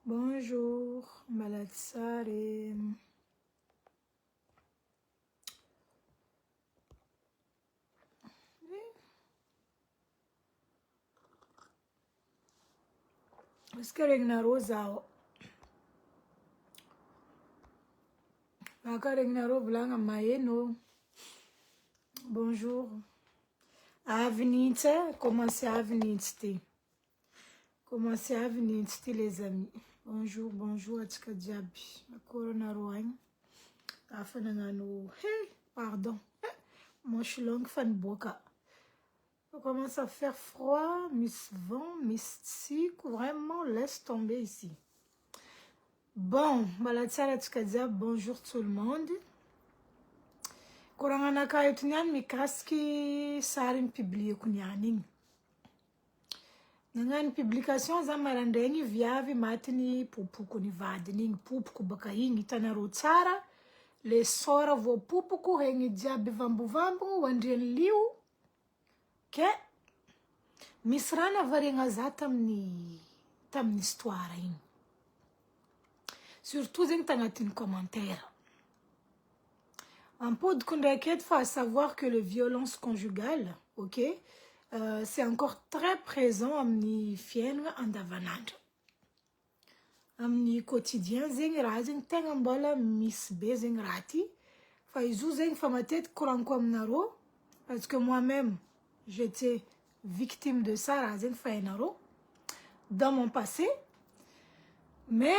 Bonjour, Malatsare. Est-ce que regna rosa? Aka regna ro blanga maeno. Bonjour. Avenite, commencez à venir. Commencez à venir, les amis. Bonjour, bonjour, Atika Diaby. Corona Roagne. Afanangano. Hey, pardon. Moi, je suis longue fan boka. Ça commence à faire froid, Miss Vent, mystique. Vraiment, laisse tomber ici. Bon, Malatsara Atika Diaby, bonjour tout le monde. Korangana kayo tunyan, mi kaski sarin publie kunyaning. Nangan publication za marandengi viavi matini pupuku ni vadining pupuku baka hingi tanaro tsara le sora vo pupuku hengi diaby vambu wandrien liu ke misrana varenga za tamni histoire ing surtout zeng tangatin commentaire un peu de kondaket faut savoir que les violences conjugales, ok, c'est encore très présent amni fienga andavanand. Amni quotidien zeng razing tengambola miss bezeng rati. Fa izu zeng fa ma tête kuranko amnaro parce que moi-même j'étais victime de ça razing fa enaro dans mon passé. Mais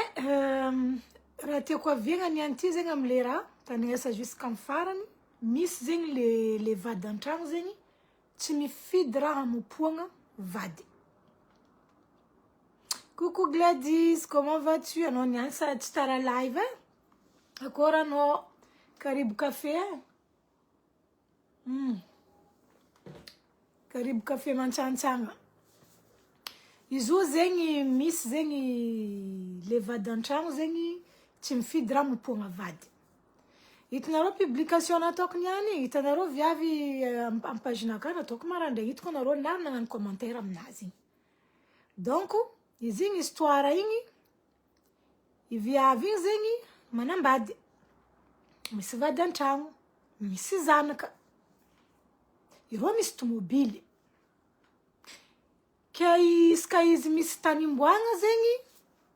rate quoi vient nyanti zeng amlera tanesa jusqu'en farani miss zeng les vadantrang zeng tsy mifidy raha mopoagna vady. Coucou Gladys, comment vas-tu? Anao niany sa tsy tara live eh? Akora anao karibu café karibu café mantsantsanga. Izo zegny misy zegny le vady an-tragno zegny tsy mifidy raha mopoagna vady. Hitanareo publication nataoko niany, hitanareo viavy ampagina ka nataoko marandre hitako anareo lany nagnano commentaire aminazy. Donc izy igny histoire igny viavy igny zegny manambady. Misy vady an-tragno, misy zanaka. Ireo misy tomobily. Ke iska izy misy tanimboagna zegny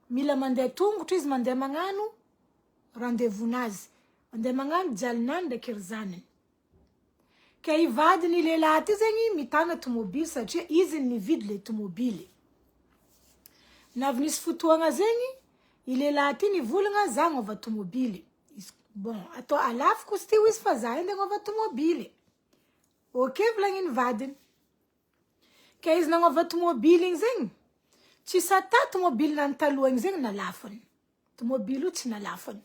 mila mandeha tongotra izy mandeha magnano rendez-vous nazy. Mandeha magnano jalinany ndraiky ry zanany. Ke i vadiny lehilahy ty zegny mitana tomobily satria izy nividy le tomobily. Navy nisy fotoagna zegny i lehilahy ty nivolagna za gnova tomobily. Bon, atao alafiko izy ty izy fa za ende gnova tomobily. Ok, volagniny vadiny. Ke izy nagnova tomobily igny zegny tsy sata tomobily nany taloha igny zegny nalafany. Tomobily io tsy nalafany.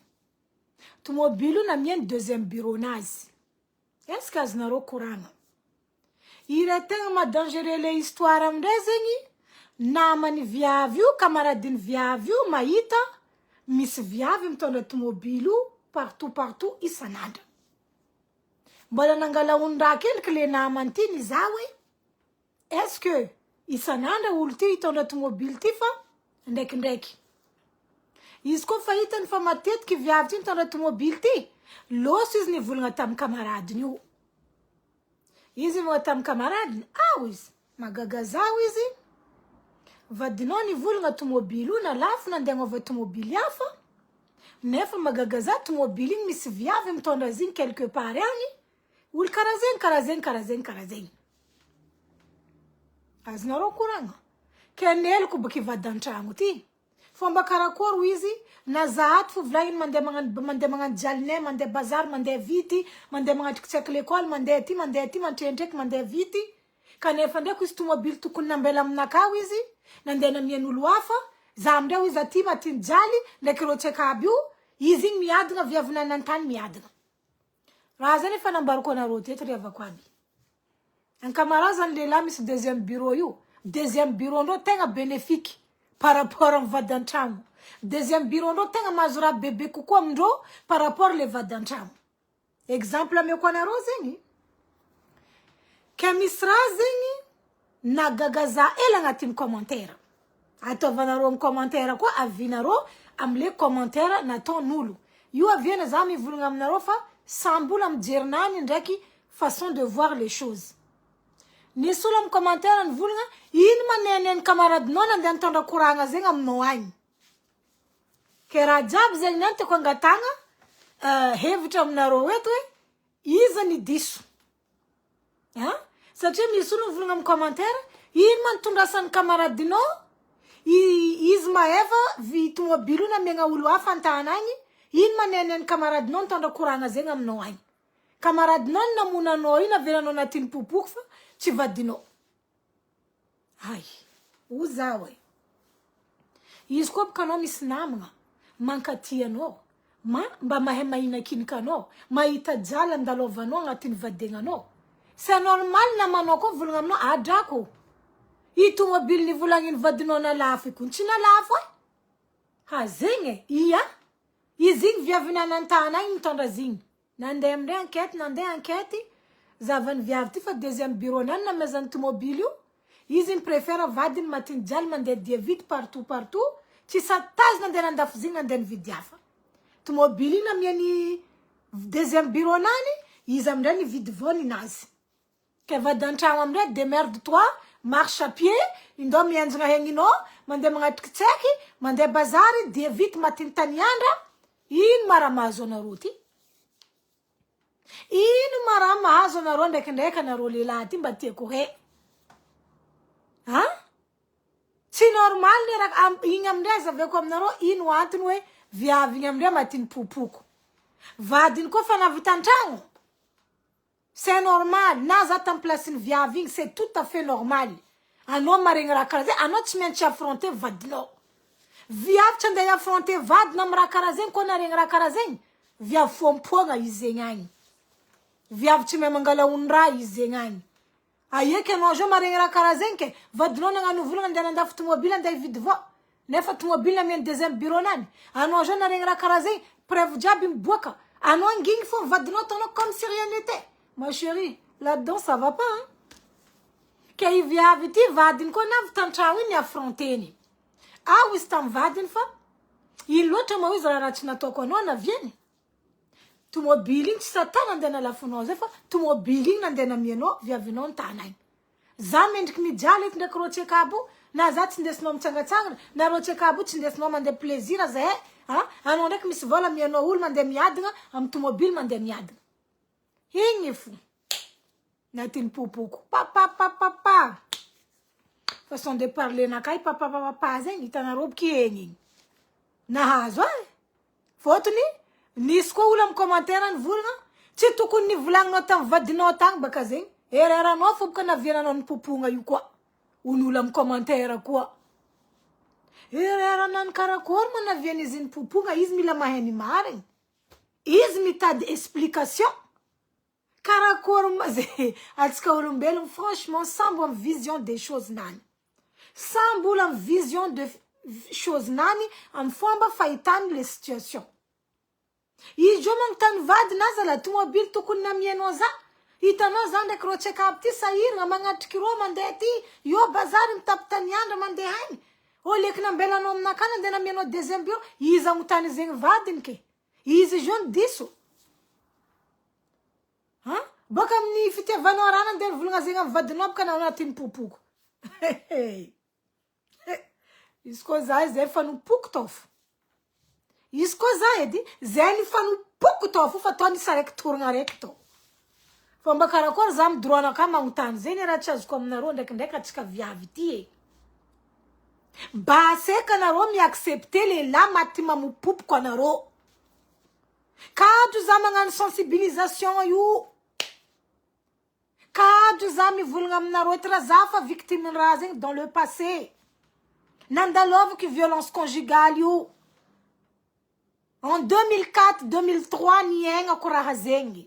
Tomobile io namieny deuxième bureau nazy. Est-ce que azonareo koragna? Ira tegna madangereux le histoire amindray zegny namany viavy io, camaradiny viavy io mahita misy viavy mitondra tomobile io partout isanandra. Mbola nangala ondraha kely le namany ty niza hoe est-ce que isanandra olo ty hitondra tomobile ty fa ndraikindraiky. Izy koa fa hitany fa matetiky viavy ty mitondra tomobily ty, loso izy nivolagna tamin'ny kamaradiny io. Izy volagna tamin'ny kamaradiny, izy magaga zao izy, vadinao nivolagna tomobily io na lafo nandeha gnova tomobily hafa, nefa magaga za tomobily igny misy viavy mitondra zigny quelque part agny, olo karazegny. Azonareo koragna? Ke neliko baka ivady an-tragno ty. Fomba karakory izy na zahato fo volagniny mandeha magnano jalinay, mandeha bazary, mandeha vity, mandeha magnatrikitsaky l'école, mandeha ty, mantrendraiky, mandeha vity. Kanefa ndraiky izy tomobily tokony nambela aminakao izy, nandeha namian'olo hafa, za amindreo izy aty matiny jaly, ndraiky reo tseka aby io, izy igny miadagna viavina nantany miadagna. Raha zany efa nambarako anareo teto ry havako aby. Ankamarazany lehilahy misy deuxième bureau io. Deuxième bureau andreo tegna bénéfique par rapport amin'ny vady an-tragno. Deuxième bureau andreo tegna mahazo raha bebe kokoa amindreo par rapport le vady an-tragno. Exemple ameko anareo zegny. Ke misy raha zegny nagagaza ela agnatin'ny commentaire. Ataovanareo amin'ny commentaire koa avinareo amle commentaire nataon'olo. Io aviana za mivolagna aminareo fa sambola amijerinany ndraiky façon de voir les choses. Nisy olo amin'ny commentaire nivolagna ino maneneny camaradinao nandeha nitondra koragna zegny aminao agny. Ke raha jiaby zegny nany tiako angatagna hevitra aminareo eto hoe iza ny diso. Satria misy olo mivolagna amin'ny commentaire ino mantondrasan'ny camaradinao izy maeva tomobily namiagna olo hafa antany agny ino maneneny camaradinao nitondra koragna zegny aminao agny. Camaradinao namonanao ino avelanao anatin'ny popoka fa tsy vadinao. Ay, oza hoe. Izy koa boka anao misy namagna mankaty anao, mba mahay mahinakinika anao, mahita jala andalovanao agnatin'ny vadegnanao. C'est normal namanao koa volagna aminao adrako. I tomobily nivolagny vadinao na lafo ikony tsy na lafo e. Ha zegny iya. Izy igny viaviny anantana igny mitondra zigny. Nandeha amindray enquête, zavany viavy ty fa deuxième bureau nany namezany tomobily io. Izy préfère vadiny matiny jalo mandeha dia vite partout. Tsy satazy nandeha nandafo zigny nandeha nividy hafa. Tomobily namiany deuxième bureau nany, izy amindray nividy vony nazy. Ke vadan-tragno amindray démerde-toi, marche à pied, indao mianjagna hegninao, mandeha magnatriky tseky, mandeha bazary, dia vite matiny taniandra, ino maramahazo anareo ty? Ino maramahazo anareo ndraikindraiky anareo lehilahy ty mba tiako he? Tsy normal ny raha igny amindray azaveko aminareo ino antony hoe viavy igny amindray matiny popoko. Vadiny koa fa navitan-tragno. C'est normal. Na za tam place ny viavy igny, c'est tout à fait normal. Anao maregny raha karaha zegny, anao tsy maintsy affronter vadinao. Viavy tsy andeha affronter vadina amin'ny raha karaha zegny, koa naregny raha karaha zegny, viavy fompoagna izy zegny agny. Viavy tsy mahay mangala ondraha izy zegny agny. Aieky anao zao maregny raha karaha zegny ke, vadinao nagnano volagna andeha nandafy tomobily andeha hividy vao. Nefa tomobily namiany deuxième bureau nany. Anao zao naregny raha karaha zegny, preuve jiaby miboaka. Anao angigny fô vadinao tanao comme si rien n'était. Ma chérie, là-dedans, ça va pas, hein? Que il vient avec tes vadines, qu'on a vu tant de ni affronter. Ah oui, c'est un vadine, fa? Il l'autre, moi, ils ont la ratina toko, non, on vient. Tu m'as billing, tu satan, on donne la fonose, fa? Tu m'as billing, on donne mieno, via venon tanay. Zaman, qui me jale, tu ne croche cabo, na zat, tu ne nom tchangatang, na roche cabo, tu ne nom de plaisir, à zé, hein? Alors, on a que mis vola mieno, ou man de miadna, am tu mobile, man de miadna. Hingi fou. Natin poupoukou. Papa. Façon de parler na kai papa zen itana rob ki hingi. Na hazwa. Fotuni nisko ulam commentaire an vulna. Ci tukun ni vlang no tam vadino tang baka zen. Era no fu kana viena non pupunga yu kwa. Unulam commentaire kwa. Era nan karakor mana vieni zin pupunga izmi la maheni mare. Izmi tad explication. Franchement, sans bonne vision des choses nani. Sans bonne vision de choses nani, en fomba faitan les situations. I jomang tan vad nazala tomobile tukun na mienoza. Itano zande kroche kapti sair nga mangatkiro mandeti. Yo bazari mtaptanyandra mandehani. O lek na mbela nom nakana de na mieno deuxième bureau. Iza mutani zeng vadinke. Iza jon diso. Baka ni fite vanorana den vulanga zenga vadinop kana natin pupuko. Isko zai ze fanu puktof. Isko zai di zeni fanu puktof fa toni sarek turna rekto. Fomba karakor zam drona kama utan zeni rachaz kom na ronde ndeka tika viavi tie. Ba se kana ro mi accepter le la matima mu pup kana ro. Ka tu zamangan sensibilisation yu. Kadju zami vulanga mnaro zafa victime razing dans le passé. Nandalov qui violence conjugale you. En 2004-2003 nienga kuraha zengi.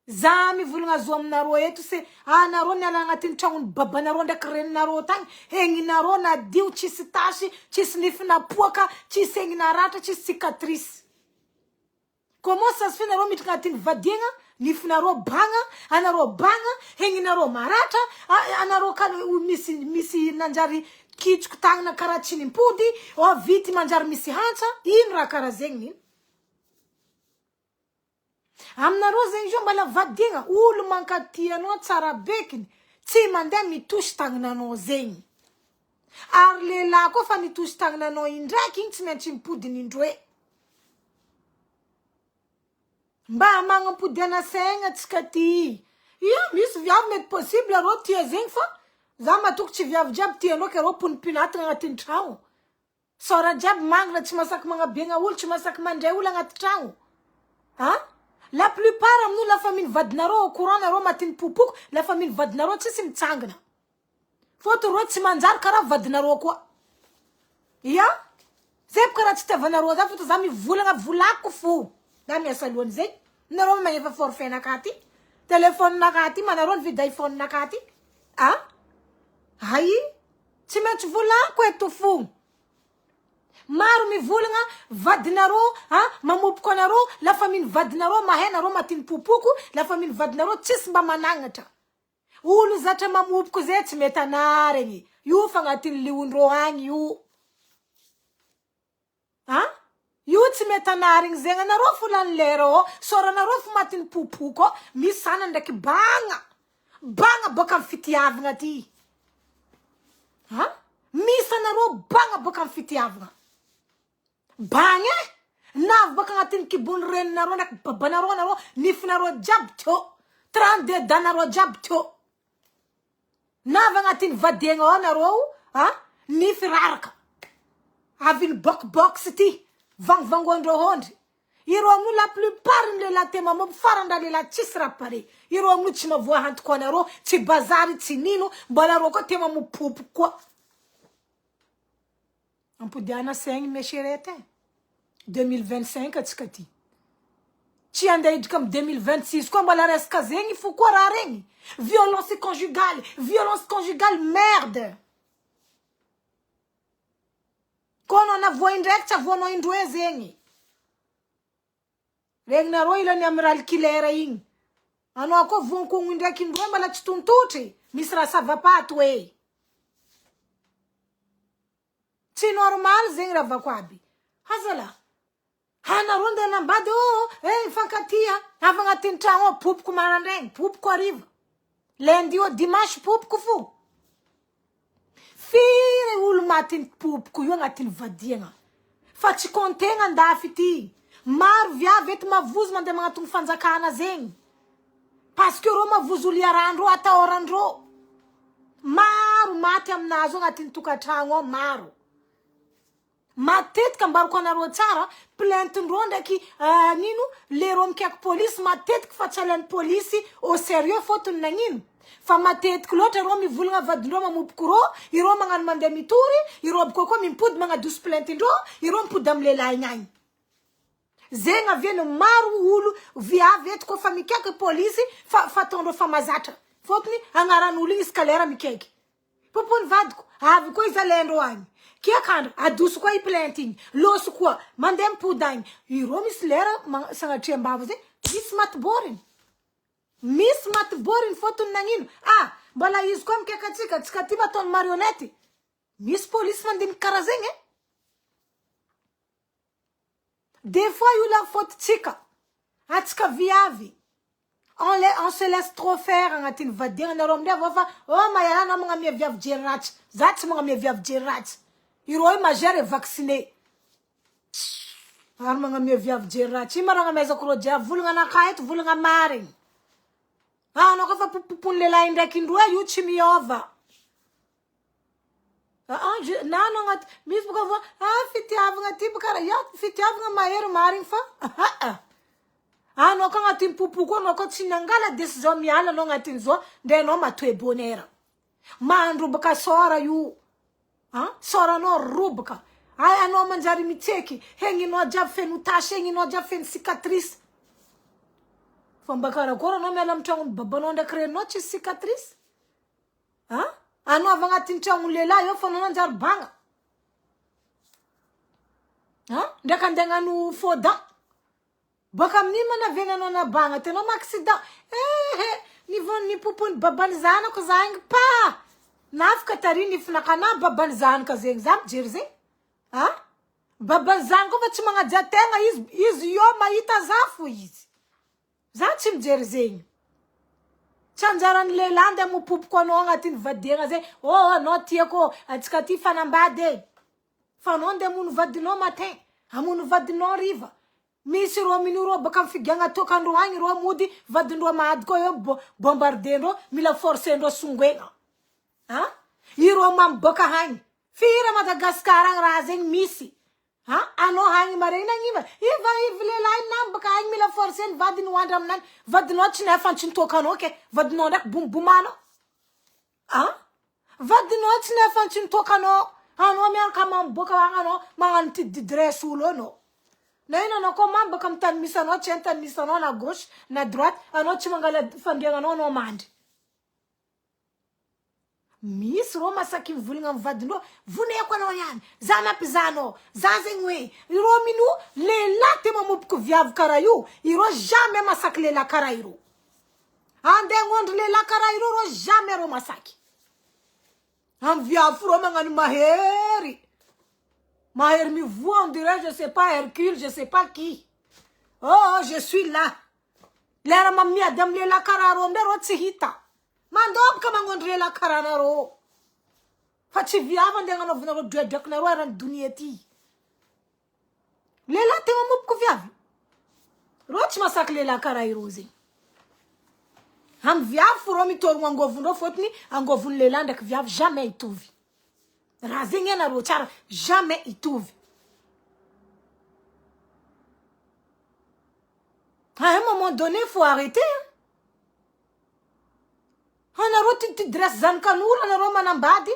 Zami vulanga zom naro etu se naro nyala ngatin changun baba naro ndek ren naro tang hengi naro na diu chisitashi chisnif na puaka chisengi na rata chis cicatrice. Comment ça se fait naro mitkatin vadienga nifinareo banga, anareo banga, henginareo maratra, anareo misy nanjary kitsko tagnana karaha tsinimpody, o vity manjary misy hantsa, ino raha karaha zegny? Aminareo zegny zio mbala vadigna, olo mankaty anao tsara bekiny, tsy mandeha mitosy tagnananao zegny. Ary lehilahy koa fa nitosy tagnananao indraiky igny tsy maintsy mipody nindroe. Mba magnampodiana saigna tsika ty. Ia, misy viavy mety possible arô tia zegny fa za matoko tsy viavy jiaby tianao ka arô ponipinatana agnatin'ny tragno. Sora jiaby mangina tsy masaky magnabiagna olo, tsy masaky mandray olo agnaty tragno. Hein? La plupart amin'olo la famille vadinareo au courant nareo matiny popoko, la famille vadinareo tsisy mitsangana. Fôtony rô tsy manjary karaha vadinareo koa. Ia? Zay karaha tsy tiavanareo za fôtony za mivolagna volako fo. Na miasa loany zay. Nareo magnefa forfait nakaty. Téléphone nakaty, manareo nividy iPhone nakaty. Ah? Hay? Tsy maintsy volako eto fo. Maro mivolagna vadinareo, mamopoko anareo, la famille vadinareo mahay nareo matiny popoko, la famille vadinareo tsisy mba managnatra. Olo zatra mamopoko zay tsy mety anaregny. Io fa agnatin'ny liondreo agny io. Io tsy mety anaregny zegny anareo fulany lera soranareo fa matiny popoko misy sana ndraiky banga. Banga boka amin'ny fitiavagna ty. Misy anareo banga boka amin'ny fitiavagna. Banga navy boka agnatin'ny kibony reninareo ndraiky babanareo anareo nifinareo jiaby teo. 32 danareo jiaby teo. Navy agnatin'ny vadiagna ao anareo, nify raraka. Avy ny box ty. Vangvangondreo hondry. Iro amno la plupart ny lehilahy te mamopo farandra lehilahy tsisy raha pare. Iro amno tsy mavoahantoko anareo, tsy bazary, tsy nino, mba nareo koa te mamopopo koa. Ampodiana saigny mesherete. 2025 atsika ty. Tsy andeha idrika amin'ny 2026 koa mbala resaka zegny fo koa raha regny. Violence conjugale, merde. Kono na voa indraiky tsy avoanao indroe zegny. Regny nareo ilany amiral kilera igny. Anao koa voankogno indraiky indroe mbala tsy tontotry. Misy raha savapato e. Tsy normal zegny raha vako aby. Hazala. Hanareo ndeha nambady fankatia. Avy agnatin'ny tragno popoko marandraigny, popoko ariva. Lundi dimanche popoko fo. Firy olo matiny popoko io agnatin'ny vadiagna. Fa tsy kontegna andafy ty. Maro viavy eto mavozo mandeha magnatony fanjakana zegny. Parce que rô mavozo olo iarandreo atahorandreo. Maro maty aminazy agnatin'ny tokatragno ao, maro. Matetika ambaroko anareo tsara, plainte-ndreo ndraiky nino, lero mikaiky police, matetika fa tsy alain'ny police au sérieux fôtony nagnino. Fa matetika loatra rô mivolagna vadindreo mamopoko rô, irô magnano mandeha mitory, irô aboko koa mimpody magnadoso plainte-ndreo, irô mipody amin'ny lehilahy igny. Zegny aviany maro olo viavy eto koa fa mikaiky police fa ataondreo fa mazatra. Fôtony agnaran'olo igny iskalera mikaiky. Popony vadiko, avy koa izy alaindreo agny. Kia kandra, adoso koa i plainte igny. Loso koa, mandeha mipody agny. Irô misy lera sagnatriam-bava zay, misy maty-boriny. Misy maty-boriny fôtony nagnino. Mbala izy koa mikaiky atsika, tsika ty mataony marionnette. Misy police mandinika karaha zegny e. Des fois io la faute tsika. Atsika viavy. On se laisse trop faire agnatin'ny vadiagna nareo amindray avao fa mayana magnamia viavy jery ratsy. Za tsy magnamia viavy jery ratsy. Irô io majeur est vacciné. Ary magnamia viavy jery ratsy. Io maragna mezako rô jiaby volagna anaka eto, volagna marigny. Anao koa fa popopony lehilahy indraiky indroa io tsy miova. Nano agnaty misy boka vo fitiavagna ty boka ya fitiavagna mahery marigny fa anao koa agnatin'ny popoko anao koa tsy nangala décision miala anao agnatin'ny zao ndre anao matoe bonheur. Mandrobaka sora io. Soranao robaka. Anao manjary mitseky, henginao jiaby feno tasy, henginao jiaby feno cicatrice. Fomba karakôry anao miala amin'ny tragnon'ny babanao ndraiky reninao tsisy cicatrice? Anao avy agnatin'ny tragno lehilahy eo fa anao anjary banga. Ndraiky andeha hagnano faux dent. Baka amin'iny na venanao na bagna tenao ma-accident. Ni von ni pupony babany zanako zagny pa. Nafaka tary ni finakana babany zanaka zegny za mijery zegny. Babany zanako fa tsy magnaja tegna izy yo mahita zafo izy. Za tsy mijery zegny. Tsanjaran'ny lehilahy nde mopopoko anao agnatin'ny vadiagna zegny. Anao tiako atsika ty fanambady. Fa anao nde amono vadinao matin, amono vadinao riva. Misy ro minuro baka mifigana tokandro agny ro mody vadindro mahady ko yo bombardendro mila forcendro songwena. Iro mamboka hagny. Fira Madagascar ang raha zegny misy. Ano hagny maregna ngiva. Iva lehilahy nambaka hagny mila forcendro vadino andra aminany. Vadinao tsy nefantsy nitokano ke. Vadinao ndraiky bombomano. Vadinao tsy nefantsy nitokano. Ano miaraka mamboka hagny ano magnano ty didresse olo ano. Na ino anao ko mambaka amin'ny tany misy anao, tsy hainy tany misy anao na gauche na droite, anao tsy mangala fandriagna anao mandry. Misy ro masaky mivolagna amin'ny vadindreo, voneko anao ihany, za mampizanao, za zegny hoe, iro mino, lehilahy te mamopoko viavy karaha io, iro jamais masaky lehilahy karaha iro. Andeha agnondro lehilahy karaha iro, ro jamais ro masaky. Amin'ny viavy ro magnano mahery. Maher mivoa, on dirait, je sais pas, Hercule, je sais pas qui. Je suis là. Lera mamia dam lela kararo, mdero tsi hita. Mandop ka mangondre lela karanaro. Fa tsy viava ndenga no vunaro dwedek na ro aran dunieti. Lela te mamupko viavi. Ro tsy masak lela karairo zegny. Ham viavy furo mitorogno angovondro fotony angovon lela ndraiky viavy jamais itovy. Raha zegny anareo tsara jamais itovy. À un moment donné, il faut arrêter. Anareo ty dresse zankan'olo anareo manambady.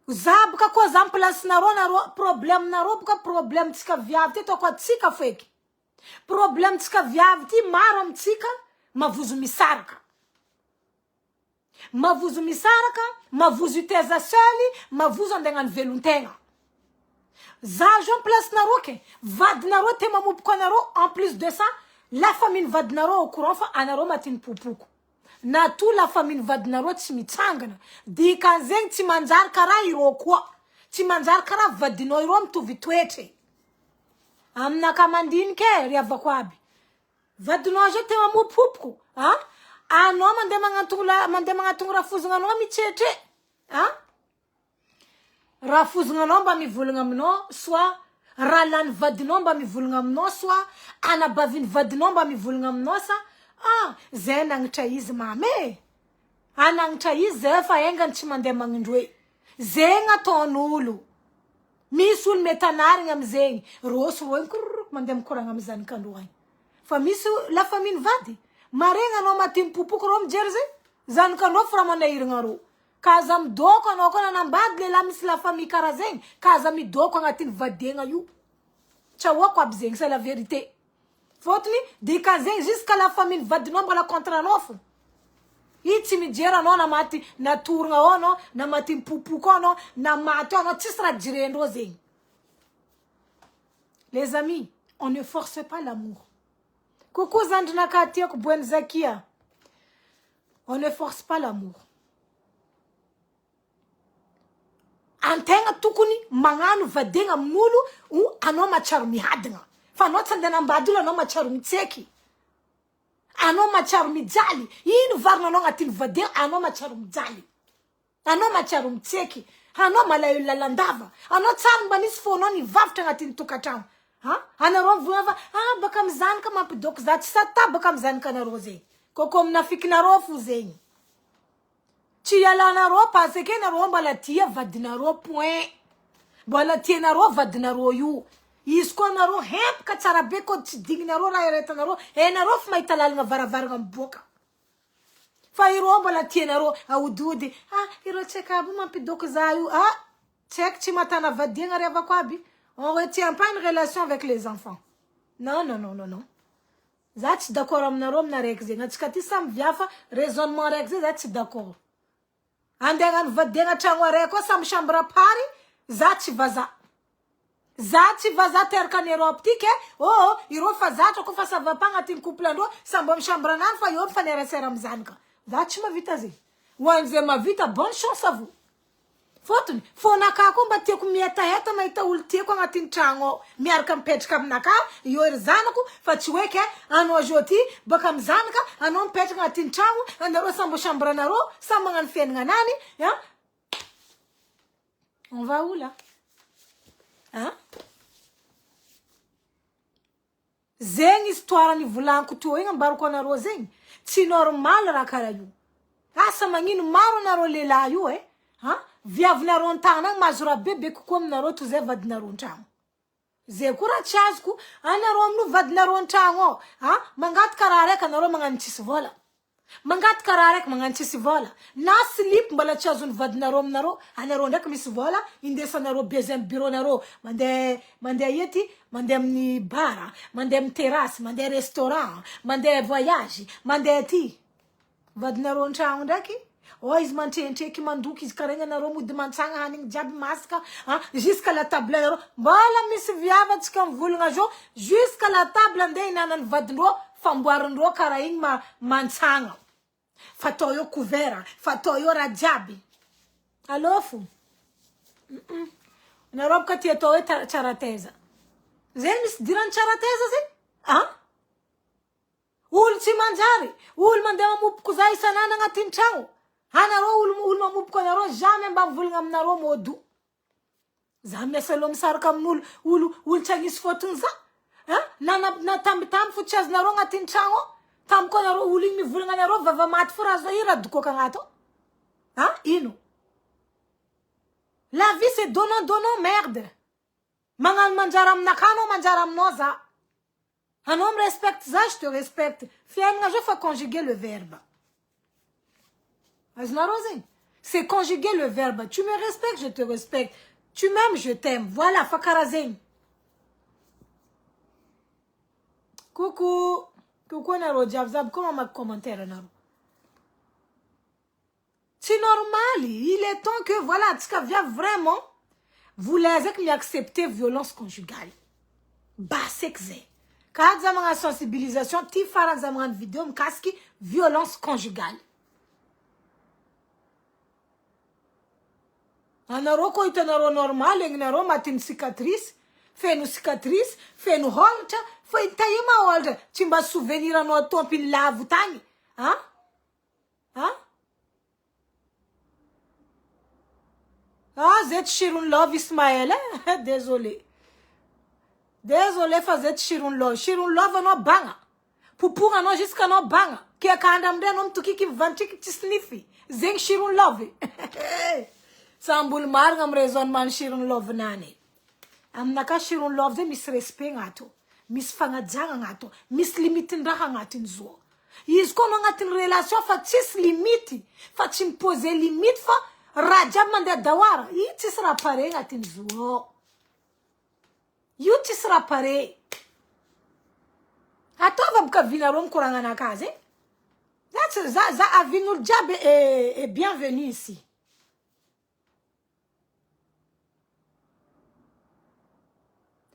Zaboka koa za place nareo nareo problème nareo boka problème tsika viavy ty toko atsika feky. Problème tsika viavy ty maro amitsika mavozo misaraka. Mavozo misaraka, mavozo iteza sely, mavozo andegnany velontegna. Za en place nareo ke, vadinareo te mamopoko anareo, en plus de ça, la famille vadinareo au courant fa anareo matiny popoko. Na tout la famille vadinareo tsy mitsangana. Dikanzegny tsy manjary karaha iro koa. Tsy manjary karaha vadinao iro mitovy toetre. Amin'akamandiny ke, riavako aby. Vadinao zao te mamopopoko, anao mandeha magnantogno rafozagna anao mitsetre. Rafozagna anao mba mivolagna aminao, soit ralany vadinao mba mivolagna aminao, soit anabaviny vadinao mba mivolagna aminao sa. Zay nagnitra izy mame. Nagnitra izy zay fa engany tsy mandeha magnindroe. Zegny ataon'olo. Misy olo metanarigna amizegny. Roso roigny mandeha mikoragna amy zanakandro agny. Fa misy la famille vady. Maregna anao matimy popoko ro mijery zay. Zanakandro fora manahiragna ro. Kaza midoko anao koa nanambady lehilahy misy la famille karaha zegny. Kaza midoko agnatin'ny vadiagna io. Tsahoako aby zegny, c'est la vérité. Fotony, dikanzegny jusqu'à la famille vadinao mbala contre anao fo. I tsy mijery anao na maty natoragna ao anao, na maty mipopoko anao, na maty anao, tsisy raha jirendreo zegny. Les amis, on ne force pas l'amour. Coucou Zandrinaka tiako Bwen Zakia. On ne force pas l'amour. Antegna tokony magnano vadegna amin'olo o anao matsaro mihadagna. Fa anao tsy andeha nambady olo anao matsaro mitseky. Anao matsaro mijaly. Ino varina anao agnatin'ny vadegna, anao matsaro mijaly. Anao matsaro mitseky. Anao malayo lalandava. Anao tsara mba nisy fonao nivavitra agnatin'ny tokantrano. Anareo mivolagna fa baka mizanaka mampidoko za tsy sata baka mizanaka anareo zegny. Koko minafikinareo fo zegny. Tsy ialanareo parce que nareo mbala tia vadinareo point. Mbala tianareo vadinareo io. Izy koa nareo hempaka tsara be ko tsy dignareo raha iretanareo. Nareo fa mahita lalagna varavaragna miboaka. Fa iro mbala tianareo aodiody. Iro tseka aby mampidoko za io. Tseka tsy matana vadiagna riavako aby. On ne retient pas une relation avec les enfants. Non, non, non, non, non. Za tsy d'accord aminareo aminaraiky zegny. Atsika ty samy viafa, raisonnement raiky zay za tsy d'accord. Andeha agnano vadiagna tragno araiky koa samy chambre à part, za tsy vaza. Zaty va za teraka ny optique oh iro fa zatra ko fa ça va pas agnatin'ny couple andro sambo amin'ny chambre anany fa io mifanerasera amin'ny zanaka za tsy mavita zay ho an'izay mavita bonne chance à vous fotony fonaka ko mba tiako mihetaheta mahita olo tiako agnatin'ny tragno miaraka mipetraka aminaka io ery zanako fa tsy hoe ke anao joti baka amin'ny zanaka anao mipetraka agnatin'ny tragno anareo sambo chambre anareo samy magnano fiainana anany on va où là hein zegny histoire ny volaniko teo igny ambarako anareo zegny tsy normal raha karaha io asa magnino maro anareo lehilahy io viavinareo an-tagnana mahazo raha bebe kokoa aminareo toy zay vadinareo an-tragno zay koa raha tsy azoko anareo amin'io vadinareo an-tragno mangataka raha raiky anareo magnano tsisy vola mangataka raha raiky magnano tsisy vola na slip mbola tsy azony vadinareo aminareo anareo ndraiky misy vola indesanareo bezay amin'ny bureau nareo mandeha ety mandeha amin'ny bara mandeha amin'ny terasy mandeha restaurant mandeha voyage mandeha ty vadinareo an-tragno ndraiky izy mantreintreky mandoky izy karaha igny anareo mody mantsagna hanigny jiaby masaka jusqu'à la table anareo mbola misy viavatsika mivolagna zo jusqu'à la table andeha hinanany vadindreo famboarindreo karaha igny mantsagna fatao eo couvert fatao eo raha jiaby alofo anareo boka tia atao hoe tsara teza zay misy dirany tsara teza zay olo tsy manjary olo mandeha mamopoko za isanana agnatin'ny tragno anareo olo mamopoko anareo jamais mba mivolagna aminareo modo za miasa aloha misaraka amin'olo olo tsy agnisy fotony za na tambitamby fo tsy azonareo agnatin'ny tragno tamiko anareo olo igny mivolagna anareo vava maty fo raha zao raha dokoka agnato ino la vie c'est donnant merde magnano manjara aminaka anao manjara aminao za anao me respecte za je te respecte fiaignana zao fa conjuguer le verbe azonareo zegny c'est conjuguer le verbe tu me respectes je te respecte tu m'aimes je t'aime voilà fa karaha zegny coucou anareo jiaby za boko mamaky commentaire anareo c'est normal il est temps que voilà tsika viavy vraiment voulez eky miaccepter violence conjugale baseky zay ka za magnano sensibilisation ty farany za magnano vidéo mikasiky violence conjugale anareo ko hitanareo normal egninareo matiny cicatrice feno holatra fa itaia maholatra tsy mba souvenir anao tompiny lavo tagny zay tsy shirony love Ismaël désolé fa zay tsy shirony love anao bagna popogna anao jusqu'à anao bagna kiakandra amindray anao mitokiky mivantriky tsy snify zegny shirony love sambolo marigna amy raisonnement shirony love nany aminaka shirony love zay misy respect agnato misy fagnajagna agnato misy limitin-draha agnatiny zo izy koa anao agnatin'ny relation fa tsisy limity fa tsy mipose limite fa raha jiaby mandeha dawara io tsisy raha pare agnatiny zo io tsisy raha pare ataova boka vinareo mikoragna anakazy za avin'olo jiaby est bienvenu ici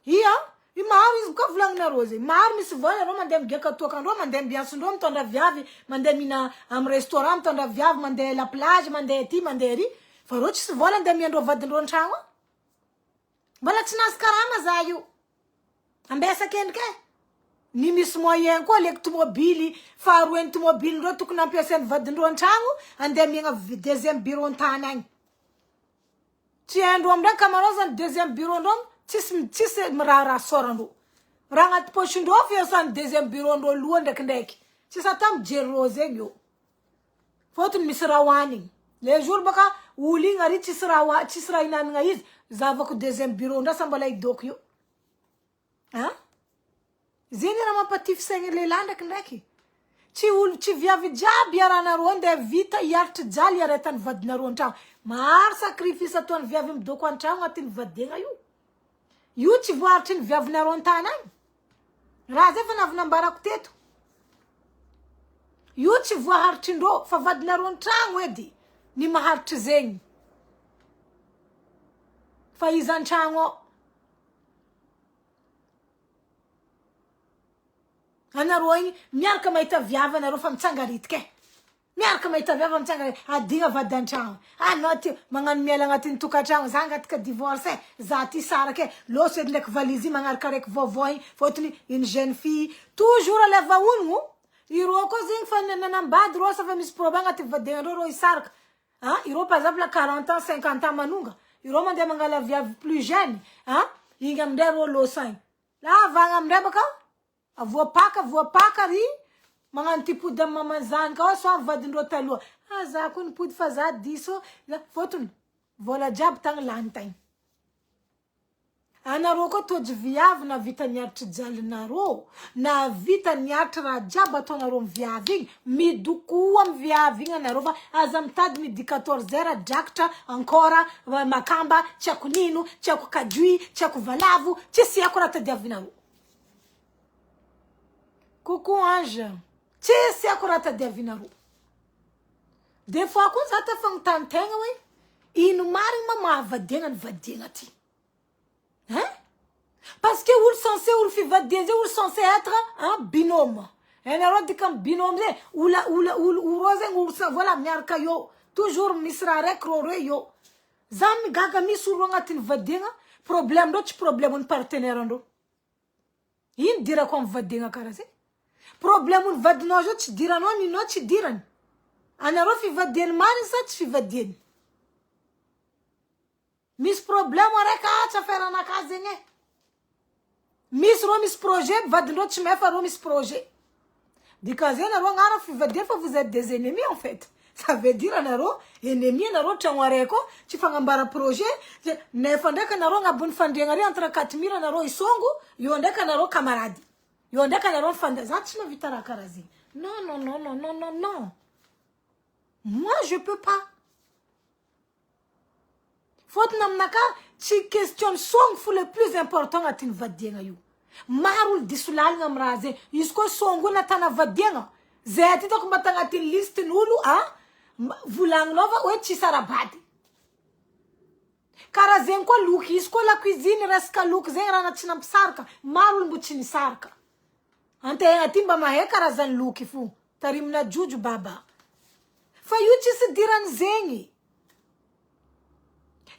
io maro izy boka volagninareo zay maro misy vola anareo mandeha migaka tokandreo mandeha ambiansondreo mitondra viavy mandeha mihina amy restaurant mitondra viavy mandeha la plage mandeha ty mandeha ry fa reo tsisy vola andeha miandreo vadindreo an-tragno mbola tsy nazy karama za io ambesa kendrika ny misy moyen koa leky tomobily faharoen'ny tomobilindreo tokony ampiasainy vadindreo an-tragno andeha miagna deuxième bureau an-tany agny tsy haindreo amindray kamarao zany deuxième bureau ndreo tsisy raha sorandreo raha agnaty poche-ndreo fiasany deuxième bureau ndreo loha ndraikindraiky tsisy ata mijereo zegny io fotony misy raha hoanigny le jour baka olo igny ary tsisy raha hinanagna izy zavako deuxième bureau ndra sa mbola idoko io zegny raha mampatify saigny lehilahy ndraikindraiky tsy viavy jiaby iaranareo andeha vita hiaritry jaly iaretany vadinareo an-tragno maro sacrifice ataony viavy midoko an-tragno agnatin'ny vadegna io tsy voaritry ny viavinareo an-tany agny raha zay fa navinambarako teto io tsy voaharitry-ndreo fa vadinareo an-tragno edy ny maharitry zegny fa izy an-tragno Anarô igny miaraka mahita viavy anarô fa mitsangaritike. Miaraka mahita viavy mitsangaritike. Adigna vady an-tragno. Anao ty magnano miala agnatin'ny tokantragno za angataka divorce za ty saraka loso edy ndraiky valizy magnaraka araiky vaovao igny fôtony une jeune fille toujours leva ologno. Irô koa zegny fa nanambady rô sa fa misy problème agnaty vadianarô rô isaraka. Irô par exemple 40 ans 50 ans manonga. Irô mandeha mangala viavy plus jeune. Igny amindray rô loso agny. La vagna amindray baka voapaka ry magnano ty pody amin'ny mamazany ka so vadindrô taloha. Za koa nipody fa za diso fôtony vola jiaby tagny lany tagny. Anarô koa tôjy viavy na vita niaritry jalinarô na vita niaritry raha jiaby ataonarô amin'ny viavy igny midoko amin'ny viavy igny anarô fa aza mitady midi 14 heures drakatra ankora makamba tsy ako nino tsy ako kajoui tsy ako valavo tsisy ako raha tadiavinarô. Coucou ange. Tsisy ako raha tadiavinarô. Des fois koa za ta fagnontany-tegna hoe ino marigny mahavadiagna ny vadiagna ty. Parce que olo censé olo fivadiagna zay olo censé être binôme. Anarô dikam binôme zay olo zegny olo sa voilà miaraka eo. Toujours misy raha raiky rô eo. Za migaga misy olo agnatin'ny vadiagna problème ndrô tsy problème ny partenaire andrô. Ino dirako amin'ny vadiagna karaha zay? Problème ny vadinao zao tsy diranao ninao tsy dirany. Anarô fivadiany mariny sa tsy fivadiany? Misy problème araiky tsy affaire anakahy zegny misy rô misy projet vadindrô tsy mefa rô misy projet. Dikazay anarô ngara fivadiany fa vous êtes des ennemis en fait. Ça veut dire anarô ennemi anarô tragno araiky tsy fagnambara projet nefa ndraiky anarô agnabony fandriagna ry entre 4 mille anarô isongo io ndraiky anarô camarade. Io ndraiky anarô fanda za tsy mavita raha karaha zegny. Non. Moi je peux pas. Fôtony aminaka tsy question songo fo le plus important agnatin'ny vadiagna io. Maro olo diso lalagna amin'ny raha zegny. Izy koa songo natana vadiagna zay aty toko mba tagnatin'ny listin'olo volagninao fa hoe tsisy arabady. Karaha zegny koa loky. Izy koa la cuisine resaka loky zegny raha tsy nampisaraka maro olo mbo tsy nisaraka. Antegna ty mba mahay karazany loky fo. Tarimina jojo baba. Fa io tsisy dirany zegny.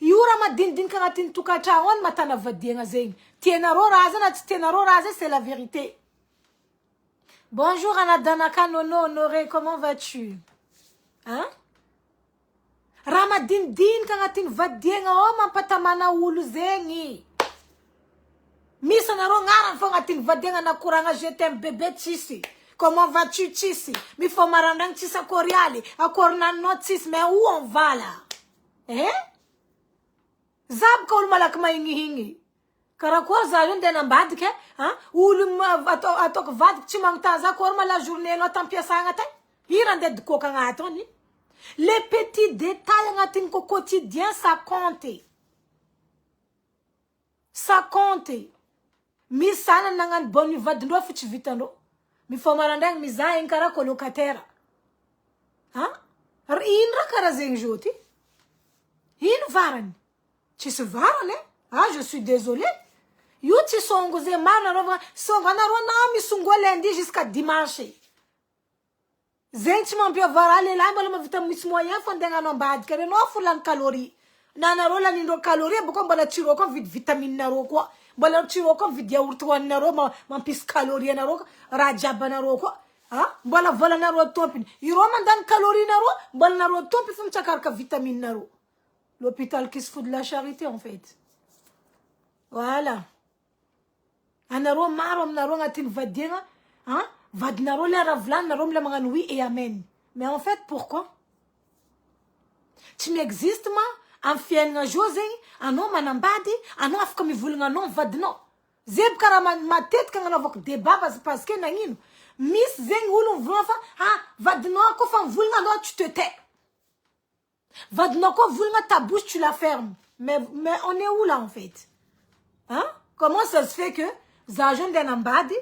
Io raha madinidinika agnatin'ny tokantragno any matana vadiagna zegny. Tianarô raha zay na tsy tianarô raha zay c'est la vérité. Bonjour Anadanaka Nono Honoré, comment vas-tu? Raha madinidinika agnatin'ny vadiagna mampatamana olo zegny. Misy anarô ngarany fô agnatin'ny vadiagna nakoragna je t'aime bébé tsisy. Comment vas-tu tsisy? Mifô marandragna tsisy akory aly. Akory naninao tsisy. Mais où on va là? Zab ka olo malaky mahignihigny. Karakory za io ndeha nambadika olo ataoko vadiko tsy magnontany za kory ma la journée anao tampiasagna tay. Ira ndeha dikoka agnatony. Les petits détails agnatin'ny quotidien ça compte. Ça compte. Misy sana nagnano bonne vadindrô fa tsy vitandrô. Mifô marandragny mizaha igny karaha colocataire. Ino raha karaha zegny joty? Ino varany? Tsisy varany je suis désolée. Io tsy songo zay maro narô songo anarô na misongo lundi jusqu'à dimanche. Zegny tsy mampiavara lehilahy mbola mavita misy moyen fa andeha hagnano ambadika renao fo lany calorie. Na anarô lanindrô calorie boko mbola tsiro koa mividy vitamine narô koa. Mbola tsiro koa mividy yaourt hoaninarô mampisy calorie anarô raha jiaby anarô koa. Mbola volanarô tompiny. Irô mandany calorie narô mbola narô tompiny fa mitsakaraka vitamine narô. L'hôpital qui se fout de la charité en fait. Voilà. Anarô maro aminarô agnatin'ny vadiagna vadinarô le raha volaninarô mila magnano oui et amen. Mais en fait pourquoi? Tsy miexiste ma amin'ny fiainagna jo zegny anao manambady anao afaka mivolagna anao vadinao. Zay boka raha matetika agnanaovako débat parce que nagnino misy zegny olo mivolagna fa vadinao koa fa mivolagna anao tu te tais. Vadinao koa volagna ta bouche tu la fermes. Mais on est où là en fait? Comment ça se fait que za jo ndeha nambady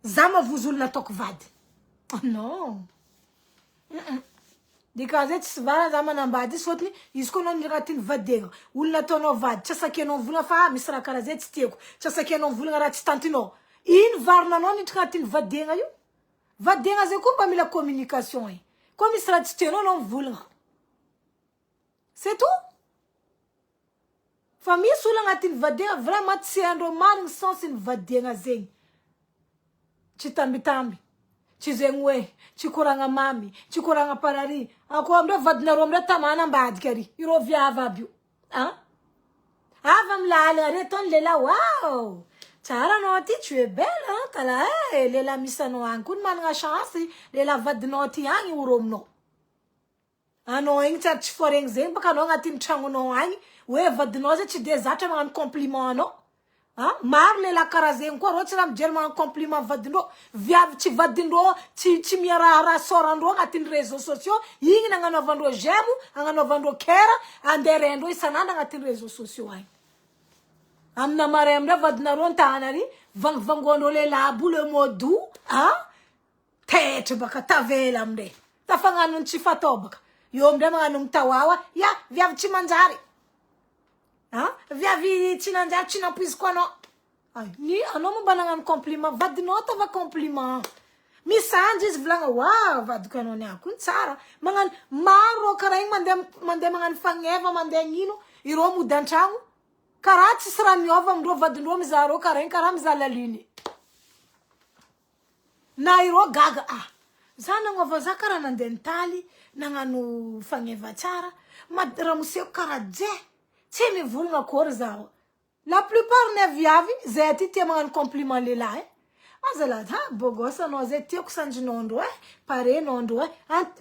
za mavozolona ataoko vady? Non. Dikazay tsy vara za manambady izy fôtony izy koa anao agnatin'ny vadiagna olona ataonao vady tsy asaky anao volagna fa misy raha karaha zay tsy tiako. Tsy asaky anao volagna raha tsy tantinao. ino varnanao niditra agnatin'ny vadegna io vadegna zay koa mba mila communication e koa misy raha tsy tianao anao mivolagna c'est tout fa misy olo agnatin'ny vadegna vraiment tsy haindreo marigny sensiny vadegna zegny tsy tambitamby tsy zegny hoe tsy koragna mamy tsy koragna parary ako amindreo vadinareo amindreo tamana ambadika ary ireo viava aby io ava milala ary ataony lela wow tsara anao ty tu es belle hein kala lela misy anao agny koa managna chance lela vadinao ty agny oro aminao anao igny tsara tsy foregny zegny baka anao agnatin'ny tragnonao agny hoe vadinao zay tsy de zatra magnano compliment anao maro lela karaha zegny koa reo tsy raha mijery magnano compliment vadindreo viavy tsy vadindreo tsy miaraharaha sorandreo agnatin'ny réseaux sociaux igny nagnanaovandreo j'aime agnanaovandreo kera anderendreo isan'andro agnatin'ny réseaux sociaux agny amina maray amindreo vadinareo antahana ary vangivangoandreo lela aby le modou tetra baka tavela amindray tafagnanony tsy fatao baka eo amindray magnano mitawawa ya viavy tsy manjary viavy tsy nanjary tsy nampoizy koa anao ni anao momba nagnano compliment vadinao tava compliment misanjy izy volagna wow vadiko anao ni ako tsara magnano maro karaha igny mandeha magnano fagneva mandeha nino ireo mody an-tragno karaha tsisy raha miova amindreo vadindreo mizaha reo karaha igny karaha mizaha lalune na ireo gaga za nagnova za karaha nandeha nitaly nagnano fagneva tsara raha moseko karaha je tsy mivolagna akory zaho la plupart ne viavy zay aty tia magnano compliment lehilahy azalahy bogos anao zay tiako sanjinao andro parenao andro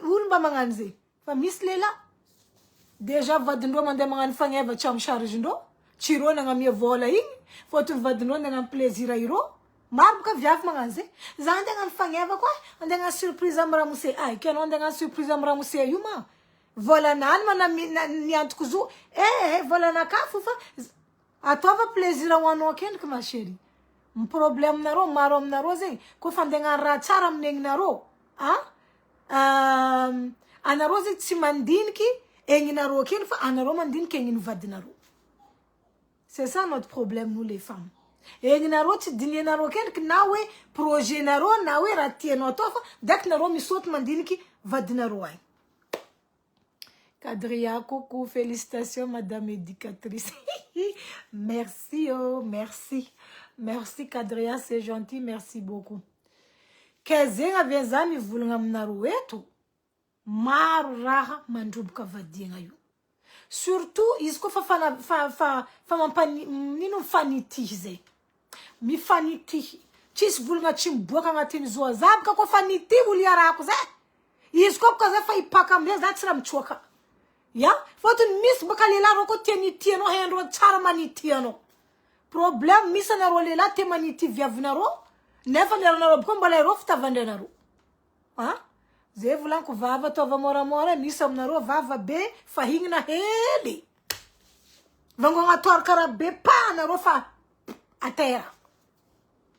olo mba magnano zay fa misy lehilahy déjà vadindreo mandeha magnano fagneva tsy amy charge-ndreo tsy ireo nagnamia vola igny fôtony vadindreo andeha hagnano plaisir ireo maro boka viavy magnano zay za andeha hagnano fagneva koa andeha hagnano surprise amy ramose ke anao andeha hagnano surprise amy ramose io ma volanany mana niantoko zo volanakafo fa ataova plaisir ho anao kendriky ma chérie my problème nareo maro aminareo zegny koa fa andeha hagnano raha tsara amin'egninareo anareo zegny tsy mandiniky egninareo keny fa anareo mandiniky egniny vadinareo c'est ça notre problème nous les femmes egninareo tsy dinianareo kendriky na hoe projet nareo na hoe raha tianao atao fa daky nareo misaoty mandiniky vadinareo agny Kadria, coucou, félicitations madame éducatrice. Merci, merci. Merci Kadria, c'est gentil, merci beaucoup. Kezena vezami vulunga mnaru etu. Maru raha mandrubuka vadinga yu. Surtout, isko nino fanitize. Mi faniti. Chis vulunga chimboka ngatini zoa zabka ko faniti uliara kuze. Isko kaza fa ipaka mleza datsira mchwaka. Ya, foto miss bakalela roko tianiti no hendro tsara maniti ano. Problem misa na rolela te maniti viavna ro. Nefa lera na robo mbala ro ftavande na ro. Ze vulan ko vava tova mora misa na ro vava be fahingna heli. Vango ngator kara be pa na ro fa atera.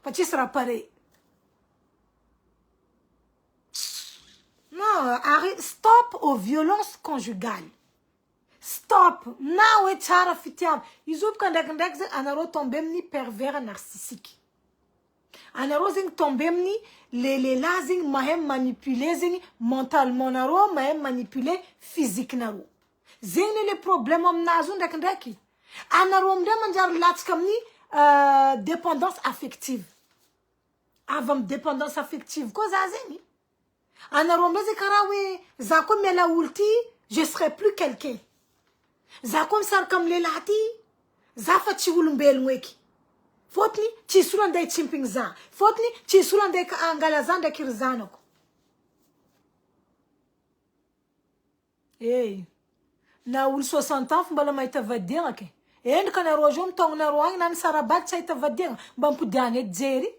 Pachisra pare. Non, arrête, stop aux violences conjugales. Stop. Now it's hard fitiam. Izup kandek anaro tombemni pervers narcissique. Anaro zing tombemni les lazing mahem manipulé mentalement naro mahem manipulé physique naro. Zing les problèmes am nazun dekendeki. Anaro mde manjar latkamni dépendance affective. Avant dépendance affective ko zazeni. Anaro mde karawe zako mela ulti je serai plus quelqu'un. Zakom sar kam lelati zafa chi ulumbelon weki fotni chi sula ndai chimping za fotni chi sula ndai ka angala zanda kirzanoko na ul 60 ans mbala maita vadinga ke endka na rojo mtong na roang nan sarabat chaita vadinga mbampudane dzeri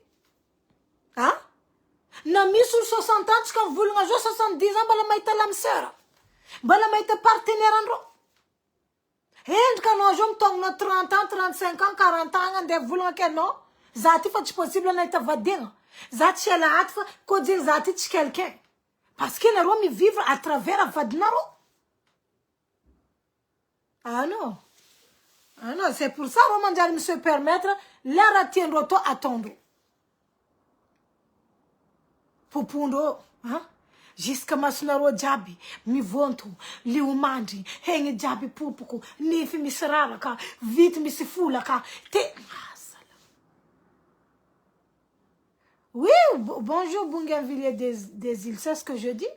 na misur 60 ans kan vulunga jo 70 ans mbala maita lamsera mbala maita partenaire andro Quand nous avons 30 ans, 35 ans, 40 ans, on devons que non. Zati fa possible na ita vadinga. Zati la atfa ko dire zati quelqu'un. Parce que nous mi vivre à travers vadnaro. Ah non, c'est pour ça que je me permettre la ratiendro to attendre. popondo Jiska masonareo jiaby mivonto liomandry hegny jiaby popoko nify misy ravaka vity misy folaka Oui, bonjour Bougainvilliers des îles, c'est ce que je dis.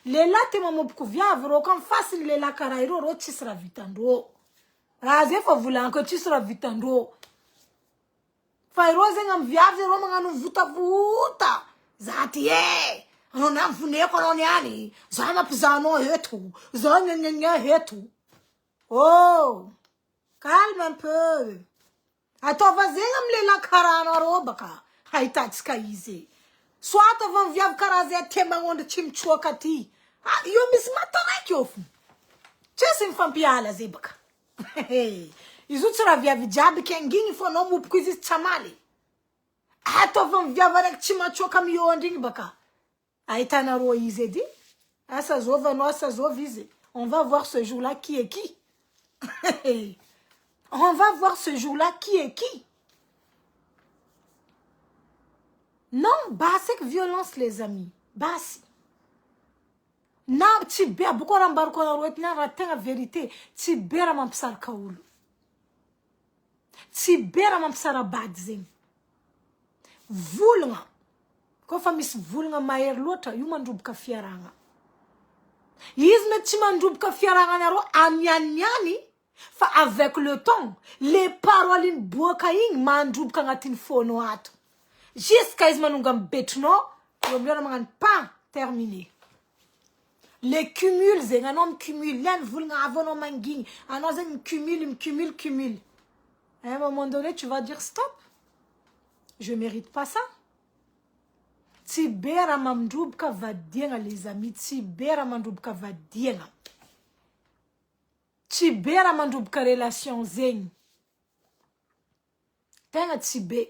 Les là te mamopoko viavro comme facile les là karairo ro tsisy raha vitandro. Raha zay fa volagna ko tsisy raha vitandro. Fa iro zegny am viavy ro magnano votavota. Zaty anao na voneko anao niany. Za mampizanao eto. Za gna eto. Oh, calme un peu. Ataova zegny am le là karaha ro baka. Haitatsika izy. Soit avy viavy karaha zay te magnondro tsy mitsoaka aty. Io misy mataraiky io fo. Tsisy mifampiala zay baka. Izy tsy raha viavy jiaby kengigny fo anao mopoko izy tsamaly. Ato avy viavy araiky tsy matsoaka miondry igny baka. Ahitanareo izy edy. Asa zova anao asa zova izy. On va voir ce jour-là qui est qui. On va voir ce jour-là qui est qui. Non, basic violence les amis. Basi. Na tibia beaucoup rambarko na roet na ratenga vérité. Tibera mampisaraka olo. Tibera mampisara badzing. Volagna. Kofa misy volagna mahery loatra io mandroboka fiaragna. Izy mety tsy mandroboka fiaragna nareo anianiani fa avec le temps les paroles boaka igny mandroboka agnatin'ny fono ato. Jusqu'à izy manonga mibetronao eo amilona magnano pas terminé. Les cumuls zegny anao micumule lany volagna avy anao mangigny anao zegny micumule. À un moment donné tu vas dire stop. Je mérite pas ça. Tibera mamdroboka vadiagna les amis. Tibera mandroboka vadiagna. Tibera mandroboka relation zegny. Tegna tibe.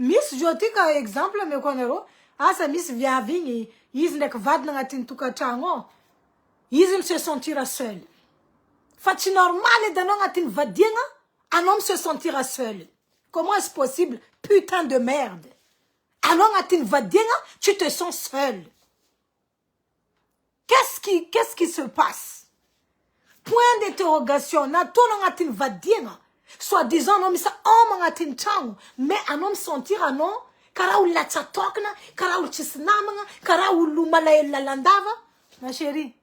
Miss joti ka exemple me konero asa miss viavy igny izy ndraiky vadina agnatin'ny tokantragno izy se sentira seul. Fa tsy normal edy anao agnatin'ny vadiagna anao se sentira seul. Comment est-ce possible? Putain de merde. Anao agnatin'ny vadiagna tu te sens seul. Qu'est-ce qui se passe? Point d'interrogation. Natono agnatin'ny vadiagna. Soi-disant anao misy homme agnatin'ny tragno mais anao misentir anao karaha olona tsatokana, karaha olo tsisy namagna, karaha olo malahelo lalandava. Ma chérie,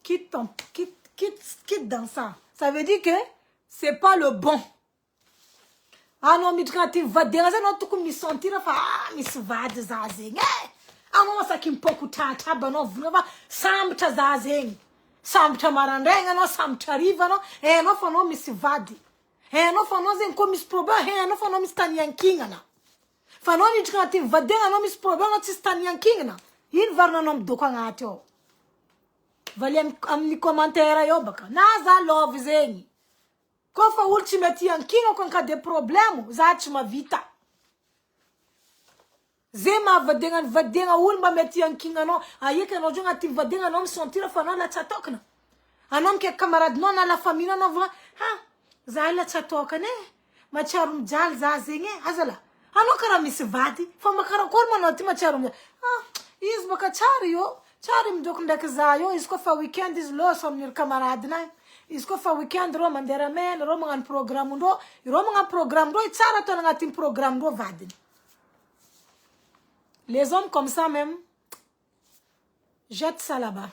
quitte dans ça. Ça veut dire que c'est pas le bon. Anao miditra agnatin'ny vadiagna zay anao tokony misentir fa misy vady za zegny. Anao saky mipoko tratraba anao volana fa sambatra za zegny. Sambatra marandraigna anao, sambatra hariva anao, anao fa anao misy vady. Anao fa anao zegny koa misy problème, anao fa anao misy tany ankignana. Fa anao miditra agnatin'ny vadiagna anao misy problème anao tsisy tany ankignana. Ino varina anao midoko agnaty ao? Valy amin'ny commentaire eo baka. Na za love zegny. Koa fa olo tsy mety ankigna ko ka de problème, za tsy mavita. Zay vadiagna olo mba mety ankigna anao. Aieky anao jo agnatin'ny vadiagna anao misentira fa anao latsatokana. Anao mikaiky camaradinao na la famille anao vola za latsatokana matsiaro mijaly za zegny azala. Anao karaha misy vady fa makarakory manao ty matsiaro mijaly. Izy baka tsara io. Tsara midoko ndraiky za io. Izy koa fa weekend izy loso amin'ny camaradinay. Izy koa fa weekend ro mandeha ramena ro magnano programme ndo. Ro magnano programme ndo tsara atao agnatin'ny programme ndo vadiny. Les hommes comme ça même, jette ça là-bas.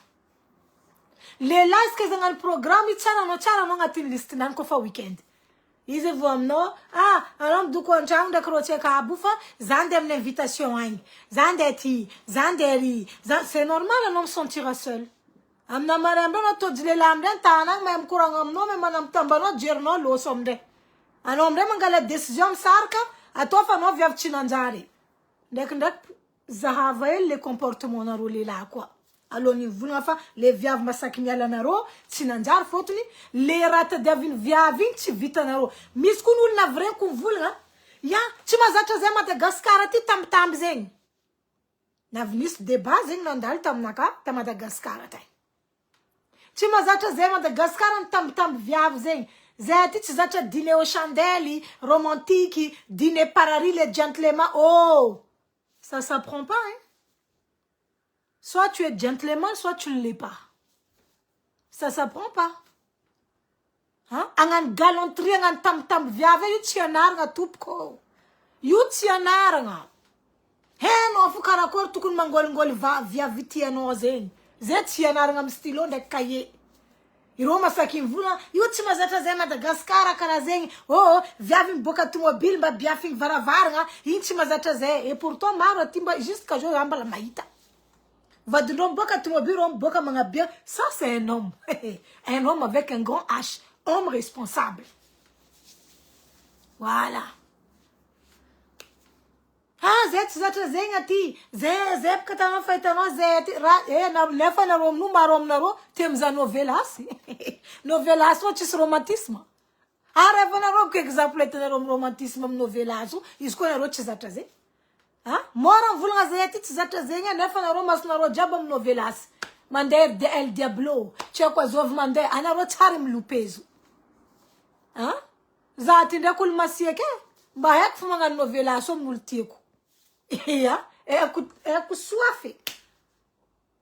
Les lives que dans le programme, ils tsara no ngati liste nan ko fa weekend. Ils vont no alors du ko njang de croche ka bufa zande am l'invitation ang. Zandeti, zanderi, c'est normal un homme sentira seul. Am na marambe no to dile lamde tanang même courant am no me manam tambano jerno lo somde. An homme mangala décision sarka atofa no viav chinanjari. Ndek zahava les comportements na roulé là quoi. Alors ni voulons fa les viav masak miala naro tsinanjar fotuni les rata davin viavin ci vita naro mis kunul na vrai kun voulna ya ci mazata ze Madagascar ti tam zeng na vnis de base nandal tam naka Madagascar tay ci mazata ze Madagascar tam viav zeng Zay tsy zatra dîner aux chandelles, romantique, dîner parari les gentlemen. Oh, ça s'apprend pas, hein. Soit tu es gentleman, soit tu ne l'es pas. Ça s'apprend pas. Hein? Angan galanterie, angan tam-tam, viave, yu tianaranga tupko. Yu tianaranga. Heno, fukarakor, tukun mangol via vitiano zen. Zet tianaranga mstilo de kaye. Iroma sakin vula, yu timazata zen Madagascar, karazeng. Oh, viave mboka tumobile, mba biafing varavaranga, yin timazata zen. Et pourtant, maro timba, jusqu'à jour, yamba la maïta. Va de l'homme, boka tumobile, boka mangabia. Ça, c'est un homme. Un homme avec un grand H. Homme responsable. Voilà. Ah, zet zengati. Zep katana faitano zet. Na lefa na rom marom na ro. Temza novelas. Novelas o tis romantisme. Areva na ro que exemple na rom romantisme novelas. Isko na ro tizatra ze. Ah, mora vulanga zet tizatra zenga lefa na ro mas na ro jabam novelas. Mander de el diablo. Chekwa zov mander ana ro tarim lupezo. Hein? Zati ndakul masieke mba yak fumanga novela so multiku ya ku soafe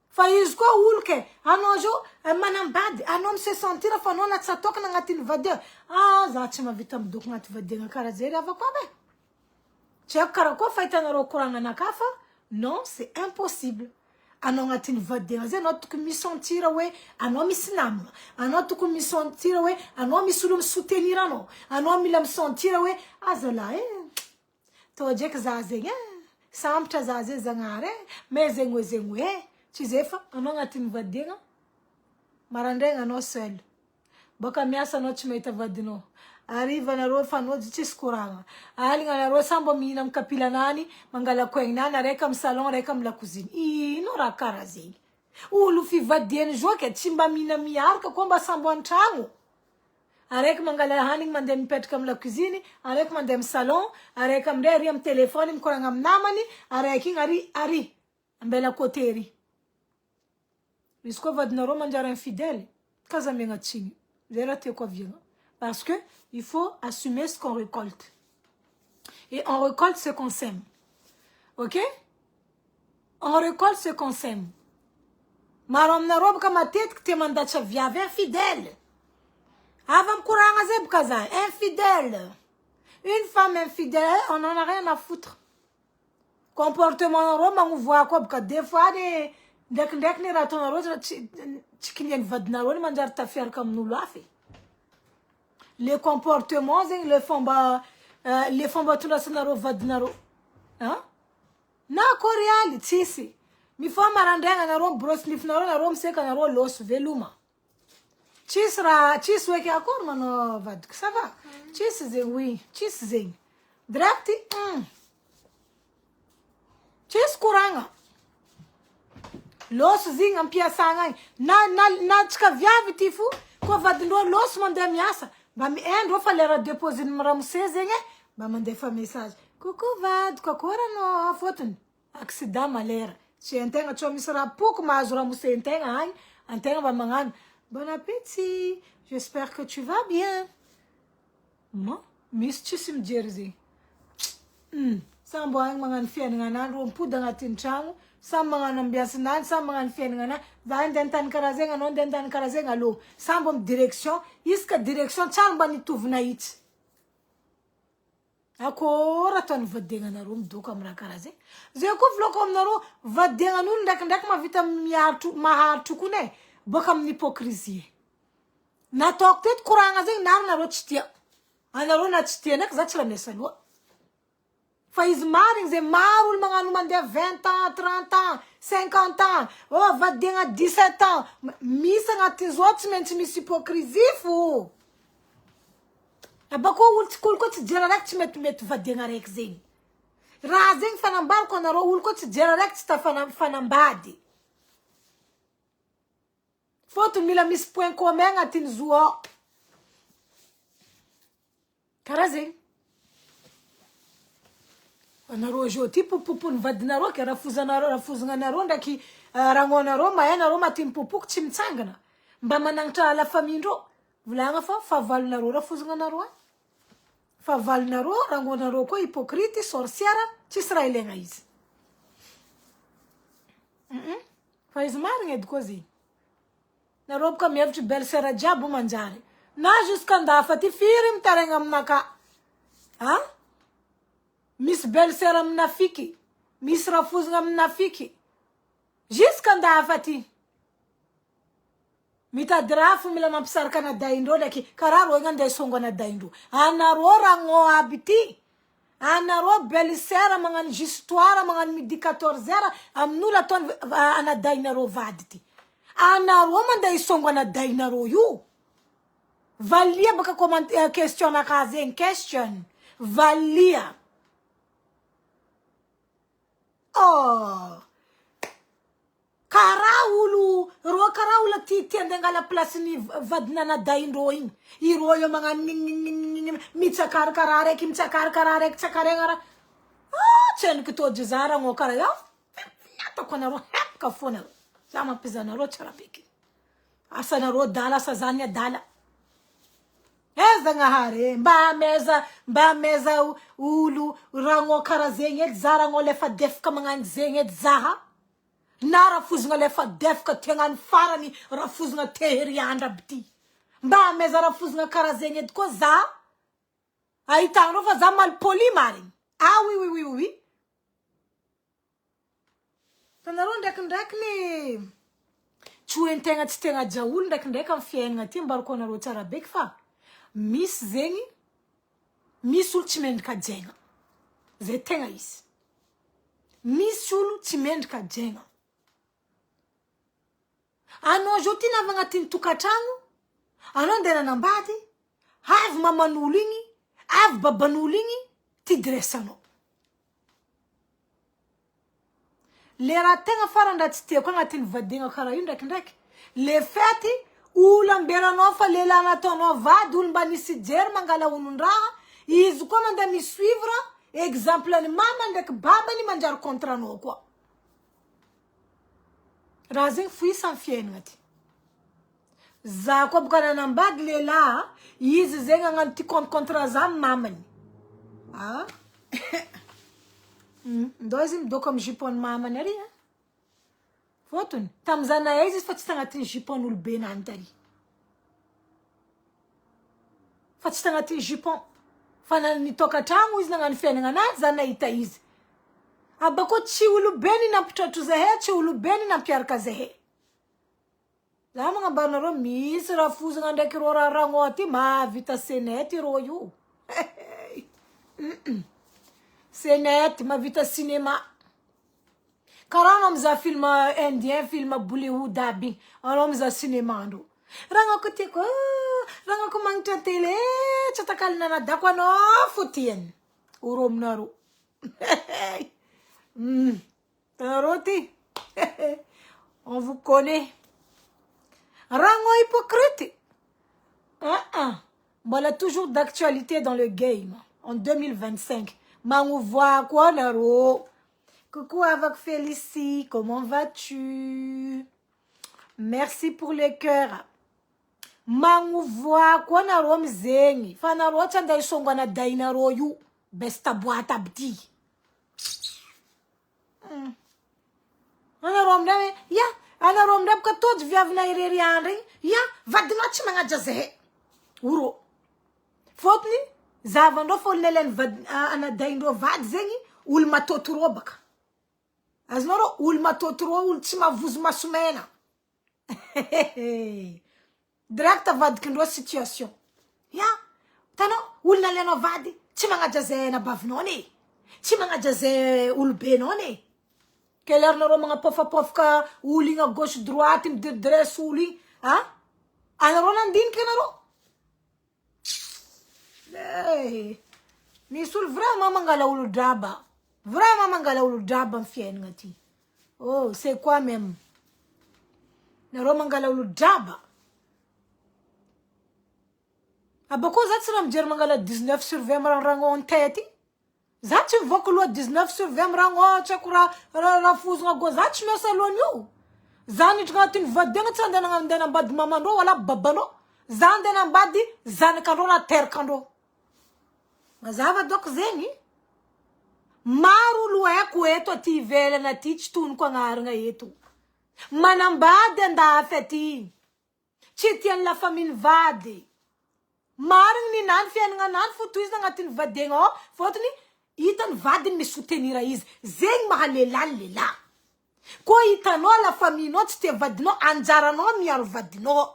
fa isko ulke anojo manambad anom se sentir fa nona tsatok na ngatin vade zati ma vitam dok ngat vade ngakara zeri avakwa be chek karako faitana ro kuranga nakafa non c'est impossible. Anon atin vade not que mi sentir we anon mi sinam anot que mi sentir we anon mi sulum soutenir ano anon mi lam sentir we azala to jek zaze samta zaze zangare mezengwe chizefa anon atin vade marandenga no sel boka miasa no chimeta vadino arriva na ro fano diskuranga ali na ro sambo mina mkapila nani mangala kwengna na reka msalon reka mla cuisine no rakarazi ulu fi vadien joke chimba mina miarka komba sambo antrango arek mangala hani mande mpet kam la cuisine arek mande msalon arek mreri am telefone mkoranga mnamani arek ari mbela koteri risko vadna ro manjara infidèle kaza menga chini zera te kwa vient parce que il faut assumer ce qu'on récolte. Et on récolte ce qu'on sème. Ok? On récolte ce qu'on sème. Marom na rob kama tête que te manda viave infidèle. Avam couranga zeb kaza, infidèle. Une femme infidèle, on en a rien à foutre. Comportement rob, on voit quoi, parce que des fois, dek ni raton rob, chikinien vadna rob, manjar ta faire comme nous l'a fait. Les comportements, les femmes tout la sonaro vadnaro. Hein? Na koreali tisi. Mi fama randenga na rom bros lif na rom seka na ro los veluma. Chis weke akor mano vad. Ça va? Chis zeng oui, chis zeng. Drakti? Chis kuranga. Los zing ampia sangai. Na chka viavi tifu. Ko vadno los mande miasa. Ba mi endo falera déposer numéro 16 ba mande fa message coucou vad kokora no foton accident malheur si entenga cho misra pouco mais ora musse entenga entenga ba mangan bon appétit j'espère que tu vas bien mo mistisim jersey sambo ang mangan fian ngana ro pudanga tinchang samanga nambiasnan samanga fian ngana dan dentan karazenga non dentan karazenga lo sambo direction iska direction chamba ni tuvna it akora ton vadenga na rum do kamra karaze ze ko vlokom na ro vadenga nun ndak ma vitam miatu mahatu kune bokam hypocrisie na toktet kuranga ze na ro chtia ana ro na chtia nak zachla mesalo faz marem ze marul manganu mande 20 ans 30 ans 50 ans oh vadenga 17 ans misa ngati zotment mis hypocrisie fu abako ultikul ko direct met vadenga rexing razing fanambar ko na ro ul ko direct sta fanambadi foto mila mis point commun atin zuo karazing na rojo tipo pupun vadna ro ke rafuzana na ro ndaki rangona ro maena ro matim pupuk chimtsangana mba manangta la famille ro Volagna fa valonareo rafozignanareo. Fa valonareo rangonareo koa hypocrite, sorcière, tsisy raha ilaigna izy. Fa izy marigna edy koa zegny. Nareo boka mihevitry belle-sœur jiaby manjary. Na jusqu'an-dafa ty firy mitaregna aminaka. Misy belle-sœur aminafiky. Misy rafozigna aminafiky. Jusqu'an-dafa ty. Mitady raha fo mila mampisaraka anadaindreo ndraiky. Karaha reo andeha isongo anadaindreo. Anareo ragno aby ty. Anareo belle-sœur magnano histoire, magnano midi 14h. Amin'olo ataony anadainareo vady ty. Anareo mandeha isongo anadainareo io. Valia baka question naka zegny. Question. Valia. Oh. Karaha olo, ro karaha olo ty andengala place ni vadina nadaindreo igny. Iro yo magnano mitsakarikara raiky, mitsakarikara raiky, tsakaregna. Tseniko tôdy zara ngo karaha. Natako anareo hepaka fona. Za mampizanareo tsara beky. Asanareo dala, asa zany adala. Zagnahary, mba meza olo rango karaha zegny edy zara ngo lefa defaka magnano zegny edy zaha. Na rafozigna lefa defaka tegnany farany rafozigna teheriandra aby ty. Mba meza rafozigna karaha zegny edy koa za. Ahitanareo fa za malipôly marigny. Oui. Tanareo ndraikindraiky ni tsy hoentegna tsy tegna jaolo ndraikindraiky amin'ny fiaignana ty mbarako anareo tsara beky fa misy zegny, misy olo tsy mendrika jaigna. Zay tegna izy. Misy olo tsy mendrika jaigna. Anao zao ty navy agnatin'ny tokantragno, anao andeha nanambady, avy maman'olo igny, avy baban'olo igny, ty dresanao. Le raha tegna farany raha tsy tiako agnatin'ny vadiagna karaha io ndraikindraiky. Le fety, olo amberanao fa lehilahy nataonao vady, olo mba nisy jery mangala olon-draha, izy koa mandeha misuivre, exemple ny mama ndraiky babany manjary contre anao koa. Raha zegny foisa amin'ny fiaignana ty. Za koa boka nanambady lehilahy, izy zegny agnano ty contre za amin'ny mamany. Ndao izy midoko amin'ny jupon mamany ary. Fotony, tamizana izy fa tsy tagnatin'ny jupon olobe nany tary. Fa tsy tagnatin'ny jupon. Fa nitokantragno izy nagnano fiaignana anazy, za nahita izy. Abako tsy olobe ny nampitratro zahe, tsy olobe ny nampiaraka zahe. Za magnambarinareo misy rafozigna ndraiky ro raragno ty mahavita senety ro io. Senety mahavita cinéma. Karaha anao mizaha film indien, film Bollywood aby. Anao mizaha cinéma andro. Ragnako tiako, ragnako magnitra télé, tsy atakalina nadako anao fotiany. Oro aminareo. Taroti. On vous connaît. Rango hypocrite. Voilà toujours d'actualité dans le game. En 2025. Mangouvoa quoi naro. Coucou avec Félicie. Comment vas-tu? Merci pour les cœurs. Mangouvoa quoi naro mzengi. Fanaro chanda isongwana dainaro yu. Besta boîte abdi. Ana romdame ya ana romdam ka tod viavna irery andry ya vadina tsy magnaja zahe uro fotni zavandro fo nelen vad ana daindro vad zegny ul matotro baka aznaro ul matotro ul tsy mavozo masomena direct vadikindro situation ya tano ul naleno vady tsy magnaja zahe na bavnone tsy magnaja zahe ul benone. Quelle heure naro mga pofa-pofka uli nga gauche droite midresse uli anaro nandinika naro misy olo vraiment mangala olo draba vraiment mangala olo draba amin'ny fiaignana ty. Oh c'est quoi même naro mangala olo draba abako za tsy raha mijery mangala 19/20 marangrango en tête. Za tsy mivoaka loha 19/20 mirango tsy ako raha fozogna go za tsy miasa lohan'io. Za niditra agnatin'ny vadiagna tsy andeha nambady mamandreo wala babanao. zande na mbady zanakandreo na terikandreo mazava doko zegny maro olo haiko eto aty ivelana aty tsy tonoko agnarana eto manambady andafy aty tsy tiany la famille vady marigny ny nany fiainana nany fo toy izy agnatin'ny vadiagna ao fotony hitany vadiny misoutenira izy zegny maha lehilahy lehilahy koa hitanao la famille-nao tsy tia vadinao anjaranao miaro vadinao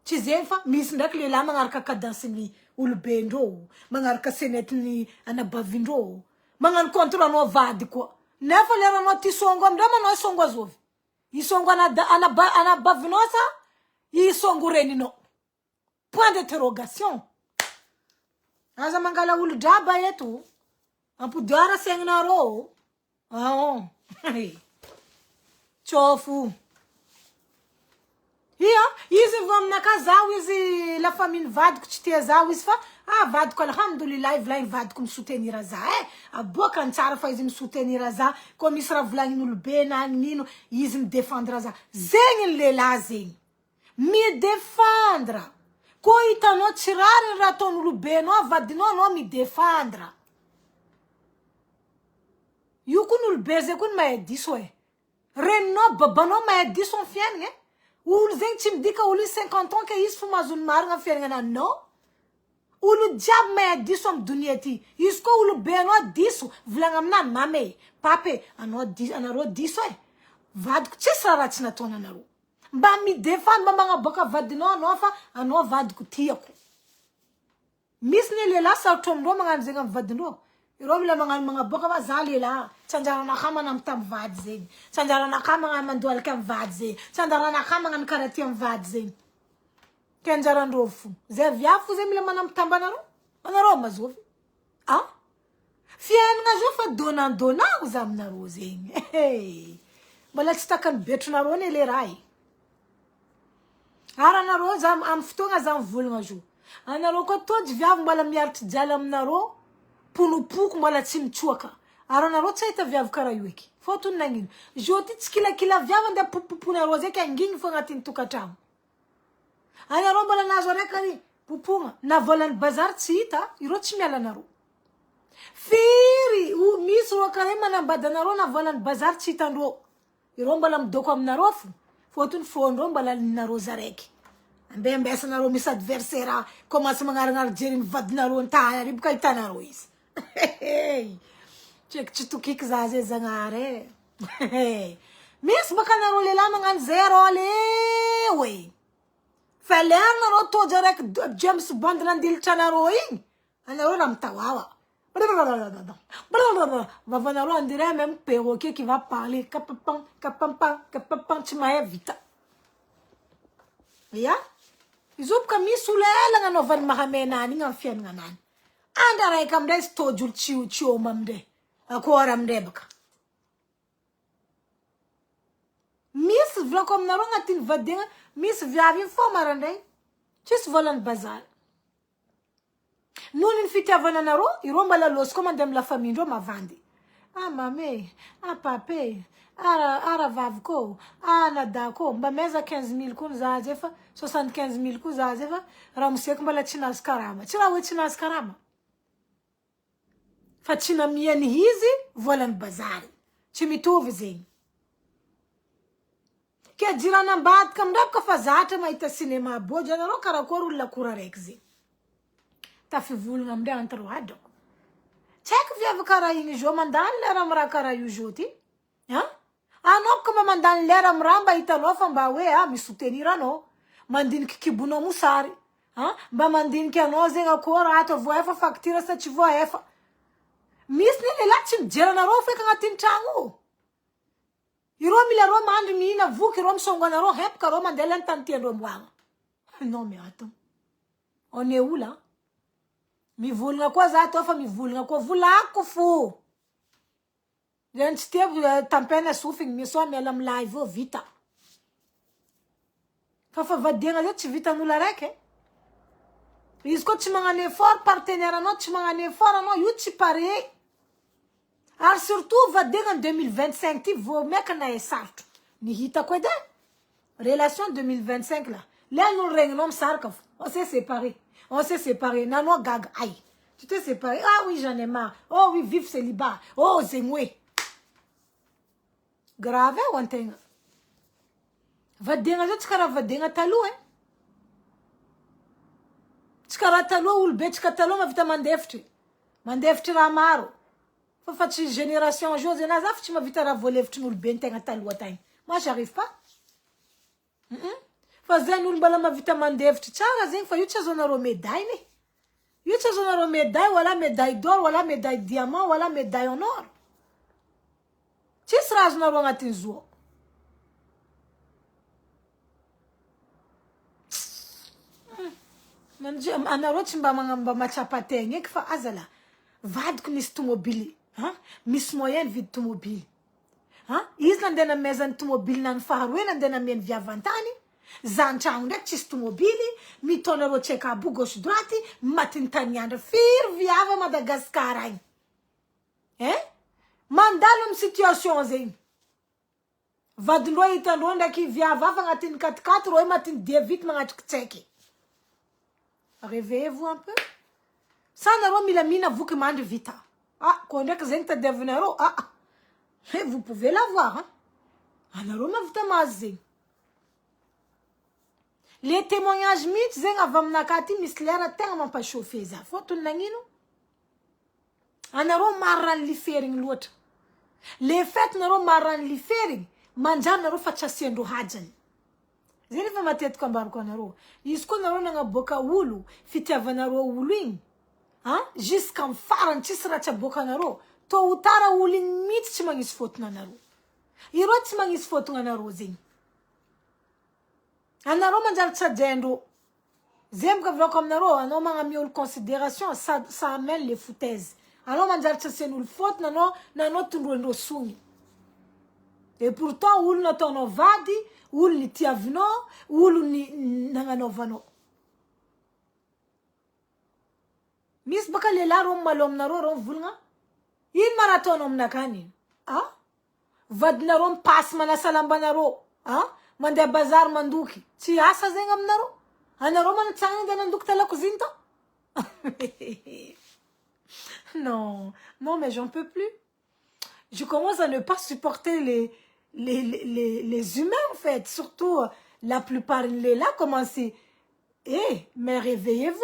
tsy zegny fa misy ndraiky lehilahy magnaraka kadansin'ny olobendreo magnaraka senetiny anabavindreo magnano kontranao vady koa nefa leranao ty songo amindreo manao isongo azovy isongo anabavinao sa isongo reninao point d'interrogation aza mangala olo draba eto ampodiara segninareo ao tsofu ia izy vo aminaka zaho izy la famille vadiko tsy tia zaho izy fa vadiko alhamdoulilah volagny vadiko misoutenir za aboaka antsara fa izy misoutenir za koa misy raha volagnin'olo be na nino izy midefendre za zegny ny lehilahy zegny midefendre koa hitanao tsy rariny raha ataon'olo benao vadinao anao midefendre io koa n'olo be zay koa ny mahay diso reninao babanao mahay diso ny fiainana olo zegny tsy midika olo 50 ans ke izy fo mahazony marina fiainana no olo jiaby mahay diso amy donia ty izy koa olo be anao diso volagna aminany mame pape anareo diso vadiko tsisy raha tsy nataona anareo mba midefendre mba magnaboaka vadinao anao fa anao vadiko tiako misy ny lehilahy sarotro amindreo magnano zegny amy vadindreo ireo mila magnano magnaboaka fa za lehilahy tsy anjaranaka magnano tamy vady zegny tsy anjaranaka magnano mandoalaka amy vady zegny tsy anjaranaka magnano karaty amy vady zegny ke anjarandreo fo zay viafo zay mila manano tamba anareo mazovy fiainana zao fa donandonao za aminareo zegny mbola tsy takany betronareo ny le raha aranareo za amy fotoagna za mivolagna zo anareo koa tody viavy mbola miaritry jialy aminareo ponopoko mbola tsy mitsoaka aranareo tsy ahita viavy karaha io eky fotony nagnino zo ty tsy kilakila viavy andeha popoponareo zay ka angigny fo agnatin'ny tokantrano anareo mbola nazo araiky ary popogna na volany bazary tsy hita ireo tsy miala anareo firy misy ro karaha manambady anareo na volany bazary tsy hitandreo ireo mbola midoko aminareo fo fotony fondreo mbola ninareo zaraiky ambesambesanareo misy adversaire commence magnaranary jery ny vadinareo antany ary boka hitanareo izy tseky tsy tokiky za zay zagnary misy baka anareo lehilahy magnano zero le fa lernareo tojo araiky James Bond nandilitra anareo igny anareo raha mitawawa vavanareo on dirait même perroquet qui va parler kapapam kapapam kapapam tsy mahay vita ia izy boka misy olo ela anaovany mahamenany igny amy fiainana anany andra raiky amindray izy tojo olo tsy oma amindray akory amindray baka misy volako aminareo agnatin'ny vadiagna misy viavy iny fo marandray tsisy volany bazary noho ny fitiavana anareo ireo mbola losy koa mandeha amy la famille ndreo mavandy mame pape ara vaviko nadako mba meza 15 000 koa za zay fa 75 000 koa za zay fa raha moseko mbola tsy nazo karama tsy raha hoe tsy nazo karama fa tsy namiany izy volany bazary tsy mitovy zegny ke jirana ambadika amindravaka fa zatra mahita cinéma bojo anareo karakory olo lakora raiky zegny tafivolagna amindray antareo adako tsy haiko viavy karaha igny zo mandany lera amy raha karaha io zo ty anao koa mba mandany lera amy raha mba hitanao fa mba hoe misoutenir anao mandiniky kibonao mosary mba mandiniky anao zegny akory ato voaefa facture sa tsy voaefa misy ny lehilahy tsy mijery anareo feky agnatin'ny tragno ireo mila reo mandry mihina voky ireo misongo anareo hepaka reo mandeha lany tany tiandreo mboagna non mais attends on est où là mivolagna koa za to fa mivolagna koa volako fo zany tsy tia tampena sofigny miso miala amy live eo vita fa vadiagna zay tsy vitan'olo araiky izy koa tsy magnano effort partenaire anao tsy magnano effort anao io tsy pare ary surtout vadiagna 2025 ty vo meka na sarotro ny hitako edy relation 2025 la Là, nous régnons, on s'est séparés. On s'est séparés. Nano gag, aïe. Tu t'es séparé. Ah oui, j'en ai marre. Oh oui, vive célibat. Oh, zengwe. Grave, one thing. Va denga, tu kara va denga talou, hein. Tu kara talou, ou le bet, tu kara talou, ma vita mandefti. Mandefti ramaro. Faut faire une génération, José Nazaf, tu m'as vite à voler, tu nous le ben, t'es à talou, time. Moi, j'arrive pas. Fazer nous bala ma vita mandefti. Tchara, zeng, fa yucha zona ro médaille, ne. Yucha zona ro médaille, voilà médaille d'or, voilà médaille diamant, voilà médaille en or. Tu seras zona ro ngatin zuo. Anaroti mba machapate ngeke fa azala vad kunis tumobili ha mis moyen vid tumobili ha isla ndena mezan tumobili nan faharwe ndena men via vantani zanchang ndek chis tumobili mi tonero cheka bu gauche droite matin tanyanda fir viava Madagascar ai mandalum situation zein vad ndo itando ndaki viava ngatin 4 ro matin devit mangat tseki. Réveillez-vous un peu. Ça n'a pas mis la mine à vous qui mande vite. Ah, quand on est que vous êtes devenu ah, vous pouvez l'avoir. Hein. Les témoignages mythes, zeng avam nakati mislera tellement pas chauffé ça. Faut tout nangino. Anaro marran li fering l'autre. Les fêtes naro marran li fering. Manjar naro fachasiendo hajan. Zeni fa matet kambar ko naro. Isko naro nga boka wulu. Fiti avanaro wuluing. Hein? Jusqu'en faran chisra cha boka naro. To utara wuling mit chimangis fot na naro. Iro chimangis fot nga naro zing. Anaro manjar cha dendo. Zem ka vlo comme naro. Ano manga miol considération. Ça amène les foutaises. Alors manjar cha senul fot nano tunro sungi. Et pourtant, où nous t'en vadi, où nous tiavno, où nous n'anganovano. Miss Bakalela rom malom naro rom vulnga. Il marathon nakani. Ah? Vadna rom pas mana salamba naro. Ah? Mande bazar manduki. Si asa zengam naro. Anaro man tsang de nanduk tala kuzinto. Non, non mais j'en peux plus. Je commence à ne pas supporter les humains, en fait. Surtout, la plupart, les là, commencez. Eh, mais réveillez-vous.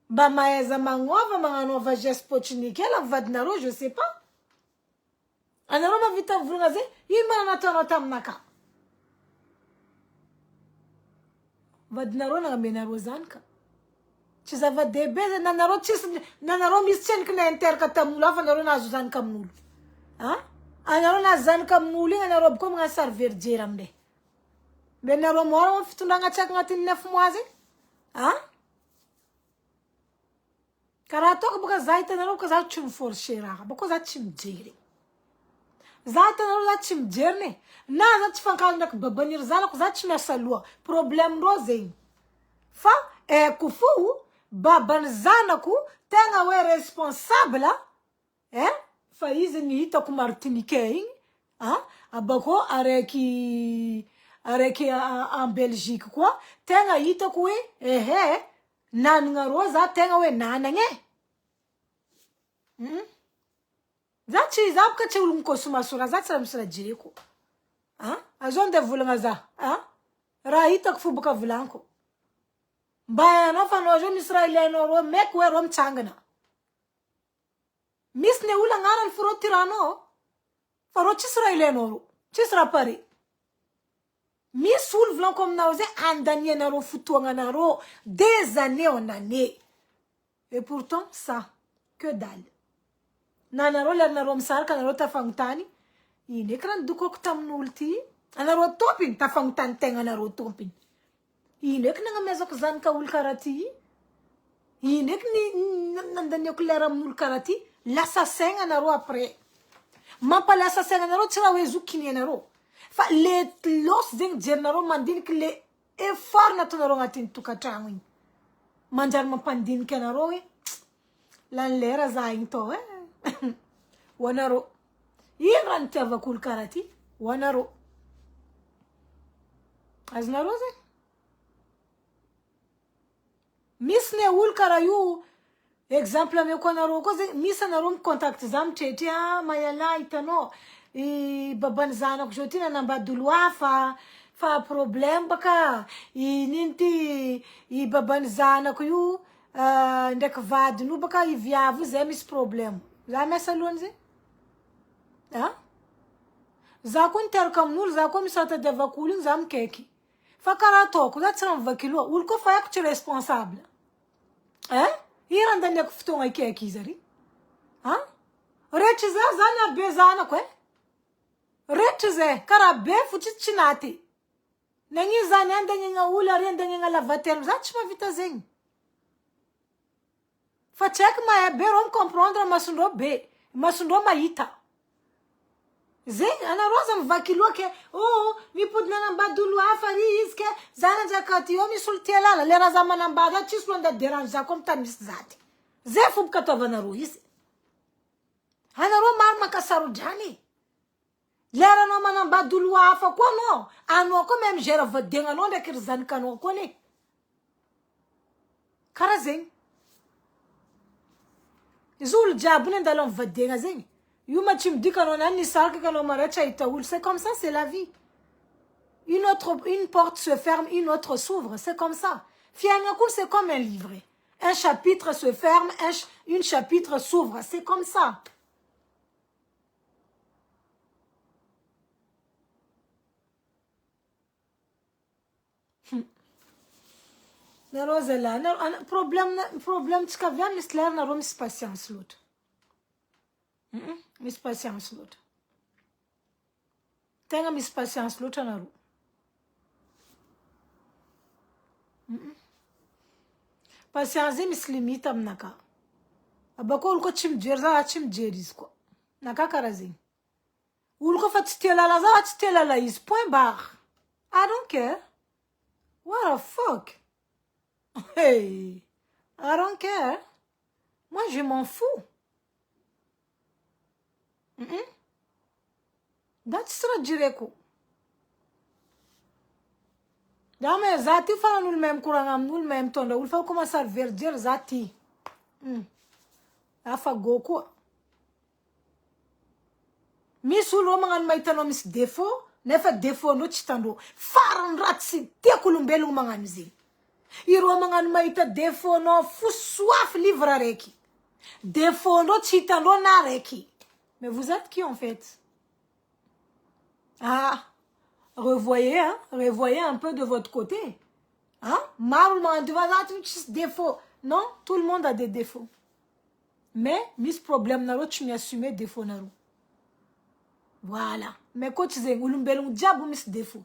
Bah, maïza mangova, manganova, jespochinikel, vadnaro, je sais pas. Anaro ma vita vrunaze, yimanatono tamnaka. Vadnaro na menaro zanka. Chizava debe, nanaro missen kna interkatamula, vanaro na zuzan kamnul. Hein? Anaro na zan kam nuli anaro comme un serveur diramde. Ben naro mo fitulanga chak ngatin 9 mois. Hein? Karato ko buka zaita naro ko za chum for shera, buko za chim jeri. Zaita naro za chim jerne. Na za chfanka ndak babanir zala ko za chim salwa. Problem rozen. Fa kufu baban zanaku tenga we responsable, hein? Faize ni hita ku Martinique, hein? Abako areki en Belgique quoi? Tenga hita ku nan nga roza tenga we nanange. Zachi zapka chulum ko suma sura zatsa msra jireko. Hein? Azonde vulanga za, hein? Ra hita ku fubuka vulanko. Baya no fa no jo Israelino ro mekwe rom changana. Miss ne ula ngaran furo tirano faro chisra ilenoro chisra pari Miss ul vlan comme naoze andanye naro futuanga naro des années en années et pourtant ça que dalle nanaro la naro msar kanaro tafangtani ine kran duko ktamnulti anaro topin tafangtan tenga naro topin ine knanga mezok zanka ul karati ine kni nandanye kulera mul karati l'assassin en aro après. Ma pas l'assassin en aro, tu vas wezu kini en aro. Fa les los zeng jernaro mandin que les efforts na tonaro ngatin tukatangwin. Manjar ma pandin ken aro lan lera zain to wanaro. Iran tava kul karati wanaro. Aznaro ze. misy ne olo karaha io exemple ameko anareo koa zegny misy anareo micontact za mitretry mayala hitanao babany zanako zao ty nanambady olo hafa fa problème baka nino ty babany zanako io ndraiky vadiny io baka iviavo zay misy problème za miasa alohany zay za koa niteraka amin'olo za koa misy ratadiavako olo igny za mikaiky fa karaha ataoko za tsy raha mivaky loha olo koa fa haiko tsy responsable i raha andaniako fotoagna ikaiky izy ary rehetra zay zany abe zanako rehetra zay karaha be fotsy tsy naty nagny zany andagnina olo ary andagnina lavaterme za tsy mavita zegny fa tsy haiko mahay be ro micomprendre masondreo be masondreo mahita zegny anareo za mivaky loha ke mipody nanambady olo hafa ary izy ke za nanjaka ty misy olo tia lala le raha za manambady tsisy lo anda dérange za koa mitany misy zaty zay fomba kataovanareo izy anareo maro makasarodrany lera anao manambady olo hafa koa anao koa même gère vadiananao ndraiky ry zanakanao koa ne karaha zegny izy olo jiaby andalo amin'ny vadiagna zegny io ma tsy midika anao nany nisaraka kanao maratra hita olo c'est comme ça c'est la vie une porte se ferme une autre s'ouvre c'est comme ça fiaigna koa c'est comme un livre un chapitre se ferme une chapitre s'ouvre c'est comme ça nareo zalahy problème tsika avy any misy lera nareo misy patience loatra misy patience loatra tegna misy patience loatra nareo patience zay misy limite aminaka abako olo koa tsy mijery za tsy mijery izy koa naka karaha zegny olo koa fa tsy tia lala za tsy tia lala izy point barre I don't care what the fuck hey I don't care moi je m'en fous that's tra jireko dame za ty fa nan'olo même koragna amin'olo même tondra olo fa commence à verdir za ty afa go koa misy olo magnano mahitanao misy défaut nefa défaut ndreo tsy hitandreo farany raha tsy tiako olombelogno magnano zegny ireo magnano mahita défaut nao fosoafy livre araiky défaut ndreo tsy hitandreo na araiky mais vous êtes qui en fait revoyez un peu de votre côté maro magnano tsy défaut non tout le monde a des défauts mais misy problème nareo tsy miassumer défaut nareo voilà mais coach zegny olombelogno jiaby misy défaut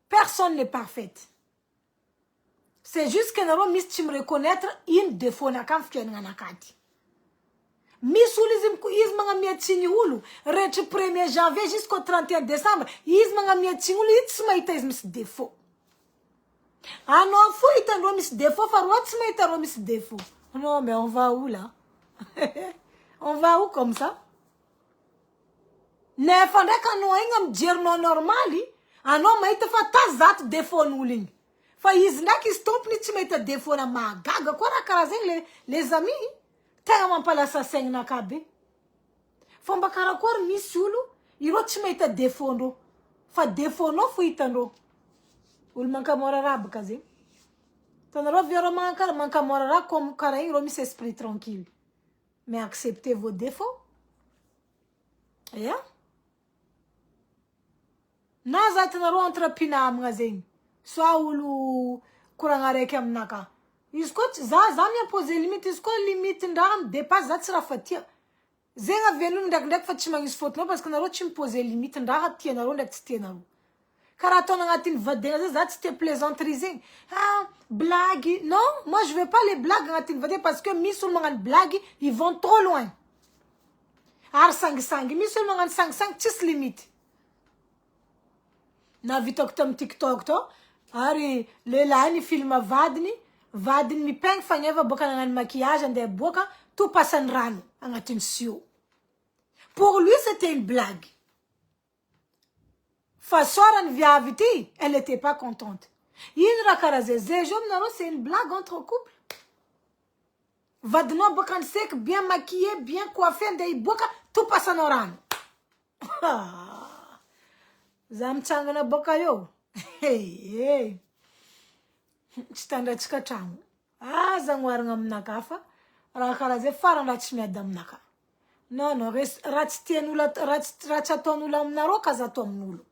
personne n'est parfaite c'est juste que nareo misy tsy mireconnaître une défaut nakamy fiainagna nakady misy olo izy magnamiatsigny olo rehetra 1er janvier jusqu'au 31 décembre izy magnamiatsigny olo izy tsy mahita izy misy défaut anao fo hitandreo misy défaut fa roa tsy mahita reo misy défaut non mais on va où là on va où comme ça nefa ndraiky anao igny amijerinao normaly anao mahita fa tazato défaut n'olo igny fa izy ndraiky izy tompony tsy mahita défaut na mahagaga koa raha karaha zegny les amis tegna mampalasa saignanaka be fomba karakory misy olo ireo tsy mahita défaut ndreo fa défaut nao fo hitandreo olo mankamora raha baka zegny tanareo viareo mankamora raha comme karaha igny reo misy esprit tranquille mais acceptez vos défauts na za tanareo entre mpinamagna zegny soit olo koragna araiky aminaka izy koa za miapose limite izy koa limite ndraha midépasse za tsy raha fatia zegny avelony ndraikindraiky fa tsy magnisy fôtinao parce que nareo tsy mipose limite ndraha tianareo ndraiky tsy tianareo karaha ataona agnatin'ny vadiagna zay za tsy tia plaisanterie zegny blague non moi je veux pas les blagues agnatin'ny vadiagna parce que misy olo magnano blague ils vont trop loin ary sangisangy misy olo magnano sangisangy tsisy limite na vitako tamin'ny TikTok to ary lehilahy ny film vadiny mipaigny fagneva boka nagnano maquillage andeha boka to passany rano agnatin'ny sio pour lui c'était une blague fa sorany viavy ty elle était pas contente Indra karazé, c'est une blague entre couples. Vadno bokan sec, bien maquillé, bien coiffé, ndei boka, tout passe en oran. Zam changana boka yo. Hey. Chitanda chika changu. Zangwar ngamnaka fa. Rakaraze faranda chimiadamnaka. Non, ratchatonula mnaro kazatomnulo.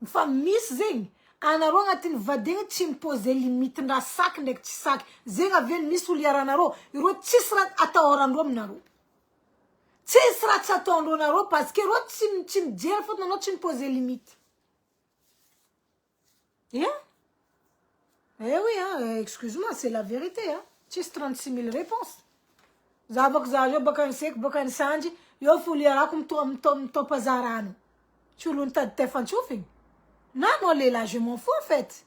Femme miss zing. Anaro ngatin vadeng chimpoze limite nda sak nek chisak. Zing aven miss uliaranaro. Iro chisrat ataorandro mnaro. Chisrat chatonro naro parce que ro chim jerfot no chimpoze limite. Yeah? Eh oui, hein, excuse-moi, c'est la vérité. Hein? Chis 36 000 réponses. Zabak zajo bakan sek bakan sanji yo fuliara kum tom topazarano. Chulun tad tefan choufing. Non, là, je m'en fous en fait.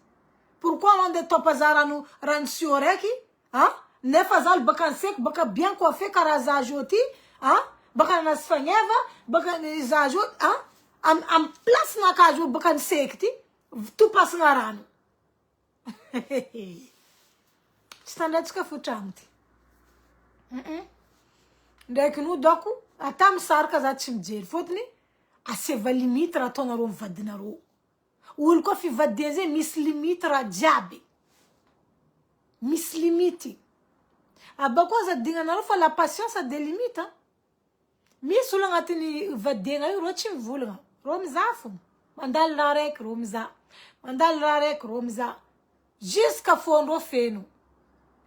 Pourquoi on de topazarano ransioreki? Hein? Nefazal bakan sek bakan bien coiffé karazajoti, hein? Bakan nasfanyeva, bakan zajot, hein? Am place na kajo bakan sekti, tout passe ngarano. Standard ska futramti. Ndek nu doku atam sarka za chimjer fotni aseva limitra tonaro vadinaro ul ko fi vadeze mislimitra jabi mislimiti abako za dinganaro fa la patience a des limites hein misula ngatini vadenga ro chimvulga romzafu mandal rarek romza mandal rarek romza jusqu'à fondo feno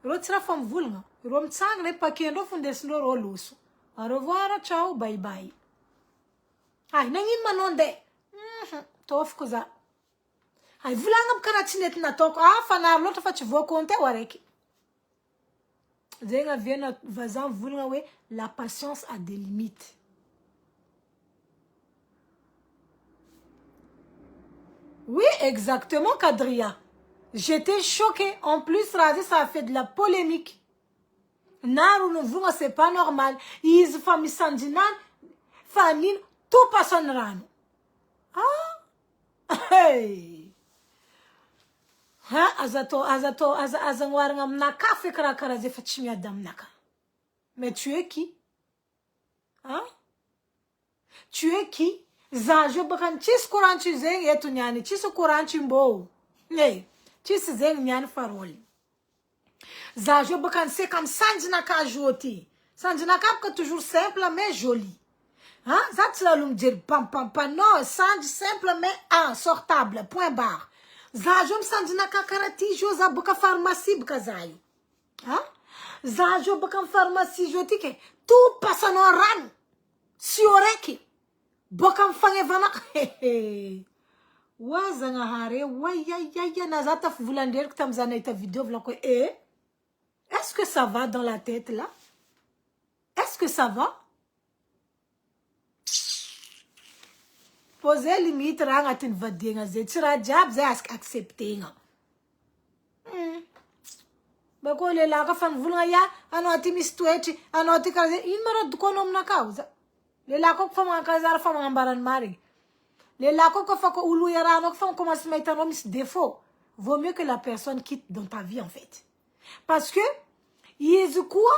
ro tira fam vulga rom tsang ne pakendo fundes no roluso. Au revoir, ciao, bye bye. Ay, nangin manonde. Tof kuza. Ay, vulangam kana chinet na toko. Fanar lota fa chivo konte wareki. Zenga viena vazan vulanga we, la patience a des limites. Oui, exactement, Kadria. J'étais choquée. En plus, Razi, ça a fait de la polémique. Naru no vunga c'est pas normal. Ils famille sandinan, famine, tout passe en rano. Hey. Azangwar ngamnaka fikra karaze fachimia damnaka. Mais tu es qui? Hein? Tu es qui? Zajo bakan chis kuranchi zeng yetu nyani, chis kuranchi mbo. Hey, chis zeng nyani faroli. Zajo bakan c'est comme Sanjinaka joti. Sanjinaka que toujours simple mais joli. Hein? Ça tu l'allum dire pam pam pam non, Sanj simple mais sortable. Point barre. Zajo Sanjinaka karati joza buka pharmacie buka zai. Hein? Zajo bakan pharmacie joti ke tout passe en ran. Sioreki. Bakan fange vanak. Wazanga hare ya nazata vulander que tamzana ita vidéo vlako Est-ce que ça va dans la tête là? Est-ce que ça va? Poser limite ranga tin vadinga zetira jab ze accepter. Bako le la ka fan vulanga ya ano ati mistwechi ano ati kaze inmara dukonom na causa. Le la ko fama kazar fama ambaran mari. Le la ko fako ulu yara no fama commence mettre un mis défaut. Vaut mieux que la personne quitte dans ta vie en fait. Parce que, il quoi?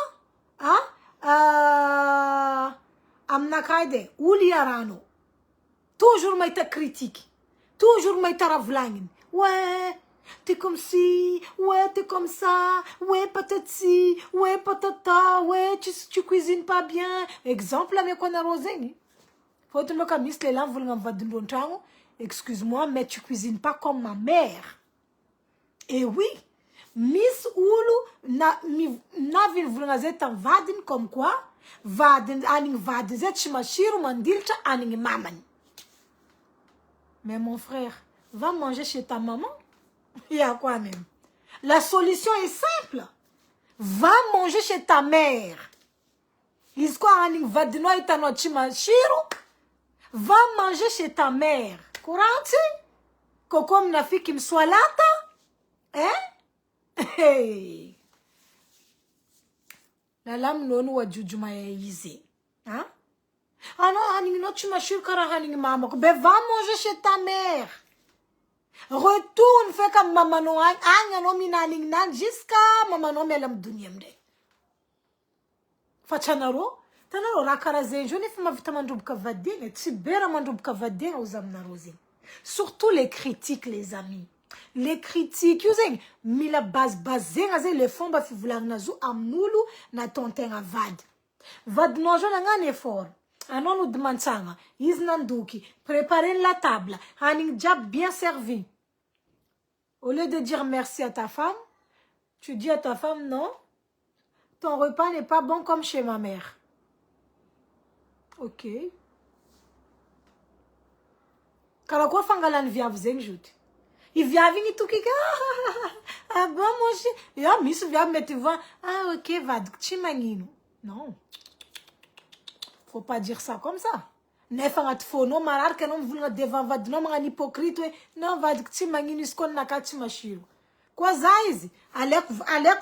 Amnakaide, Ouliarano. Toujours maïta critique. Toujours maïta ravlangin. Ouais, t'es comme ci, ouais, t'es comme ça, ouais, patati, ouais, patata, ouais, tu cuisines pas bien. Exemple, la mekona roseni. Faut te mettre à mis les lampes, excuse-moi, mais tu cuisines pas comme ma mère. Et oui. Miss Ulu na vilvulangazeta vadin comme quoi vadin aning vadizet chimashiru mandilcha aning maman. Mais mon frère, va manger chez ta maman. Il y a quoi même? La solution est simple. Va manger chez ta mère. L'histoire aning vadino itano chimashiru. Va manger chez ta mère. Couranti? Koko mnafi kimswalata? Hein? Hey. La lame non wa jujuma ya yize. Hein? Ah non, haning no tu m'as kara haning maman. Ben va manger chez ta mère. Retourne, fais comme maman no an minaling nan jusqu'à maman no melam dunyemde. Fachanaro, tanaro rakara zenjone fima vitamandrubuka vadine, tibera mandrubuka vadine aux amnarozing. Surtout les critiques, les amis. Les critiques, using mila bazeng aze le fond ba fi vulang nazu amulu na tonten avad. Vad nojo na ngan effort. Anon nous demande ça, iznanduki, préparez la table, haning jab bien servi. Au lieu de dire merci à ta femme, tu dis à ta femme non, ton repas n'est pas bon comme chez ma mère. Ok. Karakwa fangalan via vzenjout. Il vient venir tout qui ah bon mon chéri. Ya miss vient mettre voir ah ok va chimangino. Non. Faut pas dire ça comme ça. Nefangat fono marar que non voulons devant va non un hypocrite non va chimangino skon na kachimashiro. Quoi zaizi allez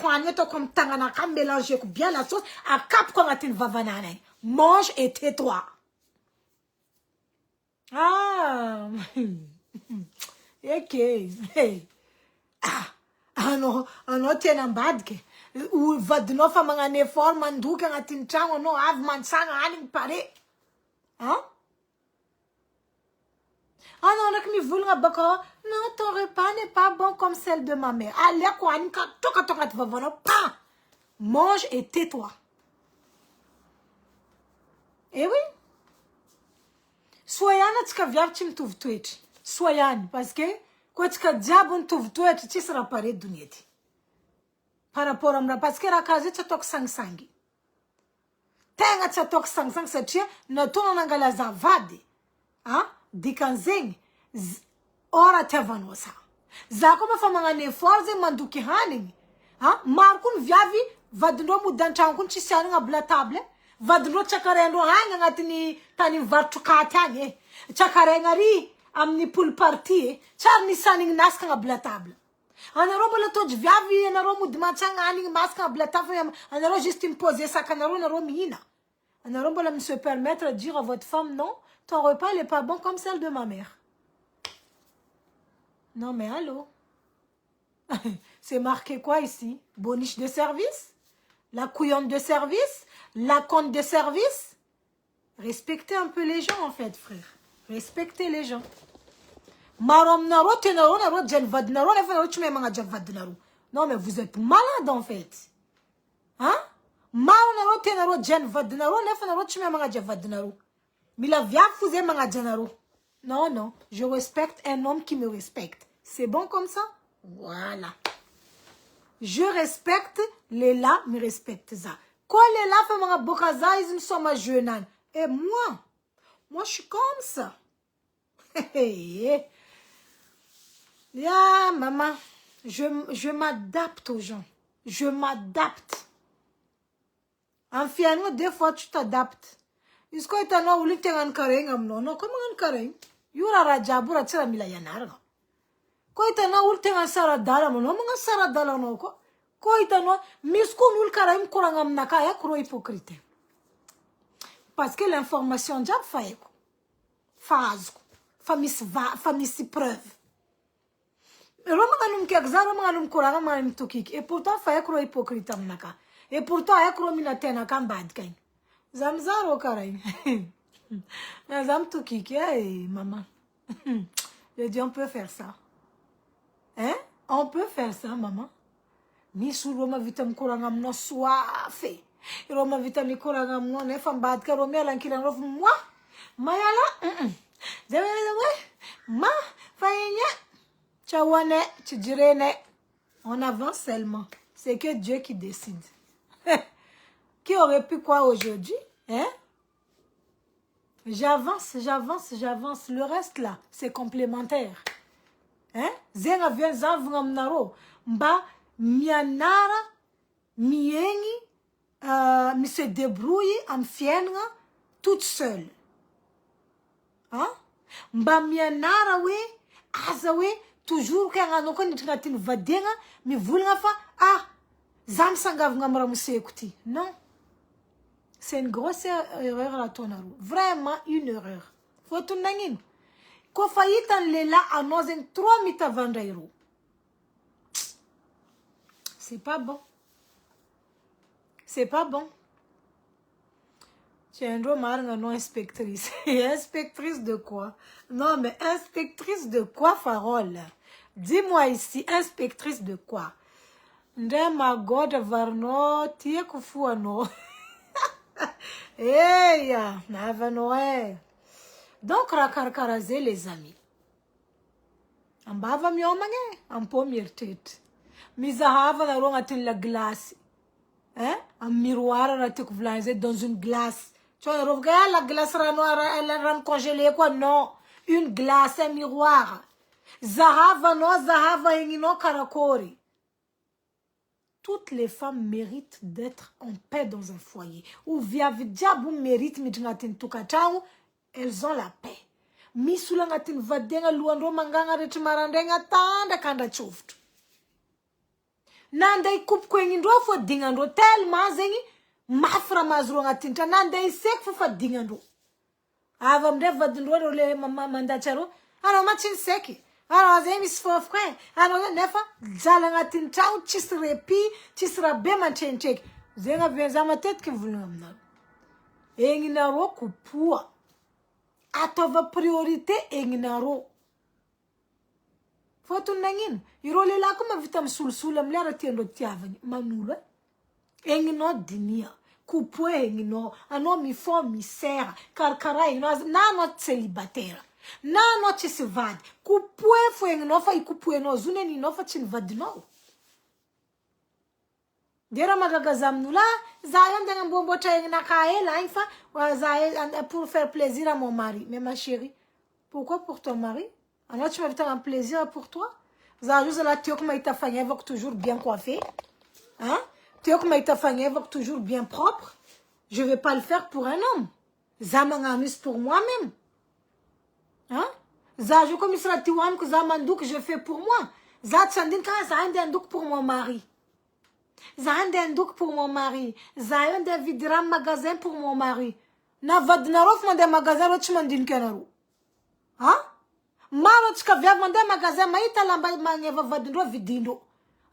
quand comme tangana kam mélanger bien la sauce à cap quand atin va vanana. Mange et tais-toi. Ah. Ok. Hey. Ah no tena badke. U vadno fa mga ne forma nduka ngatin chango no av man sanga aning pare. Hein? Ah non, nak mi voulnga bako. Non, ton repas n'est pas bon comme celle de ma mère. Allez quoi aning ka toka va vono pa. Mange et tais-toi. Eh oui. Soyana tika viavchim tuv twitch. Soyane, parce que quand tu as diabon tuv twitch, tu seras paré dunyeti. Par rapport à moi, parce que la case tu tok sang sangi. Tenga tu tok sang sang c'est tia, na tono nangala zavadi. Hein? Dikanzeng ora tevanosa. Zako ma famanga ne forze manduki haning. Hein? Markun viavi vadno mudancha kun ci sianu ngabla table. Vadno chakarendo hanga ngatini tani vartukatanye. Chakarengari amni pool party. Charni saning naska ngabla table. Anaro bala toj viavi anaro mudmachanga aning maska ngabla table. Anaro juste imposer ça kanaro naro miina. Anaro bala me se permettre de dire à votre femme non, ton repas n'est pas bon comme celle de ma mère. Non mais allô. C'est marqué quoi ici? Boniche de service? La couillonne de service? La compte de service? Respectez un peu les gens en fait, frère. Respectez les gens. Non mais vous êtes malade en fait. Hein? Non, non. Je respecte un homme qui me respecte. C'est bon comme ça? Voilà. Je respecte les là, me respecte ça. Quoi les là, fait mon bokaza, ils sont ma jeune. Et moi, je suis comme ça. Ya, maman, je m'adapte aux gens. Je m'adapte. En fiano, des fois, tu t'adaptes. Est-ce que tu as un ou un carré? Non, comment un carré? Yura rajabura tira mila yanarga. Quoi tu as un saradala? Non, mon saradala no ko. Quoi tu as un miskun carré kurangam nakaya kuro hypocrite. Parce que l'information jab faye ko. Phase ko. Famille si preuve. Et pourtant, faye kuro hypocrite amnaka. Et pourtant, il y a un minatena kam bad kain. Zamzaro karay. Zam to kiki, maman. J'ai dit, on peut faire ça. Hein? On peut faire ça, maman. Ni sur Roma vitam kurangam no soifé. Roma vitam kurangam no ne fam bad ka Roma lankilan rof moi. Mayala. Ma, fayenya. Chawane, tchirene. On avance seulement. C'est que Dieu qui décide. Qui aurait pu quoi aujourd'hui? Hein? J'avance. Le reste là, c'est complémentaire. Hein? Zenga vient zavngam naro. Mba mianara miengi mi se débrouille en fienga toute seule. Hein? Mba mianara we azawe toujours quand on connaît tratin vadenga mi vulga fa ah zam sangavnga mramuse écouter. Non. C'est une grosse erreur à ton arou. Vraiment une erreur. Faut tout nangin. Kofaïtan lela à nozen 3 mita vandairo. C'est pas bon. C'est pas bon. Tu es un non inspectrice. Inspectrice de quoi? Non, mais inspectrice de quoi, Farol? Dis-moi ici, inspectrice de quoi? Ndema God varno, tie kufua no. Hey, nava noé. Donc, rakarkaraze les amis. Ambava miomange, ampo mirtet. Mizahava na ronga tin la glace. Hein? Un miroir ratik vlanze dans une glace. Tu vois, regarde la glace elle est congelée quoi? Non. Une glace, un miroir. Zahava no, zahava engino karakori. Toutes les femmes méritent d'être en paix dans un foyer. Ou via diabou mérite mitngatin tukatau, elles ont la paix. Misulangatin vadenga luandro manganga retmarandenga tanda kanda chuftu. Nandai kup kwengi ndo fo dingando tellement zengi mafra mazro ngatinta nandai sek fo fa dingando. Ava mde vadindro le mama mandacharo, ano machin seki. Alors, j'ai mis ce frère. Alors, nefa, j'allais tinta ou chisrepi, chisrabe manchenchek. Zenga benza ma tête que vous l'avez. Enginaro kupua. Atova priorité enginaro. Faut un nangin. Irole la comme vitam sulsulam la retiendo tiavani. Manule. Engino dinia. Kupue engino. Ano mi fo mi sera. Karkara engino. Nano célibataire. Na noche se vad. Kupue fo enginofa I kupue no. Zune ni nofa chin vad no. Dera magagazam nula. Zayon dengan bombota engina kaela. Infa. Zayon pour faire plaisir à mon mari. Mais ma chérie. Pourquoi pour ton mari? Alors tu vas faire un plaisir pour toi? Zayon juste la tioque maïta fanya avec toujours bien coiffé. Hein? Tioque maïta fanya avec toujours bien propre. Je vais pas le faire pour un homme. Zamangamis pour moi-même. Hein? Ça, je comme ça, tu vois que ça mandouk je fais pour moi. Ça, tu dis que ça a un douk pour mon mari. Ça a un douk pour mon mari. Ça a un vidram magasin pour mon mari. Na vadnarof mande magasin roch mandin kenaru. Hein? Marot kavya mande magasin maïta lamba mangeva vadnro vidindo.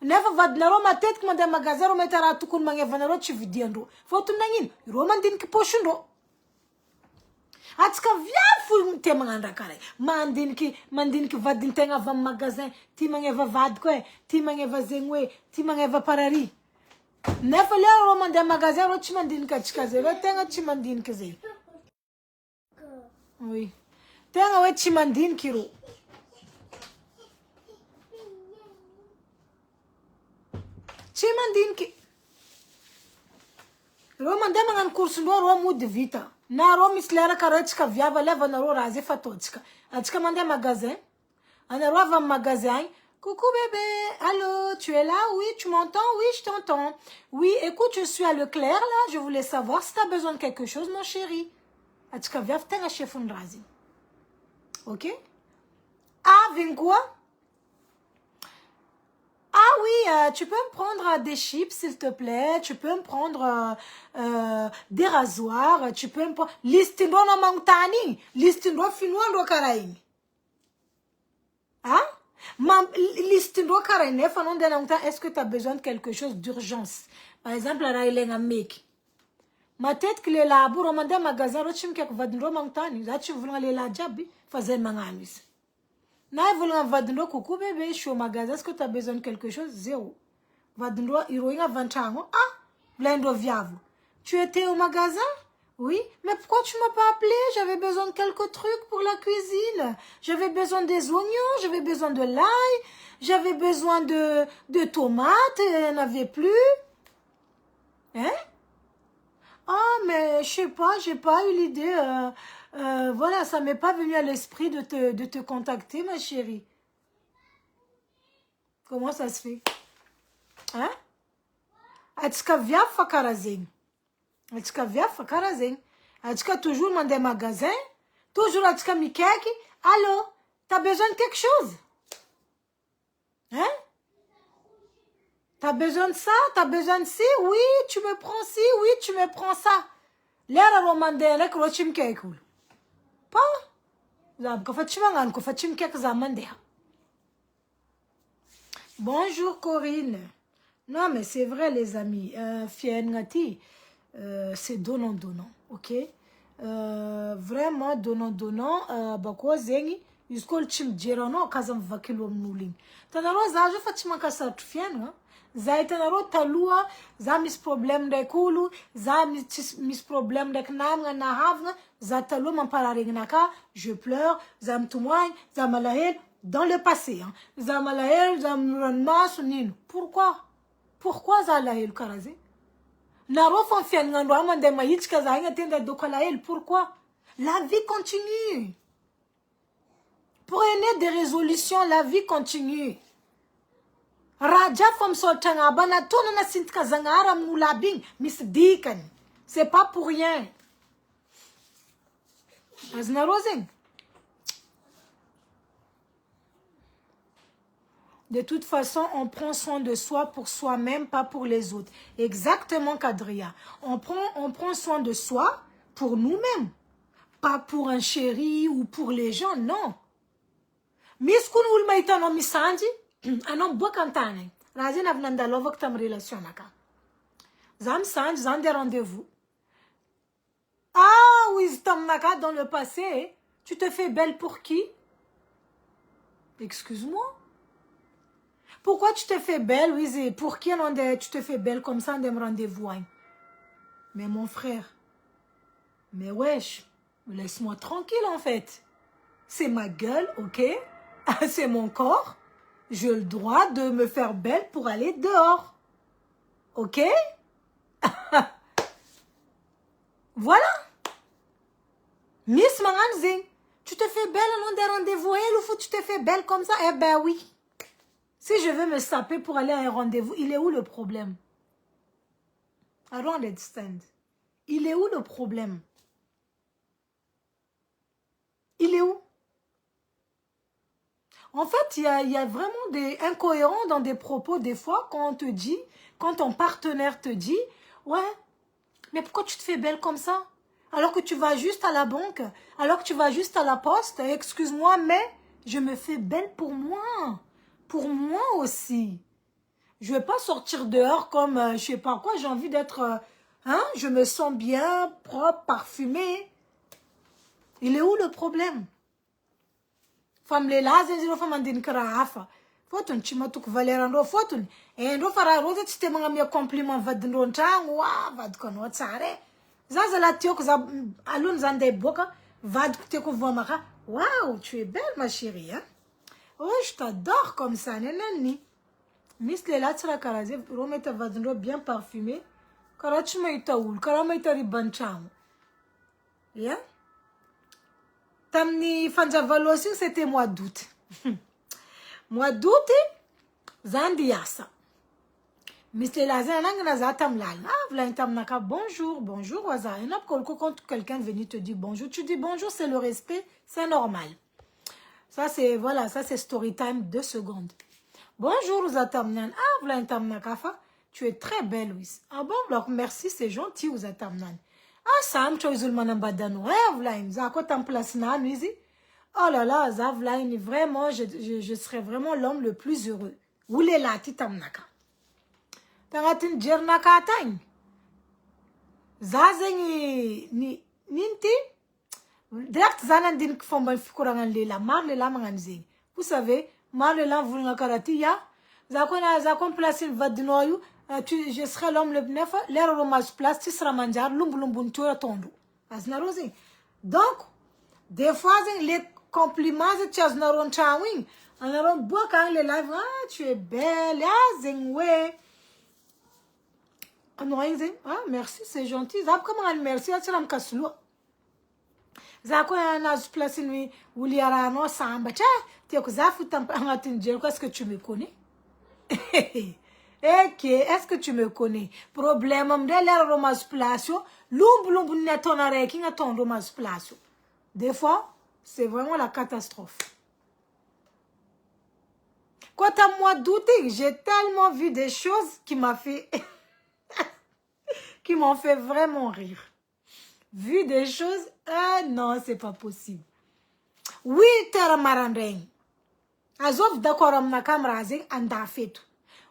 Neva vadnaro ma tête mande magasin ro metara tukun mangeva naro chi vidindo. Faut tu nangin. Romandin ki poshundo. Atska via ful te manganda kare. Mandin ki vadin tenga va magasin. Ti mangeva vadkwe. Ti mangeva zengwe. Ti mangeva parari. Nefa le romande magasin ro chimandin ka chikaze. Ro tenga chimandin kaze. Oui. Tenga we chimandin kiro. Chimandin ki. Romande mangan kursu ro mood vita. Na ro mislera karachka viava leva na ro raze fatochka. Achka mande magasin. Ana ro va magasin. Coucou bébé. Allô, tu es là? Oui, tu m'entends? Oui, je t'entends. Oui, écoute, je suis à Leclerc là. Je voulais savoir si tu as besoin de quelque chose, mon chéri. Achka viava tenga chefun razi. OK? Ah, vin quoi? Ah oui, tu peux me prendre des chips, s'il te plaît. Tu peux me prendre des rasoirs. Tu peux me prendre... Listindo no mangtani. Listindo finwando karaing. Hein? Listindo karaing. Est-ce que tu as besoin de quelque chose d'urgence? Par exemple, la railenga make. Ma tête que les labos, romanda magasin, rochim kek vadndo mangtani. Là, tu veux aller la jabi. Fazen manganis. Na voulons vadndo coucou bébé, je suis au magasin, est-ce que tu as besoin de quelque chose? Zéro. Vadndo iroinga vantango. Ah, blendo viavo. Tu étais au magasin? Oui, mais pourquoi tu m'as pas appelé? J'avais besoin de quelques trucs pour la cuisine. J'avais besoin des oignons, j'avais besoin de l'ail, j'avais besoin de tomates, il n'y en avait plus. Hein? Ah, mais je sais pas, j'ai pas eu l'idée. Voilà, ça m'est pas venu à l'esprit de te contacter, ma chérie. Comment ça se fait? Hein? Atska via fakarazing. Atska via fakarazing. Atska toujours dans des magasins. Toujours atska mikeki. Allô? T'as besoin de quelque chose? Hein? T'as besoin de ça? T'as besoin de ci? Oui, tu me prends ci? Oui, tu me prends ça. L'air à romandé, le crochim kekul. Pas? Bonjour Corinne. Non, mais c'est vrai, les amis. C'est donnant-donnant, ok? Vraiment donnant-donnant. Bako zengi, iskol chim djerano, kazam vakilo mnuling. Tanaro zaje fatima kasa tufiana. Zaitanaro talua, za mis problem de kulu, za mis problem de knamga na havna, za talua mampararing naka, je pleure, za mtumwany, za malahel, dans le passé. Hein. Za malahel, za mranmas, nino. Pourquoi? Pourquoi za lahel karaze? Pourquoi? La vie continue. Prenez des résolutions, la vie continue. Raja fam soltanga bana tona na sintka zangara mulabing misdikan. C'est pas pour rien. Azna Rosing. De toute façon, on prend soin de soi pour soi-même, pas pour les autres. Exactement, Kadria. On prend soin de soi pour nous-mêmes. Pas pour un chéri ou pour les gens, non. Miss Kunul Maitano Missanji, anon bokantane. Razin avnanda lovok tam relation naka. Zam sanj, zam des rendez-vous. Ah oui, tam naka dans le passé. Tu te fais belle pour qui? Excuse-moi. Pourquoi tu te fais belle, oui, pour qui tu te fais belle comme ça, on me rendez-vous? Mais mon frère, mais wesh, laisse-moi tranquille en fait. C'est ma gueule, ok? C'est mon corps. J'ai le droit de me faire belle pour aller dehors. Ok? Voilà. Miss Maranzing, tu te fais belle au nom des rendez-vous, ou tu te fais belle comme ça? Eh ben oui. Si je veux me saper pour aller à un rendez-vous, il est où le problème? I don't understand. Il est où le problème? Il est où? En fait, il y a vraiment des incohérents dans des propos des fois quand on te dit, quand ton partenaire te dit, ouais, mais pourquoi tu te fais belle comme ça? Alors que tu vas juste à la banque, alors que tu vas juste à la poste, excuse-moi, mais je me fais belle pour moi. Pour moi aussi. Je vais pas sortir dehors comme, je sais pas quoi, j'ai envie d'être, hein, je me sens bien, propre, parfumée. Il est où le problème? Femme les lazes, je femme andin karafa. Fotun chimatuk valerando fotun. Et ndo fara rose tu te manga mi compliment vadndo ntang wa vad kono tsare. Zaza la tiok za alun zande boka vad te ko vomaka. Waouh, tu es belle ma chérie, hein? Oh, je t'adore comme ça, nanani. Miss Lela Tsara Karaze, Rometa Vadro bien parfumé. Karachuma itaoul, Karamaita ribancham. Yeah? Tamni Fanjavalo aussi, c'était mois d'août. Mois d'août, Zandiasa. Miss Lela Zanangana Zatamlal. Ah, v'là tamnaka, bonjour, bonjour, Waza. Et quand quelqu'un venu te dire bonjour, tu dis bonjour, c'est le respect, c'est normal. Ça, c'est, voilà, ça, c'est story time, 2 secondes. Bonjour, Zatamnan. Ah, voilà, Tamnakafa. Tu es très belle, Louis. Ah bon, alors, merci, c'est gentil, Zatamnan. Ah, Sam, tu es Zulmanambadan. Ouais, voilà, Zako Tamplasna, Louis. Oh là là, Zavlain, vraiment, je serais vraiment l'homme le plus heureux. Où est là, Titamnaka? Tangatin Djernaka Tang. Zazengi, Ninti. Direct zanandin kfomba fikurangan lela mar lela manganzing. Vous savez, mar lela vulnga karatia, zakon place vadinoyu, je serai l'homme le neuf, l'air romas place, tu seras manjar, lumbumbuntura tondo. Asna rosing. Donc, des fois, les compliments de Chasnaron Chawing, en aron bois quand les lives, ah, tu es belle, ah, zingwe. Ah, merci, c'est gentil. Zap comment merci, atram kaslo. Zako na place nuit ou liarano samba cha tu que zafu tampatin dire est-ce que tu me connais? Est-ce que tu me connais? Problème am de la romas place lumb netona reking à ton romas place. Des fois, c'est vraiment la catastrophe. Quant à moi douter, j'ai tellement vu des choses qui m'a fait qui m'ont fait vraiment rire. Vu des choses, non, c'est pas possible. 8h marandraigny. Azov d'accord aminaka raha zegny andafeto.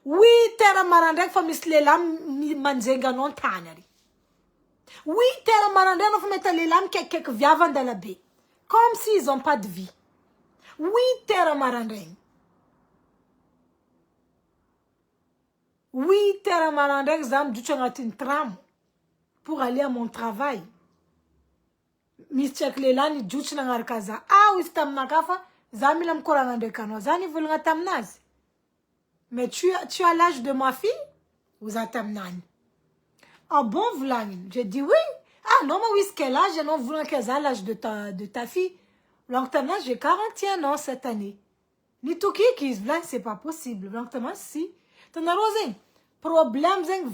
8h marandraigny fa misy lehilahy manjenga anao tany ary. 8h marandraigny anao fa mahita lehilahy mikekikeka viava an-dalabe. Comme s'ils ont pas de vie. 8h marandraigny. 8h marandraigny zaho mijotso agnatin'ny tramo pour aller à mon travail. Misy tsaky lehilahy nijotso nagnaraka za. Izy taminaka fa za mila mikoragna ndraiky anao. Za nivolagna taminazy. Mais tu as l'âge de ma fille? Vous êtes taminany. Ah bon, volagny? J'ai dit oui. Non, mais oui, quel âge? Non, volagny que ça l'âge de ta fille. Volagny taminany, j'ai 41 ans cette année. Ni tout qui volagny, c'est pas possible. Volagny taminany, si. T'en as rosé. Problème zeng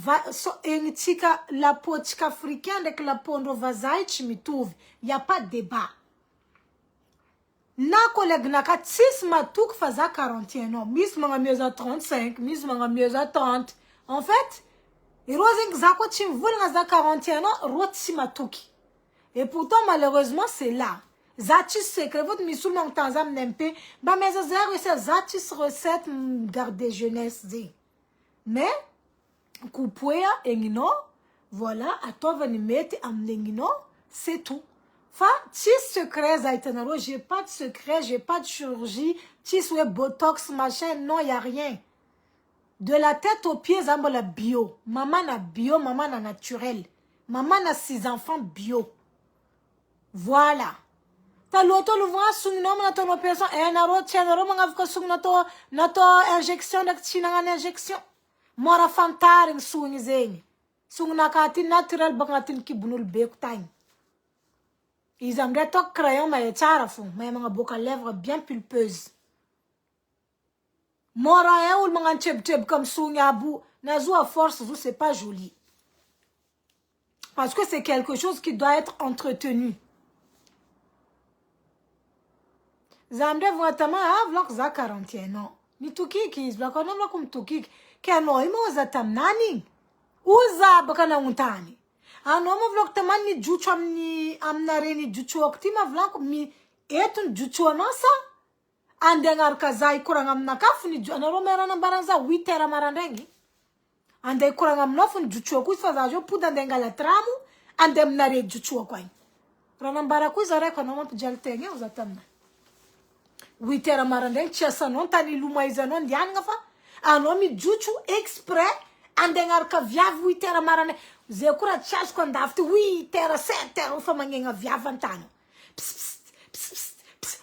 la peau africaine avec la peau vazaï mitovy. Y a pas de débat. Na collègue naka tis matuk faza 41 ans. Miss manga mieux à 35, miss manga mieux à 30. En fait, et rosing zako chim voulanga za 41 ans roti matuki. Et pourtant malheureusement c'est là. Zatis secret votre misou mang tanzam nempe ba mes zéro c'est zatis recette garde jeunesse zi. Mais Kupuea engino, voilà, à toi venir mettre amnengino, c'est tout. Fa, ti secret zaïtanaro, j'ai pas de secret, j'ai pas de chirurgie, ti souhait botox, machin, non, y a rien. De la tête aux pieds, zamba la bio. Maman na bio, maman na naturel. Maman na 6 enfants bio. Voilà. Ta loto le voit sung nom na ton opération, naro, tienaro, mangavka sung na to injection, na chinang injection. Mora fantaring sung zeng. Sung nakati natural bangatin kibunul beku tang. Ils aimeraient ton crayon mais tchara fond, mais mga boca lèvres bien pulpeuses. Mora ou mga cheb comme sung yabu, nazo à force vous c'est pas joli. Parce que c'est quelque chose qui doit être entretenu. Zamde voitama vlog za 41 ans. Ni tuki ki vlog on a comme tuki. Keno imo za tamnani. Uza bakana untani. Anomo vlog taman ni juchu amnare ni juchu oktima vlog mi etun juchu anasa. Andengar kazai kurang amnakafu ni juchu. Anaro mera nambaranza 8h marandengi. Ande kurang amnofu ni juchu okui fazajo puda ndengala tramu. Ande mnare juchu okwai. Ranambara kuiza reko nomo pujaltenge uza tamna. 8h marandengi chesa non tani luma izanon dian ngafa. Ano mi juchu exprès andengar ka viave 8h marane zekura chas ko ndafti 8h 7h ufa mangenga viave antano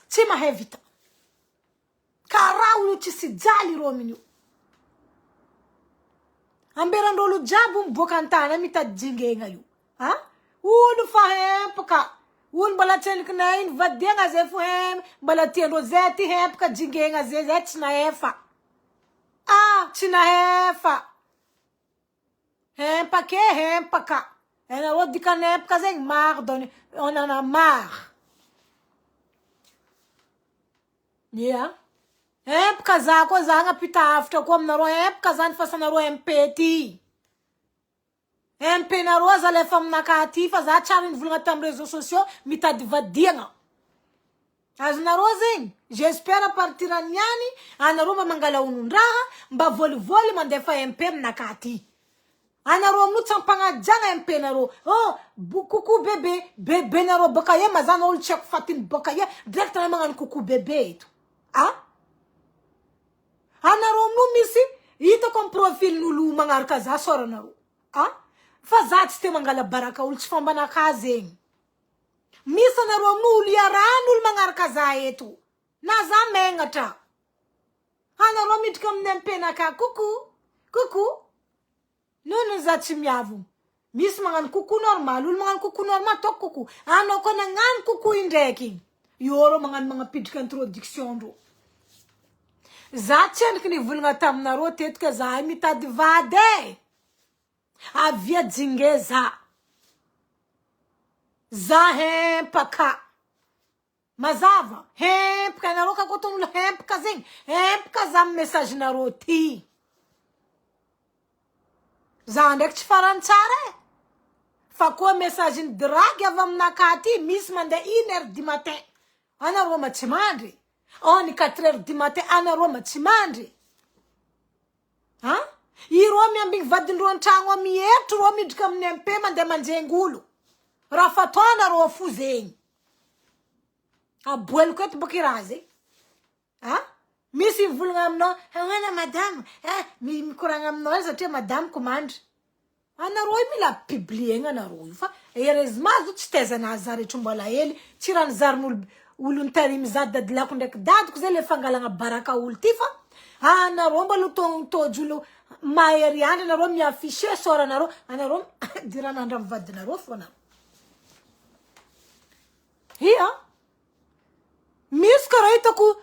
tima hevita karau ci si jali rominu ambera ndolu jabu mbokantana mita jingenga yu ulu fahempka un bala teliknain vadenga zefuhem bala tendo zeti hempka jingenga zezet na efa china hefa. Hempa ke hempa ka. Ena rodika nepka zeng mar doni. On en a marre. Yeah. Hempa zako zanga pita after kom naro hempa zan fasa naro empeti. Hempe naro za le fam nakati fa za charin vulga tam réseaux sociaux mita divadianga. Aznarozing, j'espère à partir à Niani, Anaroma mangala unundraha, mba voli mandefa empem nakati. Anaro mutsampanga janga empenaro. Kuku bebe naro bakaye mazana ol check fatin bakaye direct na mangan kuku bebe itu. Anaro mumisi, ito kom profil nulu mangarka za sora naro. Fazat ste mangala baraka ul chfamba na kazeng. Misa na romu liaranul mangarka zaetu. Naza mengata. Hana romit kam nempena ka kuku. Nono za chimyavu. Mis mangan kuku normal, ul mangan kuku normal tok kuku. Ano ko ngan kuku indeki. Yoro mangan mga pidka introduction do. Za chen kini vulnga tam na rotet ka za imita divade. Avia dzingeza. Za hempaka. Mazava. Hempka na roka koton hempka zing. Hempka za message na roti. Za andek chifaranchare. Fa kwa message drag yavam nakati miss mande 1h du matin. ana roma chimandri oni 4h du matin ana roma chimandri ha iromi ambing vadindro antragno mietro ro midrika amin'ny MP mandeha manjengolo raha fatona ro fo zegny aboeloko eto boka raha zegny ha misy mivolagna aminao ana madame mikoragna aminao satria madame commandre anareo mila publier anareo io fa heureusement zo tsy tezana zaretro mbola hely tsy raha nizarin'olo olony tarim zady dadilako ndraiky dadiko zay le fangalagna baraka olo ty fa anareo mbola tojolo mahery andro anareo miaffiché sora anareo diranandro amin'ny vadinareo fo anareo ia misy karaha hitako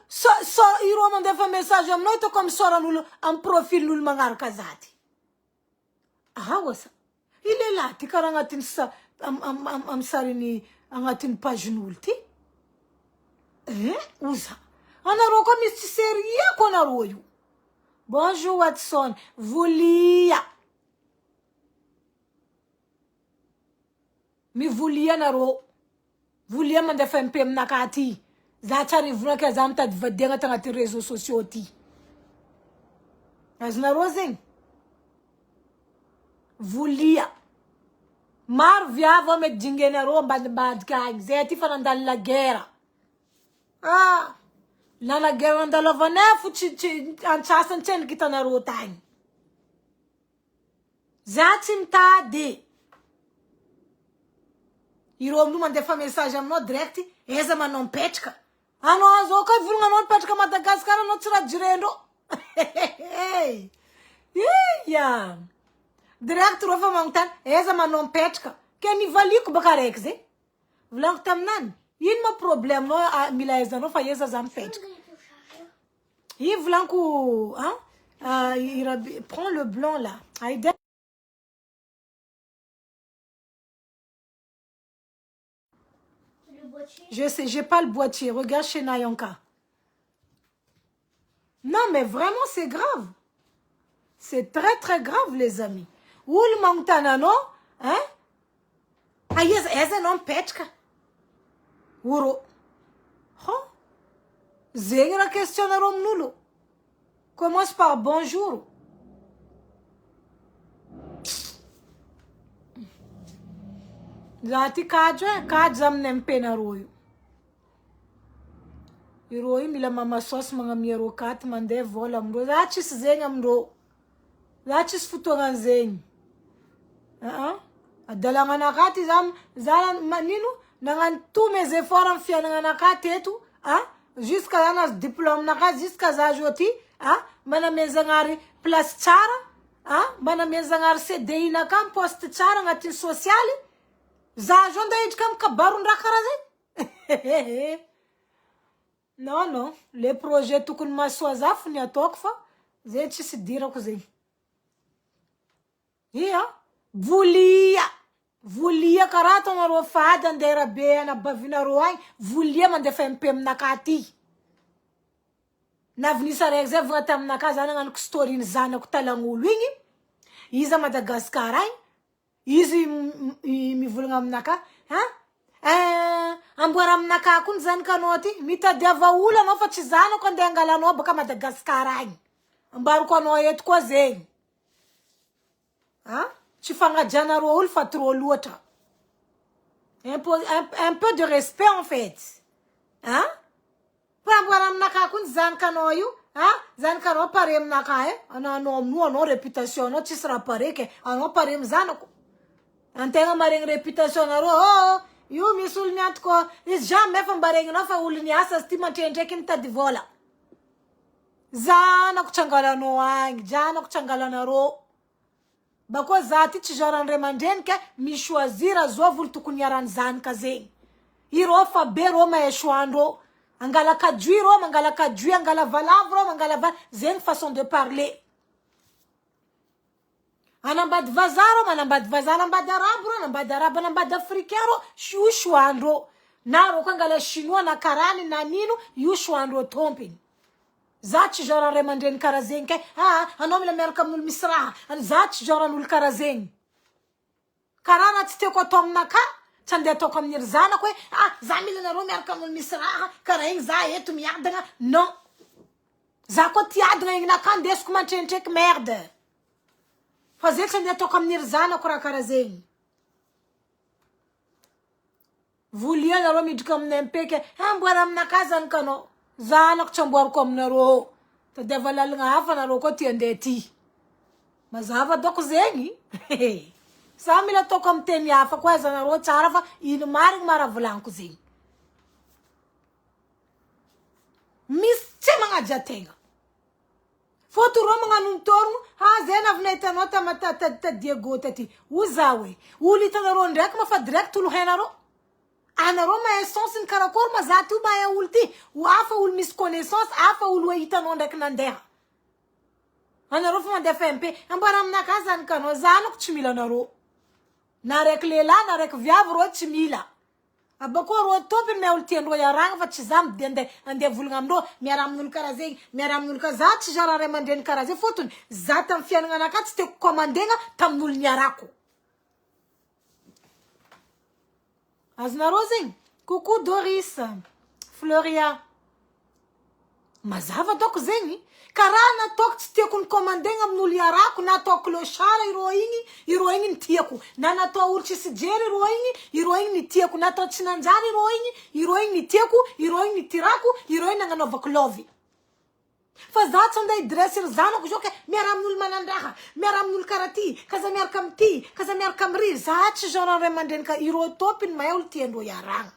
iro mandefa message aminao hitako amin'ny soran'olo amin'ny profilin'olo magnaraka zady wasa ilela ty karaha agnatin'ny amin'ny sariny agnatin'ny pagen'olo ty oza anareo koa misy tsy seria ko anareo io bonjour Watson volia mivolia anareo volia mandefa MP aminaka ty za tsara ivonaka za mitady vadiagna tagnaty réseaux sociaux ty azonareo zegny volia maro viavo mety dingenareo ambadimbadika agny zay ty fa nandalo la guerre na la guerre nandalovanay fo tsy antsasany tsy nikitanareo tagny za tsy mitady iro amin'io mandefa message aminao direct eza manao mipetraka anao zao koa volagna anao mipetraka Madagasikara anao tsy raha jirendro iya direct reo fa magnontany eza manao mipetraka ke nivaliko baka raiky zay volaniko taminany ino ma problème nao mila ezanao fa eza za mipetraka i volaniko prends le blanc là je sais, j'ai pas le boîtier. Regarde chez Nayanka. Non, mais vraiment, c'est grave. C'est très, très grave, les amis. Où le Montana, hein? Yes, non, petka. Ouro. Oh. Zeng la question à Romnulo. Commence par bonjour. Zati kaja mnempe na royo. Iroyo mila mama sos mga miero kat mande vola mro. Zachis zenga mro. Zachis futongan zeng. Adala nakati zalan manino nangan tous mes efforts en fia nakati etu. Jusqu'à yana diplôme nakati jusqu'à zajoti. Mana mezangari place chara. Mana mezangari CDI nakam poste chara ngati sociali. Zajo ndaidry kam kabaron-draha karaha zay non le projet tokony mahasoa za fo ny ataoko fa zay tsisy dirako zegny ia volia karaha ataonareo fady andeha rabe anabavinareo agny volia mandefa MP aminaka ty navinisa raiky zay vogna taminaka za nagnanoko story-ny zanako talagn'olo igny iza Madagasikara agny izy mivolagna aminaka amboara aminaka koa ny zanakanao ty mitadiava olo anao fa tsy zanako andeha angalanao baka Madagasikara agny ambaroko anao eto koa zegny tsy fagnajanareo olo fa trop loatra un peu de respect en fait pra amboara aminaka koa ny zanakanao io zanakanao pare aminaka anao aminao anao réputation anao tsisy raha pare ke anao pare amin'ny zanako antegna maregny réputation nareo io misy olo miantoko izy jamais fa mbaregninao fa olo niasa sy ty mantrendraiky mitady vola zanako tsangalanao agny janako tsangalanareo bakoa za ty tsy genre andre mandreny ke michoisir azova olo tokony iarany zanaka zegny iro fa be ro mahechoandro angala kaduit ro mangala kaduit angala valavo ro mangala valavo zegny façon de parler anambady vazaro manambady vazaro anambady arabo ro anambady arabo anambady africain ro io choandro na ro kangala chinois na karany na nino io choandro tompiny za tsy genre ray mandreny karaha zegny ke anao mila miaraka amin'olo misy raha za tsy genre an'olo karaha zegny karaha na tsy tiako atao aminaka tsy andeha ataoko amin'ny zanako hoe za mila anareo miaraka amin'ny misy raha karaha igny za eto miadagna non za koa tiadagna igny naka ndesiko mantrenitreky merde fa zay tsy andeha ataoko amin'ny zanako raha karaha zegny volia anareo midriky amin'ny MP-ky amboara aminaka zany kanao zanako tsy amboariko aminareo tadiava lalagna hafa anareo koa ty andeha ty mazava doko zegny sa mila ataoko amin'ny teny hafa koa zanareo tsara fa ino marigny mara volaniko zegny misy tsy magnaja ategna fôto rô magnano nitorogno zay navina hitanao ta Diego taty oza hoe olo hitanareo ndraiky mafa direct olo hainareo anareo ma essence ny karakory ma za ty mahay olo ty hafa olo misy connaissance hafa olo hoe hitanao ndraiky nandeha anareo fa mandeha fa MP amboara aminaka zany kanao zanako tsy mila anareo na raiky lehilahy na raiky viavy rô tsy mila abako rô topiny me olo tiandreo iaragna fa tsy za mide andeha volagna amindreo miara amin'olo karaha zegny miara amin'olo karaha za tsy genre ray aman-dreny karaha zay fôtony za tamin'ny fiainagna anaka tsy tiako commandegna tamin'olo niarako azonareo zegny coucou Doris Floria mazava doko zegny karaha nataoko tsy tiako ny commandegna amin'olo iarako na atao clochard iro igny ny tiako na natao olo tsisy jery iro igny ny tiako na atao tsy nanjary iro igny ny tiako iro igny ny tirako iro igny nagnanovako lovy fa za tsy andeha idressy ry zanako zao ke miara amin'olo manandraha miara amin'olo karaha ty kaza miaraka amity kaza miaraka amry za tsy genre ray aman-dreny ka iro topiny mahay olo tiandreo iaragna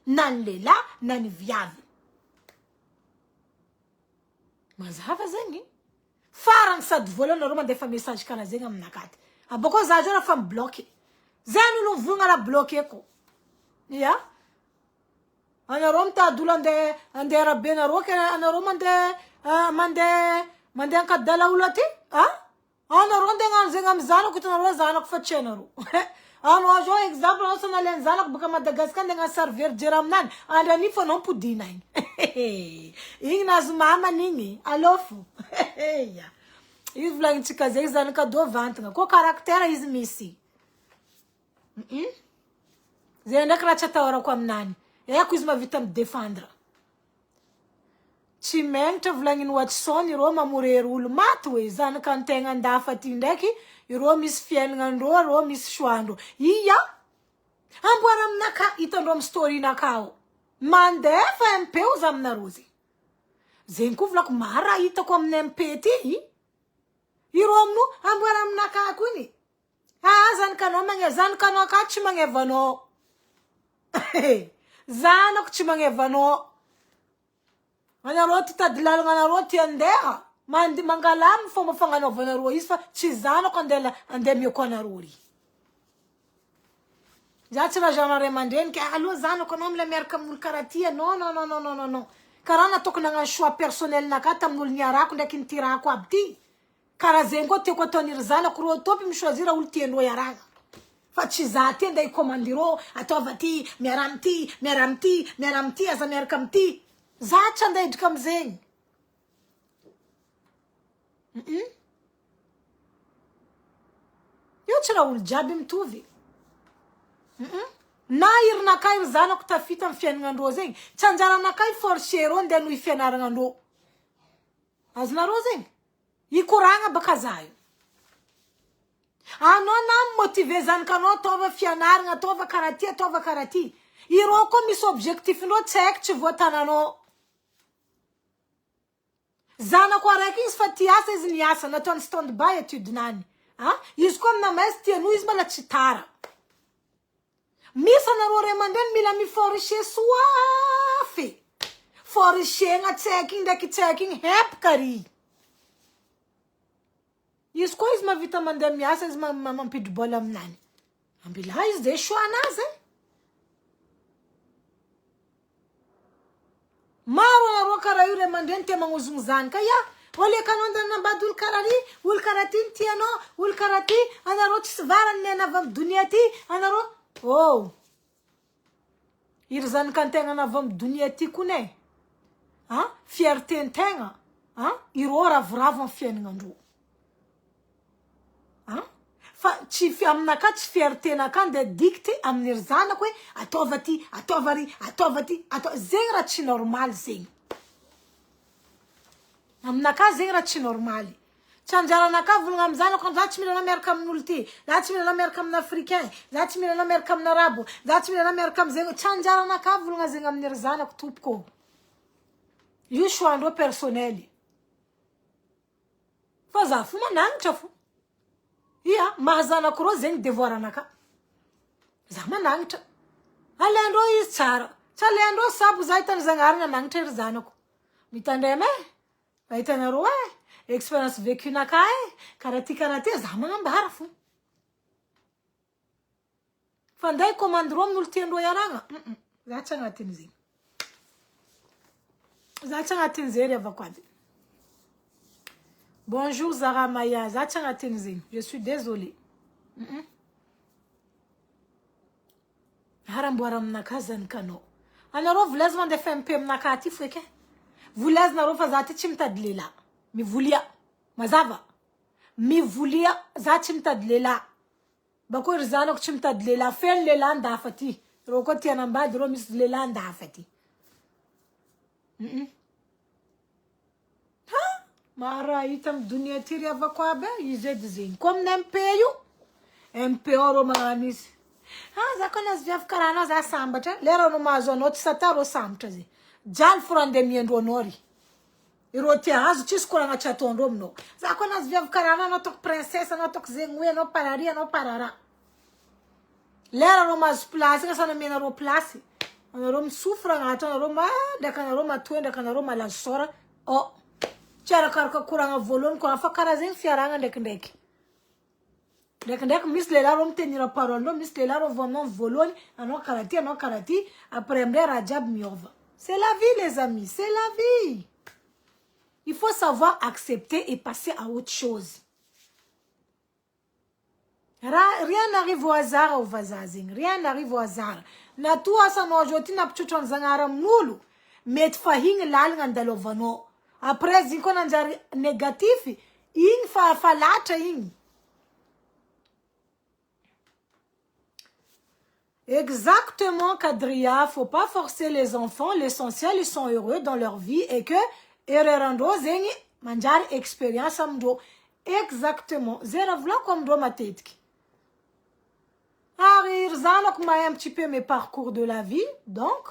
na ny lehilahy na ny viavy mazava zegny farany sady voalohany nareo mandefa message karaha zegny aminakaty abako za zao raha fa mibloqué zany olo mivogna raha bloquéko ya anareo mitady olo andeha rabe nareo ke anareo mandeha ankadala olo aty anareo andeha gnano zegny amy zanako hitanareo zanako fa tsy hainareo anao zao exemple anao sa naleny zanako baka Madagascar andeha gnano serveur jera aminany andrany fa anao mpodina igny igny nazo mamany igny alofo izy volagnintsika zegny zanaka do vantagna koa caractère izy misy zay ndraiky raha tsy atahorako aminany eko izy mavita midefendre tsy menitra volagniny Watson iro mamorery olo maty hoe zanaka antegna andafa ty ndraiky iro misy fiaignandreo ro misy choix-ndreo iya amboara aminaka hitandreo amy story-nakao mandefa MP oza aminareo zegny koa volako mara hitako amin'ny MP ty iro amino amboara aminaka koa iny zanakanao magne zanakanao ka tsy magnevanao zanako tsy magnevanao anareo ty tady lalagna anareo ty andeha mangalamy fomba fagnanaovanareo izy fa tsy zanako andeha mioko anareo ry za tsy raha genre ray aman-dreny ke aloha zanako anao mila miaraka amin'olo karaha ty non karaha nataoko nagnano choix personnel naka tamin'olo niarako ndraiky nitirako aby ty karaha zegny koa tiako ataon'iry zanako ro topy michoisir olo tiandreo iaragna fa tsy za ty andeha icommandiro ataova ty miara amity aza miaraka amity za tsy andeha idrika amizegny io tsy raha olo jiaby mitovy na irinaka iry zanako tafita amy fiainagnandreo zegny tsy anjaranaka forcero andeha noho ifianaranandreo azonareo zegny ikoragna baka za io anao na motive zanakanao ataova fianaragna ataova karaha ty iro koa misy objectif-ndreo tsy haiko tsy voatananao zanako araiky izy fa ty asa izy niasa nataony stand by étude-nany izy koa aminamay izy tiano izy mala tsy tara misy anareo ray aman-dreny mila miforche soafy forchegna tsy haiko igny ndraiky tsy haiko igny hepaka ry izy koa izy mavita mandeha miasa izy mampidry bola aminany ambila izy zay choix-nazy maro anareo karaha io ray aman-dreny tia magnozogno zanaka oleka anao andeha nambady olo karaha ty nitianao olo karaha ty anareo tsisy varany miaina avy amy donia ty anareo iry zanaka antegna anavy amy donia ty kone fierté ntegna iro ravoravo amy fiainagnandreo fa tsy aminaka tsy fierté-naka de dicté amin'ny zanako hoe ataova ty ataova ry ataova ty atao zegny raha tsy normal zegny aminaka zegny raha tsy normal tsy anjaranaka volagna amin'ny zanako za tsy mila anao miaraka amin'olo ty za tsy mila anao miaraka amin'ny africain za tsy mila anao miaraka amin'ny arabo za tsy mila anao miaraka amin'zegny tsy anjaranaka volagna zegny amin'ny ry zanako tompoko io choix-ndreo personnel fa za fo manangitra fo ia mahazanako rô zegny devoir anaka za manangitra alaindreo izy tsara tsy alaindreo sabo za hitany zagnahary nanangitra ry zanako mitandrema fa hitanareo expérience vécu naka karaha ty za magnambara fo fa nday commande-reo amin'olo tiandreo iaragna za tsy agnatin' zegny za tsy agnatin' zay ry avako aby bonjour Zara Maya za tsy agnatin' zegny je suis désolée haramboara aminaka zanikanao anareo volaizy mandefa MP aminaka ty foke volaizanareo fa za ty tsy mitady lehilahy mivolia mazava mivolia za tsy mitady lehilahy bako ry zanako tsy mitady lehilahy feno lehilahy andafa ty reo koa ty anambady reo misy lehilahy andafa ty mara hita amy donia ty ry avako aby izy edy zegny ko amin'ny MP io MP reo magnano izy za koa nazy viavy karaha anao za sambatra lera anao mahazo anao tsy sata reo sambatra zegny jaly fo raha andeha miendro anao ry ireo ty azo tsisy koragna tsy ataondreo aminao za koa nazy viavy karaha anao ataoko princesse anao ataoko zegny hoe anao parary anao parara lera anao mahazo place igny asa namenareo place anareo misofra agnatry anareo ndraiky anareo matoe ndraiky anareo malazo sora tsy arakaraka koragna voalohany koa fa karaha zegny fiaragna ndraikindraiky misy lehilahy reo mitenira parole reo misy lehilahy reo vo aminao voalohany anao karaha ty après amindray raha jiaby miova c'est la vie les amis c'est la vie il faut savoir accepter et passer à autre chose rien n'arrive au hasard au vazazing rien n'arrive au hasard na to asanao aujourd'hui napitrotro ny zagnahary amin'olo mety fa igny lalagna andalovanao après zigny koa nanjary négatif igny fa latra igny exactement Kadria faut pas forcer les enfants l'essentiel ils sont heureux dans leur vie et que ererandreo zegny manjary expérience amindreo exactement zera volako amindreo matetiky ary ry zanako mahay un petit peu mes parcours de la vie donc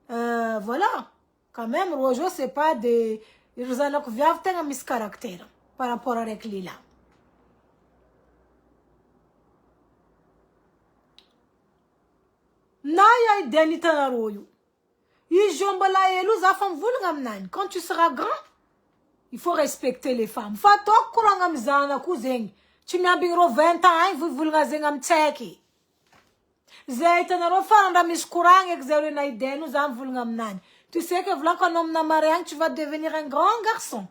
voilà quand même rojo c'est pas des ry zanako viavy tegna misy caractère par rapport avec lila naya ideny hitanareo io izy io mbola elo za fa mivolagna aminany quand tu seras grand il faut respecter les femmes fa ataoko koragna amy zanako zegny tsy miambigny reo 20 ans agny vovolagna zegny amy tsaiky zay hitanareo farandra misy koragna eky zay hoe na ideno za mivolagna aminany tu sais que volako anao amina mariagny tu vas devenir un grand garçon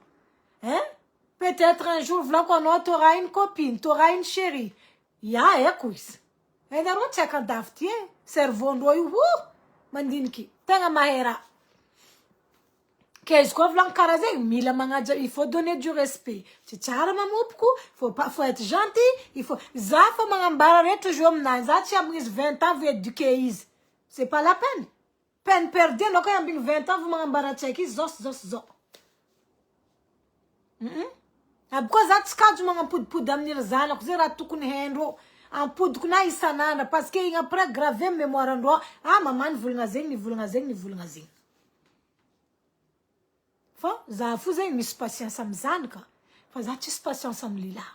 peut-être un jour volako anao t'auras une copine t'auras une chérie eko izy nareo tsy akandafy ty cerveau-ndreo io mandiniky tegna mahera ke izy koa volagno karaha zegny mila magnaja il faut donner du respect tsy tsara mamopoko faut être gentil il faut za fa magnambara rehetra jo aminany za tsy ambigny izy 20 ans vo éduquer izy c'est pas la peine perdue anao koa ambigny 20 ans vo magnambara tsaiky izy zao aby koa za tsy kajo magnampodipody amin'ny ry zanako zay raha tokony haindreo ampodiko na isanandra parce que igny après gravé amy mémoire andreo maman nivolagna zegny fa za fo zegny misy patience amy zanaka fa za tsisy patience amy lehilahy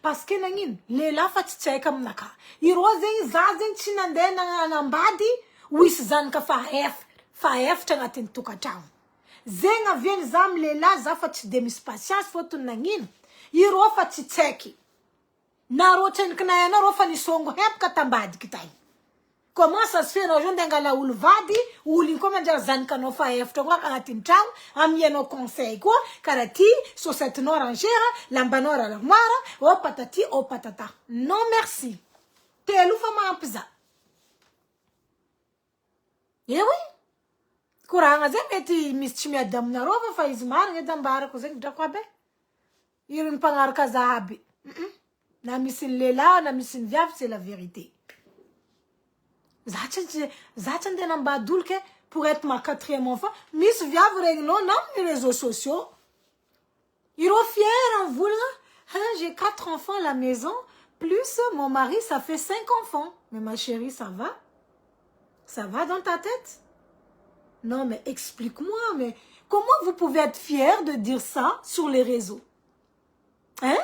parce que nagnino lehilahy fa tsy tsaiky aminaka ireo zegny za zegny tsy nandeha nanambady ho isy zanaka fa efatra agnatin'ny tokantragno zegny aviany za amy lehilahy za fa tsy de misy patience fôtony nagnino ireo fa tsy tsaiky na reo trenikinay anao reo fa nisongo hepaka tambadiky tagny comment ça se fait anao zao nde angala olo vady olo igny koa manjary zanakanao fa efatra koa agnatin'ny tragno amianao conseil koa karaha ty saucetenao rangera lambanao armoire patati patata non merci telo fa mahampy za oui koragna zay mety misy tsy miady aminareo fa izy marigna edy ambarako zegny drako aby iry ny mpagnaraka za aby Na misin lela, na misin viave, c'est la vérité. Zachen de namba dulke pour être ma 4e enfant. Miss viave régno, non, les réseaux sociaux. Ils sont fiers en voulant. Hein, j'ai 4 enfants à la maison, plus mon mari, ça fait 5 enfants. Mais ma chérie, ça va? Ça va dans ta tête? Non, mais explique-moi, mais comment vous pouvez être fiers de dire ça sur les réseaux? Hein?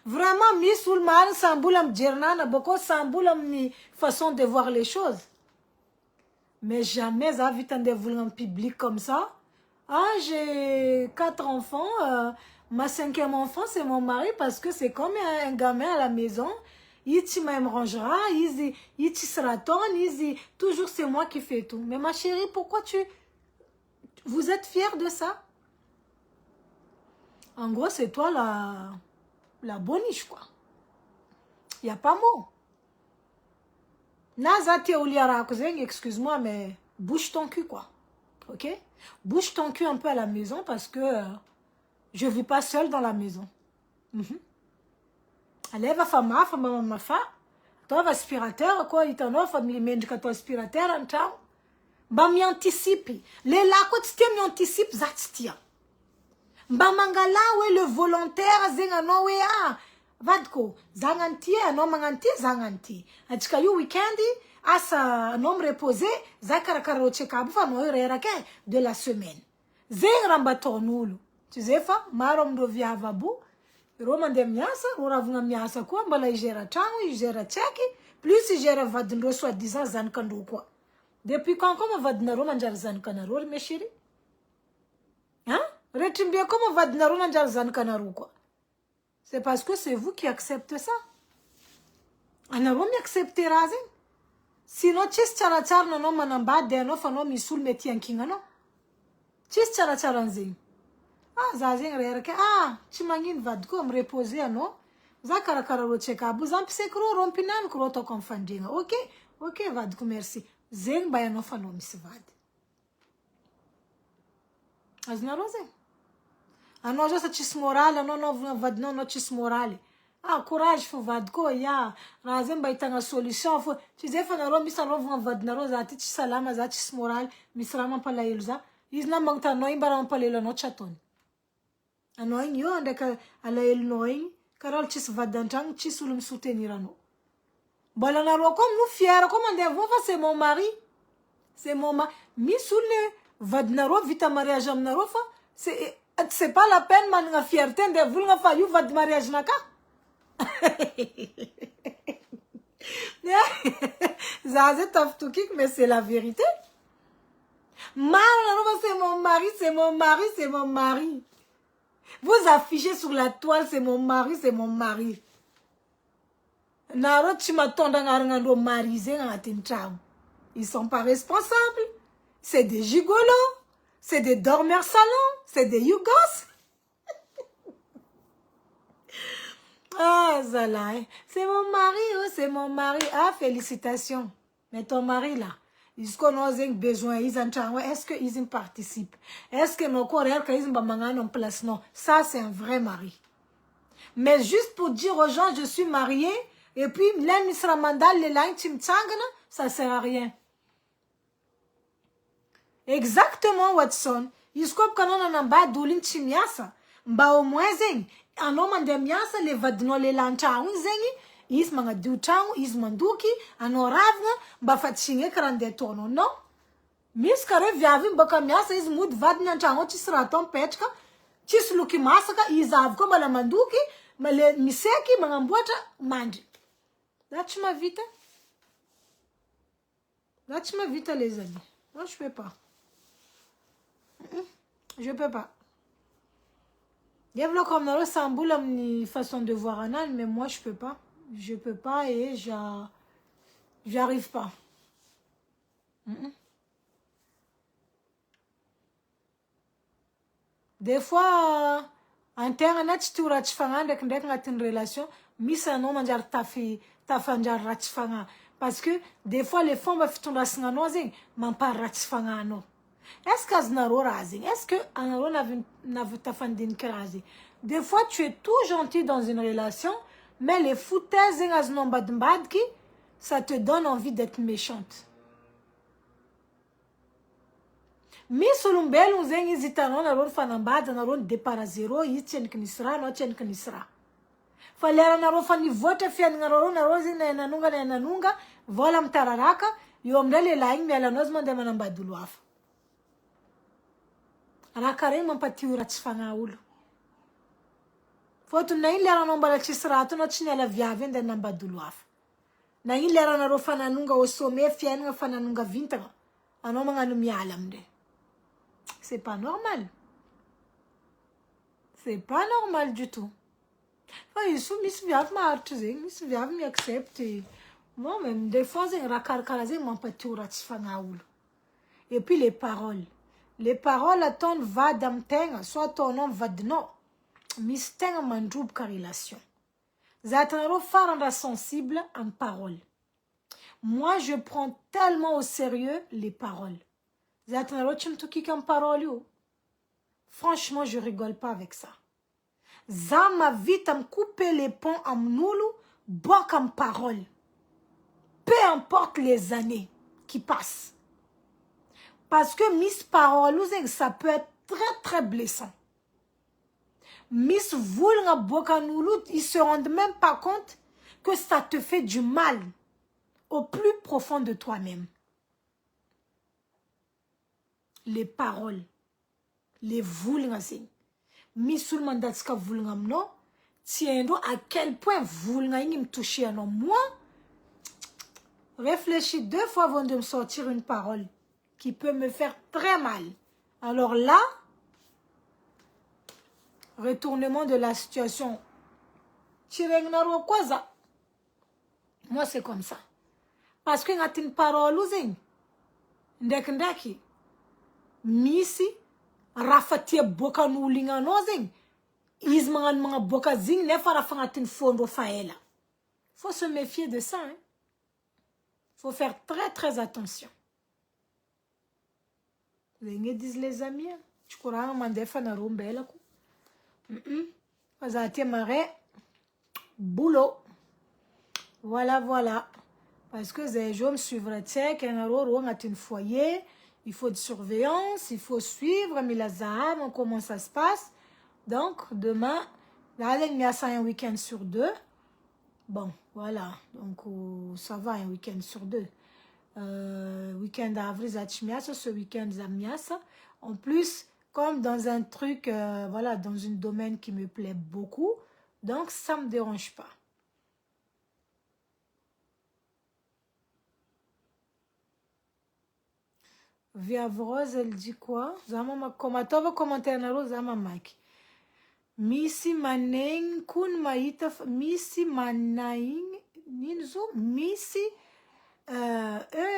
Vraiment, mi sulman samboulam djernana, beaucoup samboulam ni façon de voir les choses. Mais jamais à vite en public comme ça. Ah, j'ai 4 enfants. Ma 5e enfant, c'est mon mari parce que c'est comme un gamin à la maison. Il me rangera, il sera ton, toujours c'est moi qui fais tout. Mais ma chérie, pourquoi vous êtes fiers de ça? En gros, c'est toi la boniche, quoi. Il n'y a pas mot. Nazate Oliara, excuse-moi, mais bouge ton cul, quoi. Ok? Bouge ton cul un peu à la maison parce que je ne vis pas seule dans la maison. Allez, va faire ma fa. Toi, va aspirateur, quoi, il t'en offre, mais il ton aspirateur, en temps. Bah, m'y anticipe. Les lacs, tu m'y anticipe, zatia. Bah, mangala, ouais, le volontaire, zengano, ouais, ah. Vadko, zanganti, non, manganti, zanganti. Atika, you weekendi, asa, un homme reposé, zakarakaro, chekabu, fa, no, de la semaine. Zeng rambatonulu. Tu sais, fa, marom do via vabu. Roman de miasa, oravunga miasa kwa, mbala igera tango, igera cheki, plus igera vadindro soi-disant zankando kwa. Depuis quand comment vadina roman jar zankanaro, mes chéris? Hein? Retimbia comment vadina roman jar zankanaro quoi? C'est parce que c'est vous qui acceptez ça. Anaromi accepter razin. Sinon, chis charachar no manamba de no fano misul metian kingano. Chis characharanzing. Ah, zazing rerke. Ah, chimangin vadko me reposer no. Zakarakara ro chekabu zampse kro rompinan kro to confandinga. OK? OK, vadko merci. Zeng bayano fano misvad. Aznaroze. Ano já cis morale, não vad não cis morale. Ah, coragem foi vadko ya. Razem baitanga solution foi. Dizer fana ro misa ro vad na ro zati cis salama zati cis morale, misrama pala ilza. Isna mangta no imbara pala ilo no chaton. Ano yo ande ka ala il noin, karol cis vadantang cis ulum soutenirano. Bala na ro comme nous fiers, comme ande vont c'est mon mari. C'est mon mari. Mi soule vad na ro vita mariage am na ro fa. C'est pas la peine, man, la fierté de vous, la faillou, votre mariage naka. Zazé taftoukik, mais c'est la vérité. Man, c'est mon mari, c'est mon mari, c'est mon mari. Vous affichez sur la toile, c'est mon mari, c'est mon mari. Naro, tu m'attends dans un mari, ils sont pas responsables. C'est des gigolos. C'est des dormeurs salons, c'est des yougos. Ah, Zala, c'est mon mari, oh, c'est mon mari. Ah, félicitations. Mais ton mari, là, est-ce qu'on a besoin, est-ce qu'ils participent? Est-ce que nos coréens, ils ont en place? Non, ça, c'est un vrai mari. Mais juste pour dire aux gens, je suis mariée, et puis, l'un mandal, les langues, ça sert à rien. Exactement, Watson. Iskop kanona na mba dolin chimiasa. Mba o mwezeng. Ano mande miasa le vadno le lanchaung zengi. Is mga dutang, is manduki. Ano ravna. Mba fatchinge karande tono. No? Mis kare viavim baka miasa is mood vadna chango chisraton pechka. Chis luki masaka is avko mala manduki. Male miseki mga mbwata mandi. That's ma vita. That's ma vita les amis. Moi je peux pas. Je peux pas. Il y a comme dans le samboul une façon de voir un âne, mais moi je peux pas. Je peux pas et j'arrive pas. Des fois, internet tu ratchfanga avec une relation, misa non manjar tafanjar ratchfanga parce que des fois les femmes va fiton rasnga nozing, man pas ratchfanga no. Est-ce que Aznaro razing? Est-ce que Anaro n'a tafandine krasi? Des fois, tu es tout gentil dans une relation, Mais les foutaises et les nombadmbadki, ça te donne envie d'être méchante. Mais selon belle, on zeng hésitaron na ron fanambada na ron départ à zéro, yitchen knisra, no chen knisra. Falera na ron fani vote fian na ron na nanunga, vola mtararaka, yomdele laing me ala nozman de manambaduluaf. Rakare mampati urats fanga ulo. Foto na ilera nombala chisrato no chinela viaven de nambaduluaf. Na ilera na ron fananunga o some fian nga fananunga vinta. Ano mga numialam de. C'est pas normal. C'est pas normal du tout. Enfin, ils sont mis viav ma artuzing, mis viav mi accepte. Moi même des fois c'est rakar karaze mon petit urats fanga ulo. Et puis les paroles. Les paroles à ton va damteng, soit ton nom va de non. Misteng mandroub ka relation. Zatanaro faranda sensible en parole. Moi, je prends tellement au sérieux les paroles. Zatanaro chimtuki comme parole. Franchement, je rigole pas avec ça. Zama vite à me couper les ponts en noulou, bois comme parole. Peu importe les années qui passent. Parce que Miss Parole, ça peut être très très blessant. Miss Voulga Bokanoulout, ils se rendent même pas compte que ça te fait du mal au plus profond de toi-même. Les paroles, les Voulga, Miss Soulmandatska Voulga, non, tiens à quel point Voulga me toucher à non. Moi, réfléchis 2 fois avant de me sortir une parole qui peut me faire très mal. Alors là, retournement de la situation. Moi, c'est comme ça. Parce que quand une parole, ndeki, misi, rafatia boka nulinga nozing, izmangan mga boka zing, nefara fangatin fondo faela. Faut se méfier de ça, hein. Faut faire très très attention. Vous disent les amis, tu crois que mandefa na rombela ko. Vous avez marre, boulot. Voilà, voilà. Parce que les gens me suivraient, qu'un foyer, il faut de surveillance, il faut suivre, mais la zaham, comment ça se passe. Donc, demain, là, il y a ça un week-end sur 2. Bon, voilà. Donc, ça va, un week-end sur 2. Week-end d'avril, ce week-end, Zamiasa. En plus, comme dans un truc, voilà, dans un domaine qui me plaît beaucoup, donc ça ne me dérange pas. Viavroz, elle dit quoi? Zama komatova commentaire na ro zama maki. Misi maneng kun maita misi manaing ninzo misi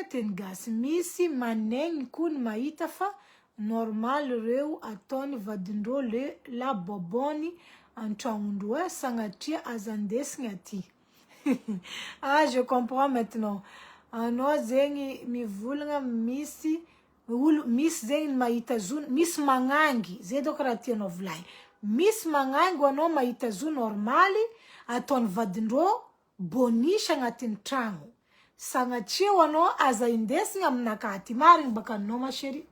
tengas misi maneng kun maita fa normal reu aton vadindro le la boboni antwaundwe sangatia azandes ngati. Ah, je comprends maintenant. Ano zengi mi vulnga misi Miss Zen Maitazun, Miss Mangangi, Zedokratia Novlai. Miss Mangangi wano Maitazun normali, aton vadindro, bonisha ngatin trangu. Sangachi wano aza indesi ngamnakati, maring baka noma sheri.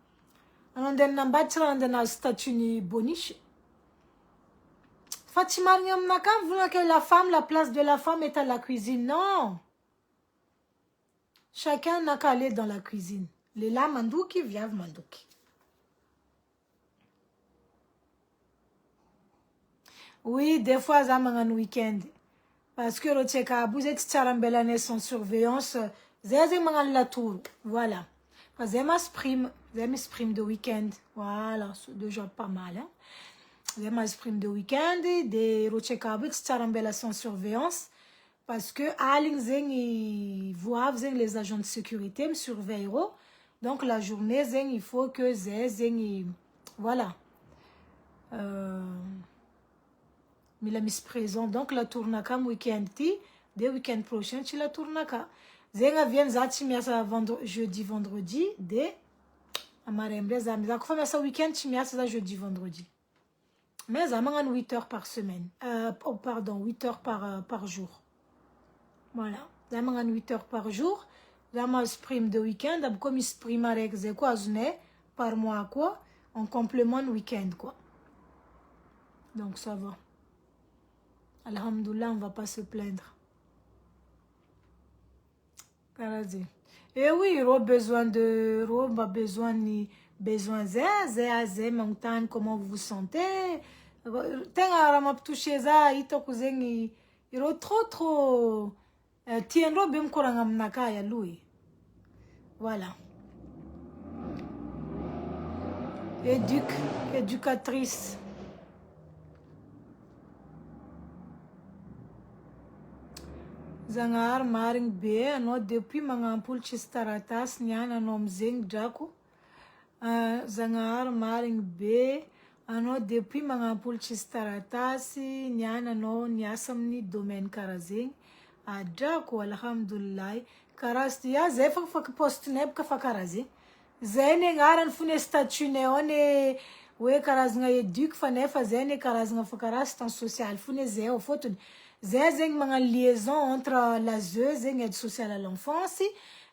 Anonden nambachira anden na statue ni bonishi. Fatimari ngamnakam, voulez que la femme, la place de la femme est à la cuisine. Non. Chacun n'a qu'à aller dans la cuisine. Les la mandouki, viave mandouki. Oui, des fois, ça m'a un week-end. Parce que le tcheka, vous êtes charambelané sans surveillance. Zézé m'a la tour. Voilà. Parce que m'exprime de week-end. Voilà, c'est déjà pas mal. Hein? M'exprime de week-end. Des rocheka, vous êtes charambelané sans surveillance. Parce que Aling Zeng, ils voient les agents de sécurité me surveilleront. Donc, la journée, il faut que Zeng, voilà. Mais la mise présent. Donc, la tournaka, week-end, des week-ends prochains, tu la tournaka. Zeng vient zati miasa jeudi, vendredi, des amarembre zami. Donc, faut ça week-end, tu miasa jeudi, vendredi. Mais ça m'a 8 heures par semaine. Oh, pardon, 8 heures par jour. Voilà. Ça m'a 8 heures par jour. Ça m'a prime de week-end. Comme il prime avec quoi, par mois, quoi. En complément de week-end, quoi. Donc ça va. Alhamdoulilah, on ne va pas se plaindre. Karazi. Et oui, il a besoin de... Il a besoin zé, montagne, comment vous vous sentez. Tenga m'a touché ça, il t'a cousin, il a trop... Tien robe me korangam nakaya lui. Voilà. Éducatrice. Zangar maring be ano depuis mangampul chistaratas nyana nom zeng jaku. Zangar maring be ano depuis mangampul chistaratas nyana no nyasam ni domaine karazeng. Jaku alhamdulillah. Karasti ya zefa fak post neb ka fakarazi. Zene ngaran fune statut ne one we karaznga eduk fanefa zene karaznga fakarastan social fune ze o foto. Zeng mga liaison entre la zeng aide sociale à l'enfance,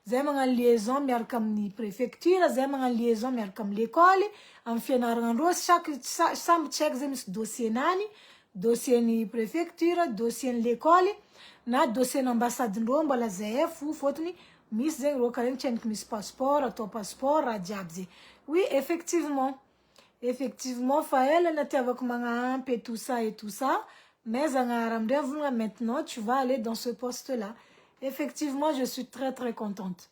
zeng mga liaison miarkam ni préfecture, zeng mga liaison miarkam l'école, en fianarangro chaque sam check zeng dossier nani, dossier ni préfecture, dossier ni l'école, na dossier n'ambassade ndro mbala ZF fotoni miss zeng ro karen chen miss passeport, ton passeport radiabzi. Oui, effectivement. Effectivement, Faël n'était avec mga et tout ça et tout ça. Mais maintenant, tu vas aller dans ce poste-là. Effectivement, je suis très, très contente.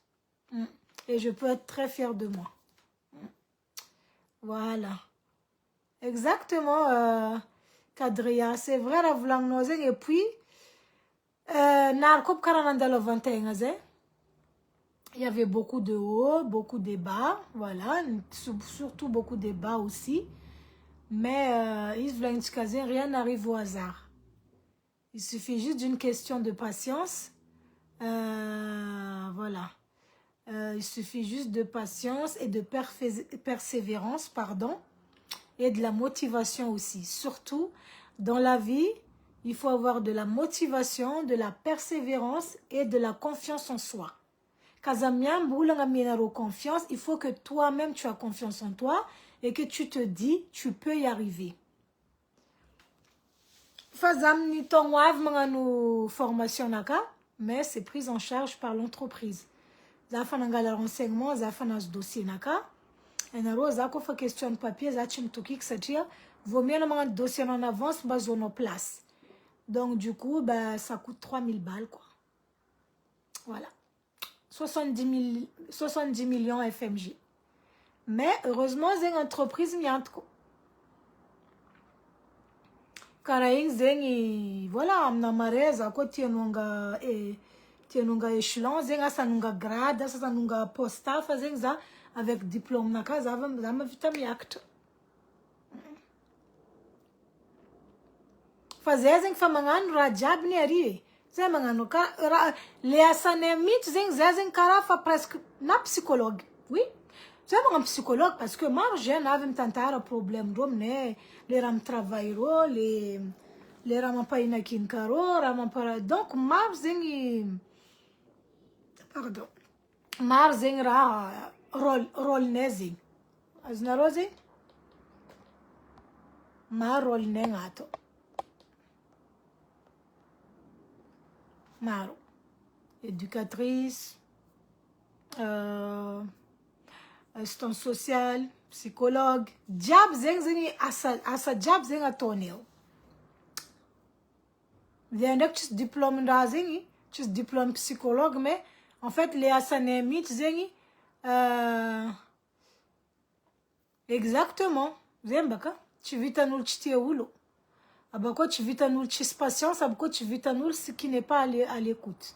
Et je peux être très fière de moi. Voilà. Exactement, Kadria. C'est vrai, la voulant. Et puis, Narkop Karanandalo 21, il y avait beaucoup de hauts, beaucoup de bas. Voilà. Surtout beaucoup de bas aussi. Mais rien n'arrive au hasard. Il suffit juste d'une question de patience. Voilà. Il suffit juste de patience et de persévérance, pardon, et de la motivation aussi. Surtout, dans la vie, il faut avoir de la motivation, de la persévérance et de la confiance en soi. Confiance, il faut que toi-même tu as confiance en toi et que tu te dis, tu peux y arriver. Fazam ni ton wav manganu formation naka, mais c'est pris en charge par l'entreprise. Zafananga la renseignement, zafanas dossier naka. Et naro zako fa question de papier, zachim toki que ça tire. Vaut mieux le mangan dossier en avance, bas zone en place. Donc du coup, bah, ça coûte 3000 balles quoi. Voilà. 70 millions FMJ. Mais heureusement, c'est une entreprise miantko. Karaing zengi, voilà, amna mareza ko tienunga échelon, zenga sanunga grade, sanunga posta, fazeng za avec diplôme naka, za ma vitami acte. Fazeng famangan rajab ni ari. Zemangano ka le asanemit zeng karafa presque na psychologue. Oui. C'est un psychologue parce que moi, j'ai un problème les ram travail les ram pas inakin karo ram pas donc marzingi pardon marzing ra rôle nezi azna rosi ma rôle nengato maro éducatrice assistante sociale, psychologue, job zeng asa job zeng atonel. Viens tu diplôme d'azing, tu diplôme psychologue mais en fait les asanemit zeng exactement. Zembaka, tu vis ta nul ch'ti oulo. Abako tu vis ta nul ch'is patience, abako tu vis ta nul ce qui n'est pas à l'écoute.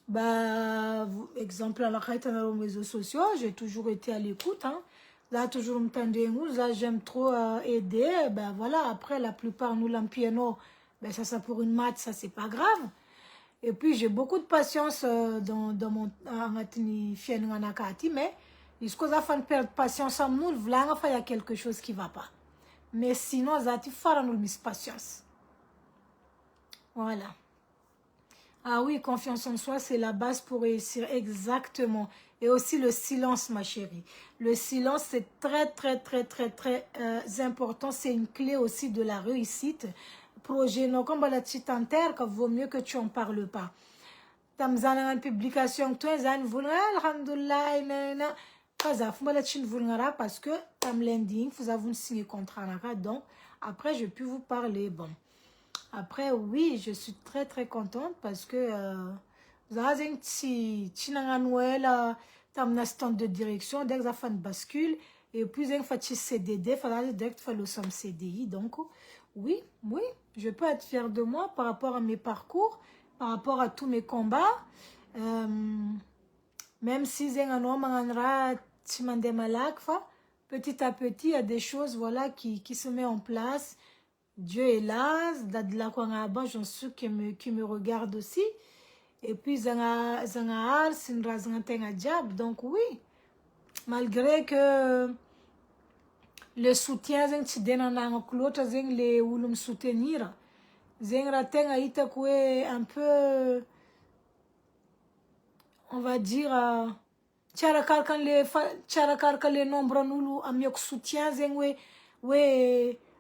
Bah, exemple, à la réseaux sociaux, j'ai toujours été à l'écoute. Hein. Là, toujours me tendez nous. Là, j'aime trop aider. Ben voilà, après, la plupart, nous, l'ampiano, ben ça pour une maths, ça, c'est pas grave. Et puis, j'ai beaucoup de patience dans mon mais il se cause à faire perdre patience à nous. Il y a quelque chose qui va pas. Mais sinon, zati faranul mis patience. Voilà. Ah oui, confiance en soi, c'est la base pour réussir, exactement. Et aussi le silence, ma chérie. Le silence, c'est très, très, très, très, très important. C'est une clé aussi de la réussite. Projet, non, comme la terre, qu'il vaut mieux que tu n'en parles pas. Tam zana une publication, toi, zan vulnera, alhamdoulilah, nana. Kaza, faut la chin vulnera parce que tam lending, vous avez signé contrat, donc, après, je peux vous parler, bon. Après, oui, je suis très très contente parce que Zazeng si Noël tam stand de direction dès que ça fait une bascule et puis zeng fait CDD, fait direct fait le somme CDI. Donc oui, oui, je peux être fière de moi par rapport à mes parcours, par rapport à tous mes combats. Même si zeng un manganra timande malakfa, petit à petit il y a des choses voilà qui se met en place. Dieu est là, j'en suis qui me regarde aussi. Et puis, donc oui, malgré que le soutien, les ou me soutenir, un peu, on va dire, tcharakar les nombres nous, à mieux soutien, ouais,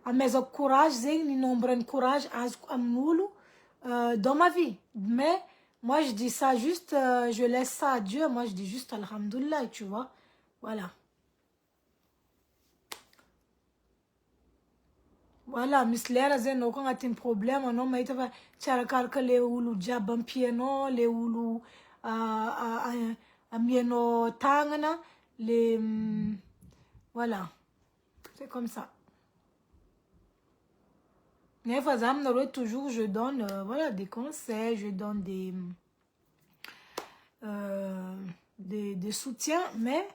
à mes courage, ni nombre de courage dans ma vie. Mais moi, je dis ça juste, je laisse ça à Dieu. Moi, je dis juste alhamdoulilah, tu vois. Voilà. Voilà, Miss Lera, j'ai un problème. Non, mais il y a les oulu jabam piano, les oulu mieno tangana, les. Voilà. C'est comme ça. Mais toujours, je donne voilà, des conseils, je donne des soutiens, mais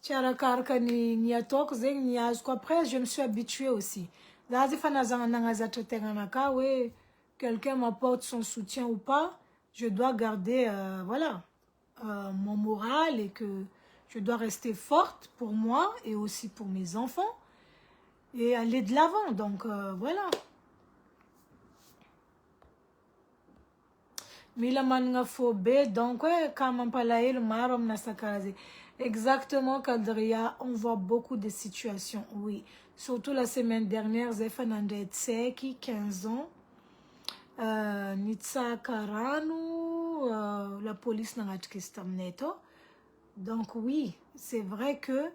après, je me suis habituée aussi. Quelqu'un m'apporte son soutien ou pas, je dois garder voilà, mon moral et que je dois rester forte pour moi et aussi pour mes enfants et aller de l'avant. Donc voilà. Mila manga phobé, donc quand palaïl marom nasakaze. Exactement, Kadria, on voit beaucoup de situations, oui. Surtout la semaine dernière, Zefanande Tseki, 15 ans. Nitsa Karanu, la police n'a pas neto. Donc oui, c'est vrai que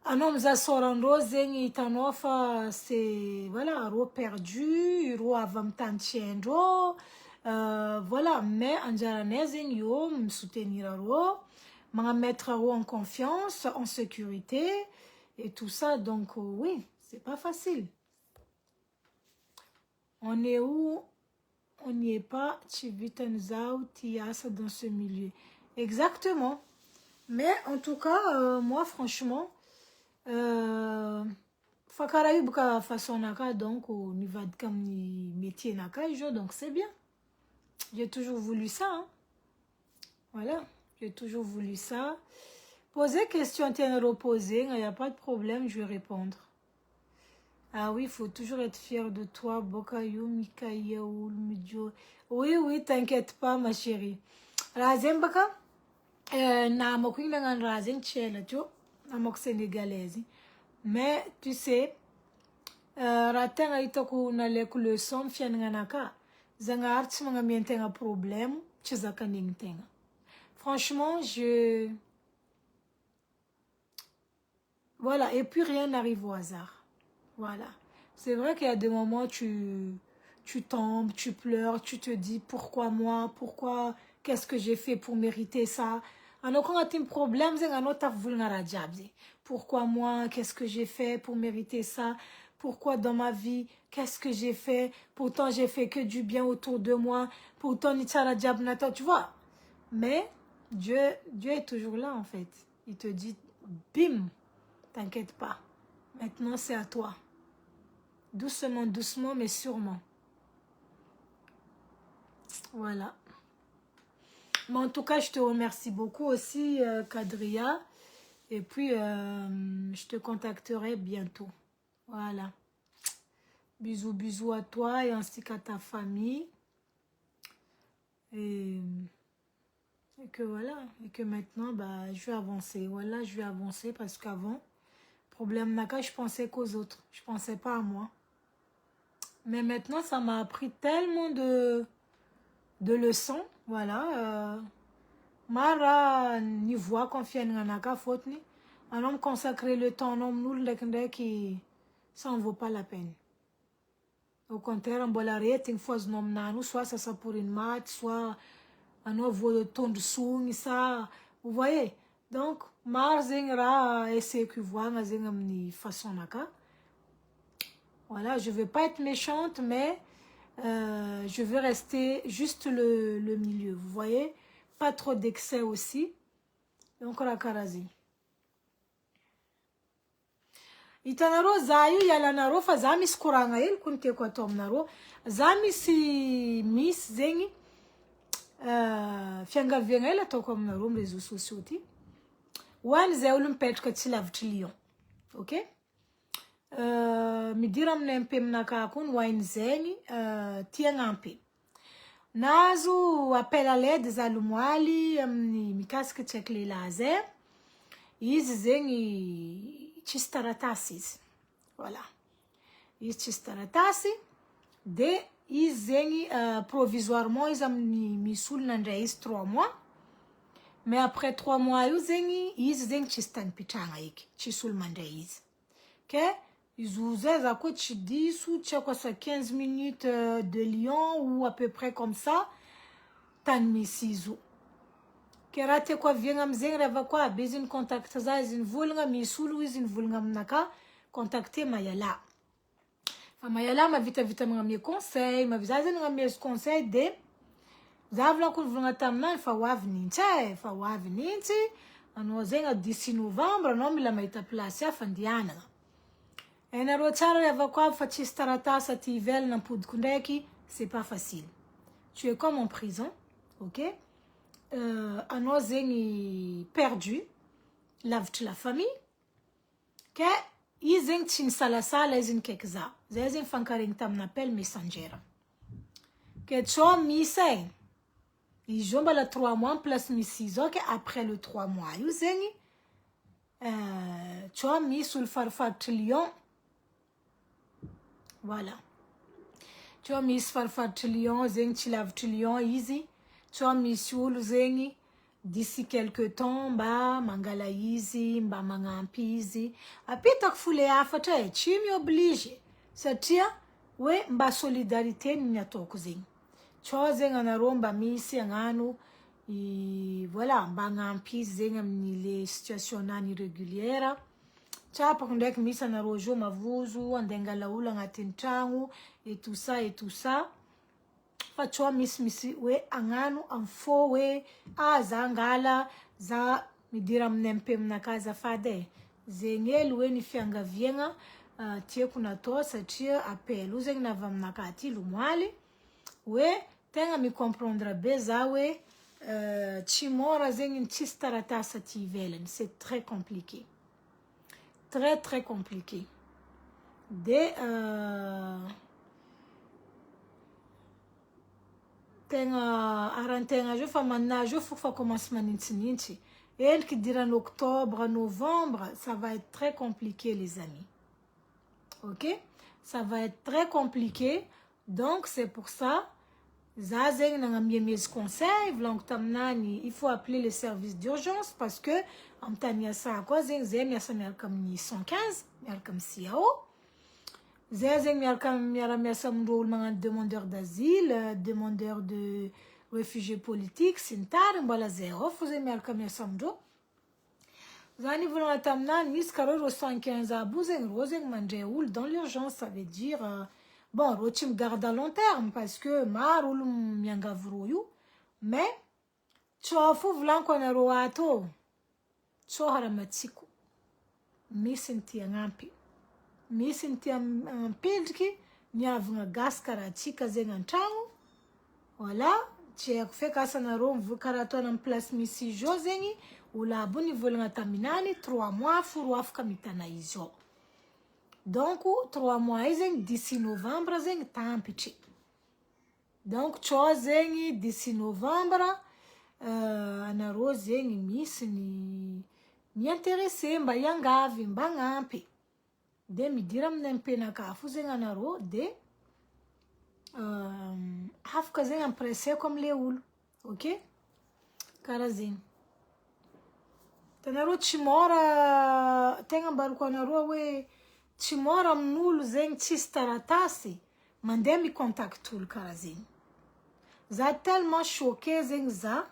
anom za sorandro zengi itanofa c'est voilà, ro perdu, ro avam tantiendro. Voilà, mais Anjaranezing yo me soutenir me mettre en confiance, en sécurité et tout ça. Donc oui, c'est pas facile. On est où? On n'y est pas. Chivitanzao tiasa dans ce milieu. Exactement. Mais en tout cas, moi franchement, fakara yubuka façon naka donc au niveau de comme métier naka donc c'est bien. J'ai toujours voulu ça. Hein. Voilà, j'ai toujours voulu ça. Poser question, tiens, reposer, il n'y a pas de problème, je vais répondre. Ah oui, il faut toujours être fier de toi, Bokayo, Mikayaoul, Midjo. Oui, oui, t'inquiète pas, ma chérie. Razem baka, na mokwing nangan razem tchela, tu na mok sénégalaise. Mais tu sais, raten a itaku na leku le som fian nganaka. Zanga arts mga mientenga problème, tchizaka ningtenga. Franchement, voilà, et puis rien n'arrive au hasard. Voilà. C'est vrai qu'il y a des moments où tu tombes, tu pleures, tu te dis pourquoi moi, pourquoi, qu'est-ce que j'ai fait pour mériter ça. Alors quand tu as un problème, pourquoi moi, qu'est-ce que j'ai fait pour mériter ça. Pourquoi dans ma vie, qu'est-ce que j'ai fait. Pourtant, j'ai fait que du bien autour de moi. Pourtant, tu vois. Mais Dieu est toujours là en fait. Il te dit, bim, t'inquiète pas. Maintenant, c'est à toi. Doucement, doucement, mais sûrement. Voilà. Mais en tout cas, je te remercie beaucoup aussi, Kadria. Et puis, je te contacterai bientôt. Voilà. Bisous, bisous à toi et ainsi qu'à ta famille. Et que voilà. Et que maintenant, bah, je vais avancer. Voilà, je vais avancer parce qu'avant, problème Naka, je pensais qu'aux autres. Je pensais pas à moi. Mais maintenant, ça m'a appris tellement de leçons. Voilà. Mara, ni voix confiance Naka, faute ni. Un homme consacrer le temps, un homme nous, qui ça en vaut pas la peine. Au contraire, on va rating fois nom nanu, soit ça pour une mat, soit un nouveau ton de son, ça. Vous voyez? Donc, marzing ra essayer que voir ni façon naka. Voilà, je vais pas être méchante, mais je vais rester juste le milieu. Vous voyez? Pas trop d'excès aussi. Donc, la karazi. Itanaro zayu yala naro fa zami skuranga il kunte kwa tom naro zami si miss zengi fiangaviana ela ataoko aminareo amin'ny réseaux sociaux ty hoany zay olo mipetraka tsy lavitry Lyon, ok midira amin'ny MP aminaka koa ny hoany zegny tia agnampy nazo appel à l'aide za lomoaly amin'ny mikasika tsy haiko lehilahy zay izy zegny tsisy taratasy izy, voilà izy tsisy taratasy de izy zegny provisoirement izy amin'ny misy olo nandray izy 3 mois mais après 3 mois io zegny izy zegny tsisy tany pitrahagna eky tsisy olo mandray izy ke izy zay za koa tsy diso tsy haiko asa 15 minutes de Lyon ou à peu près comme ça tany misy izy io ke raha tiako aviagna amizegny reva koa aby izy ny contact za izy nivolagna misy olo izy nivolagna aminaka contacter Mayala fa Mayala mavitavita magnamia conseil za zany magnamia conseil de za volako nivolagna taminany fa hoavy nintsy fa hoavy nintsy anao zegny d'ici novembre anao mila mahita place hafa andianana hainareo tsara reva koa fa tsisy taratasy aty ivelany ampodiko ndraiky c'est pas facile, tu es comme en prison, ok anao zegny perdu lavitry la famille ke izy zegny tsy nisalasala izy nikaiky za zay zegny fankaregny tamin'ny appel messenger ke tsao misy izy io mbala 3 mois en place misy izy ok après le 3 mois io zegny tsao misy olo farifaritry Lyon, voilà tsao misy farifaritry Lyon zegny tsy lavitry Lyon izy tsao misy olo zegny d'ici quelque temps mba mangala izy mba magnampy izy apitako fole afatra tsy mioblige satria hoe mba solidarité ny ataoko zegny tsao zegny anareo mba misy agnano voilà mba agnampy izy zegny amin'ny le situation nany irrégulière tsapako ndraiky misy anareo jo mavozo andeha angala olo agnatin'ny tragno et tout ça fa tsao misy hoe agnano amfo hoe za angala za midira amin'ny MP aminaka azafady zegny elo hoe ny fiangaviagna tiako natao satria appel io zegny navy aminaka aty lomoaly hoe tegna micomprendre be za hoe tsy mora zegny tsisy taratasy aty ivelany, c'est très compliqué, très compliqué de tegna arantegna jo fa manage jo fa commence manintsinintsy endriky diran'ny octobre novembre ça va être très compliqué les amis, ok ça va être très compliqué donc c'est pour ça za zegny nagnamia mes conseils volagno taminany il faut appeler le service d'urgence parce que amin'ny tany iasa koa zegny zay miasa miaraka amin'ny 115 miaraka amin'ny CAO zay zegny miasa amindreo olo magnano demandeur d'asile demandeur de réfugié politique sy ny tariny mbola zay fo zay miaraka miasa amindreo zany volagna taminany misy karo ro 115 abo zegny ro zegny mandray olo dans l'urgence ça veut dire bon ro tsy migarde à long terme parce que maro olo miangavy ro io mais tsao fo volaniko anareo ato tsao hara matsiko misy ny tia agnampy misy ny tia ampiltriky miavagna gasy karaha tsika zegny an-tragno voilà tsy haiko feky asanareo karaha ataona amin'ny place misy izy ao zegny olo aby nivolagna taminany 3 mois fo ro afaka mitana izy ao Donc 3 mois zegny d'ici novembre zegny tampitry. Donc tso zegny d'ici novembre anarô zegny misy ny intéressé mba hiangavy mba hagnampy. De midira amin'ny MP-naka fo zegny anarô de afaka zegny ampireseko am'le olo. Ok? Karaha zegny. Tanarô tsy mora tegna ambarako anarô hoe tsy mora amin'olo zegny tsisy taratasy mandeha micontact olo karaha zegny. Za tellement choqué zegny za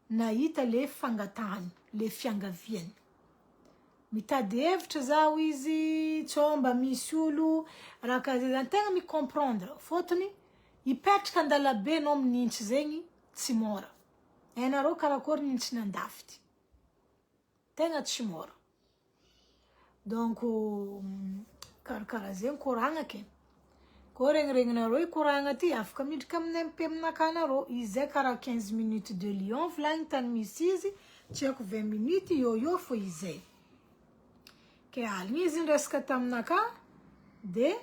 nahita le fangatahany, le fiangaviany. Mitady hevitra zaho izy, tsô mba misy olo raha karaha zegny tegna micomprendre. Fôtony hipetraka andalabe anao minintsy zegny tsy mora. Hainarô karakory nintsy nandafity. Tegna tsy mora. Donc karakaraha zegny koragna ke. Koa regniregninarô koragna ty afaka midriky amin'ny MP amin'akanarô. Izy zay karaha 15 minutes de Lyon volagny tany misy izy, tsy haiko 20 minutes io fo izy zay. Ke aligny izy resaka taminaka de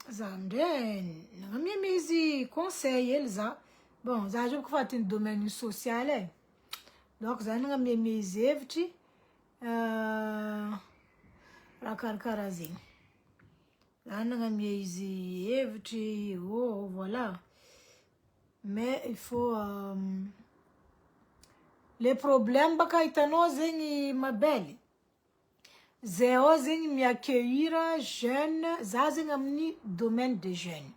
za ndray nagnamia izy conseil hely za. Bon, za jo kofa ty domaine social e. Donc za nagnamia izy hevitry raha karakaraha zegny. Za nagnamia izy hevitry, voilà. Mais il faut les problèmes baka hitanao zegny mabely. Zay ao zegny mi-accueillir jeune, za zegny amin'ny domaine de jeunes.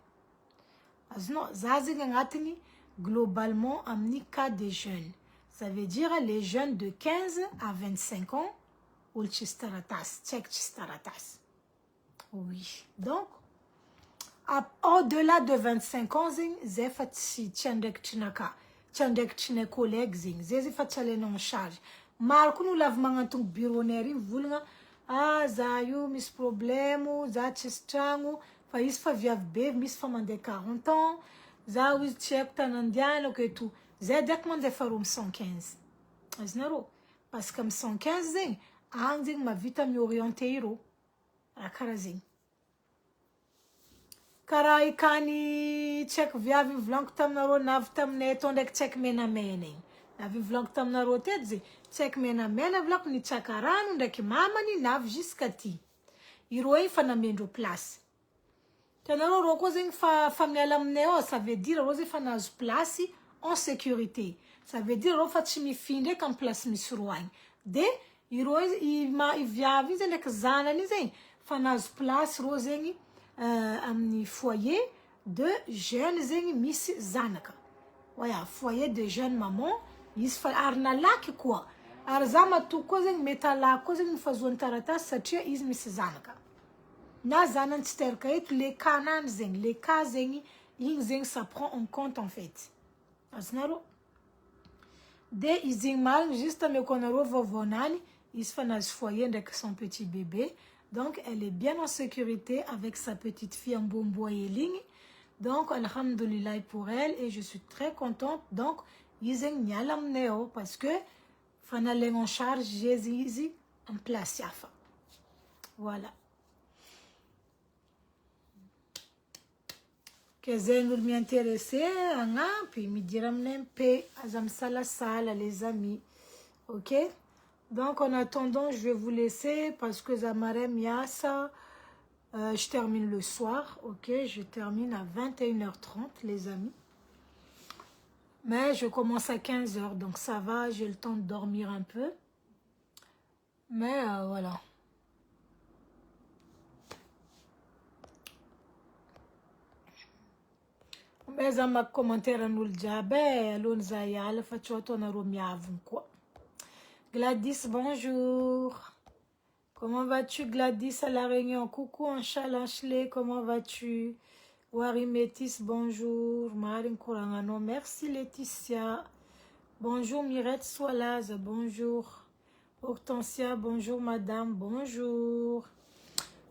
Azonao, za zegny agnatiny globalement amin'ny cas des jeunes. Ça veut dire les jeunes de 15 à 25 ans, olo tsisy taratasy, tsaiky tsisy taratasy. Oui. Donc, au-delà de 25 ans zegny, zay fa tsy andraikitrinaka, tsy andraikitrinay collègue zegny. Zay fa tsy alaina en charge. Maro koa n'olo avy magnantony bureaunaire iny volagna, za io misy problème, za tsisy tragno, fa izy fa viavy be, misy fa mandeha 40 ans, za izy tsy haiko tany andianako et tout. Zay direct mandeha faharoa amin'ny 115. Azonarô? Parce que amin'ny 115 zegny, agny zegny mavita mi-orienté irô. Raha karaha zegny. Karaha ikany tsy haiko viavy volaniko taminarô navy taminay atao ndraiky tsy haiko menamena igny. Navy volaniko taminarô teto ze, tsy haiko menamena volako nitsaka rano ndraiky mamany navy jusqu'à ty. Irô igny fa namendreo place. Tanarô rô koa zegny fa miala aminay ao, ça veut dire rô zegny fa nahazo place en sécurité. Ça veut dire rô fa tsy mifindra eky amin'ny place misy rô agny. De irô viavy izy ndraiky zanany zegny fa nahazo place rô zegny amin'ny foyer de jeunes zegny misy zanaka. Voilà, foyer de jeunes maman, izy fa ary nalaky koa. Ary za matoky koa zegny mety alaky koa zegny mifazoany taratasy satria izy misy zanaka. Na zanany tsy teraka eto, le cas-nany zegny, le cas zegny, igny zegny ça prend en compte en fait. Azonarô? De izy igny marigny juste ameko anarô vaovaonany, izy fa nahazo foyer ndraiky son petit bébé. Donc, elle est bien en sécurité avec sa petite fille en bomboyeling. Donc, alhamdoulilah pour elle et je suis très contente. Donc, ils ont parce que fanale en charge Jésus en place yafa. Voilà. Que zénoul m'intéressé, puis me dire un peu, azam sala les amis. Ok? Donc, en attendant, je vais vous laisser parce que Zamarem Yassa, je termine le soir, ok? Je termine à 21h30, les amis. Mais je commence à 15h, donc ça va, j'ai le temps de dormir un peu. Mais voilà. Mais à ma commentaire, nous le diabè, allons zayal, fatcho ton aromiavun quoi. Gladys, bonjour. Comment vas-tu, Gladys, à La Réunion? Coucou, Anchalanchele, comment vas-tu? Wari Métis, bonjour. Marine Kourangano, merci, Laetitia. Bonjour, Mirette Soalaz, bonjour. Hortensia, bonjour, madame, bonjour.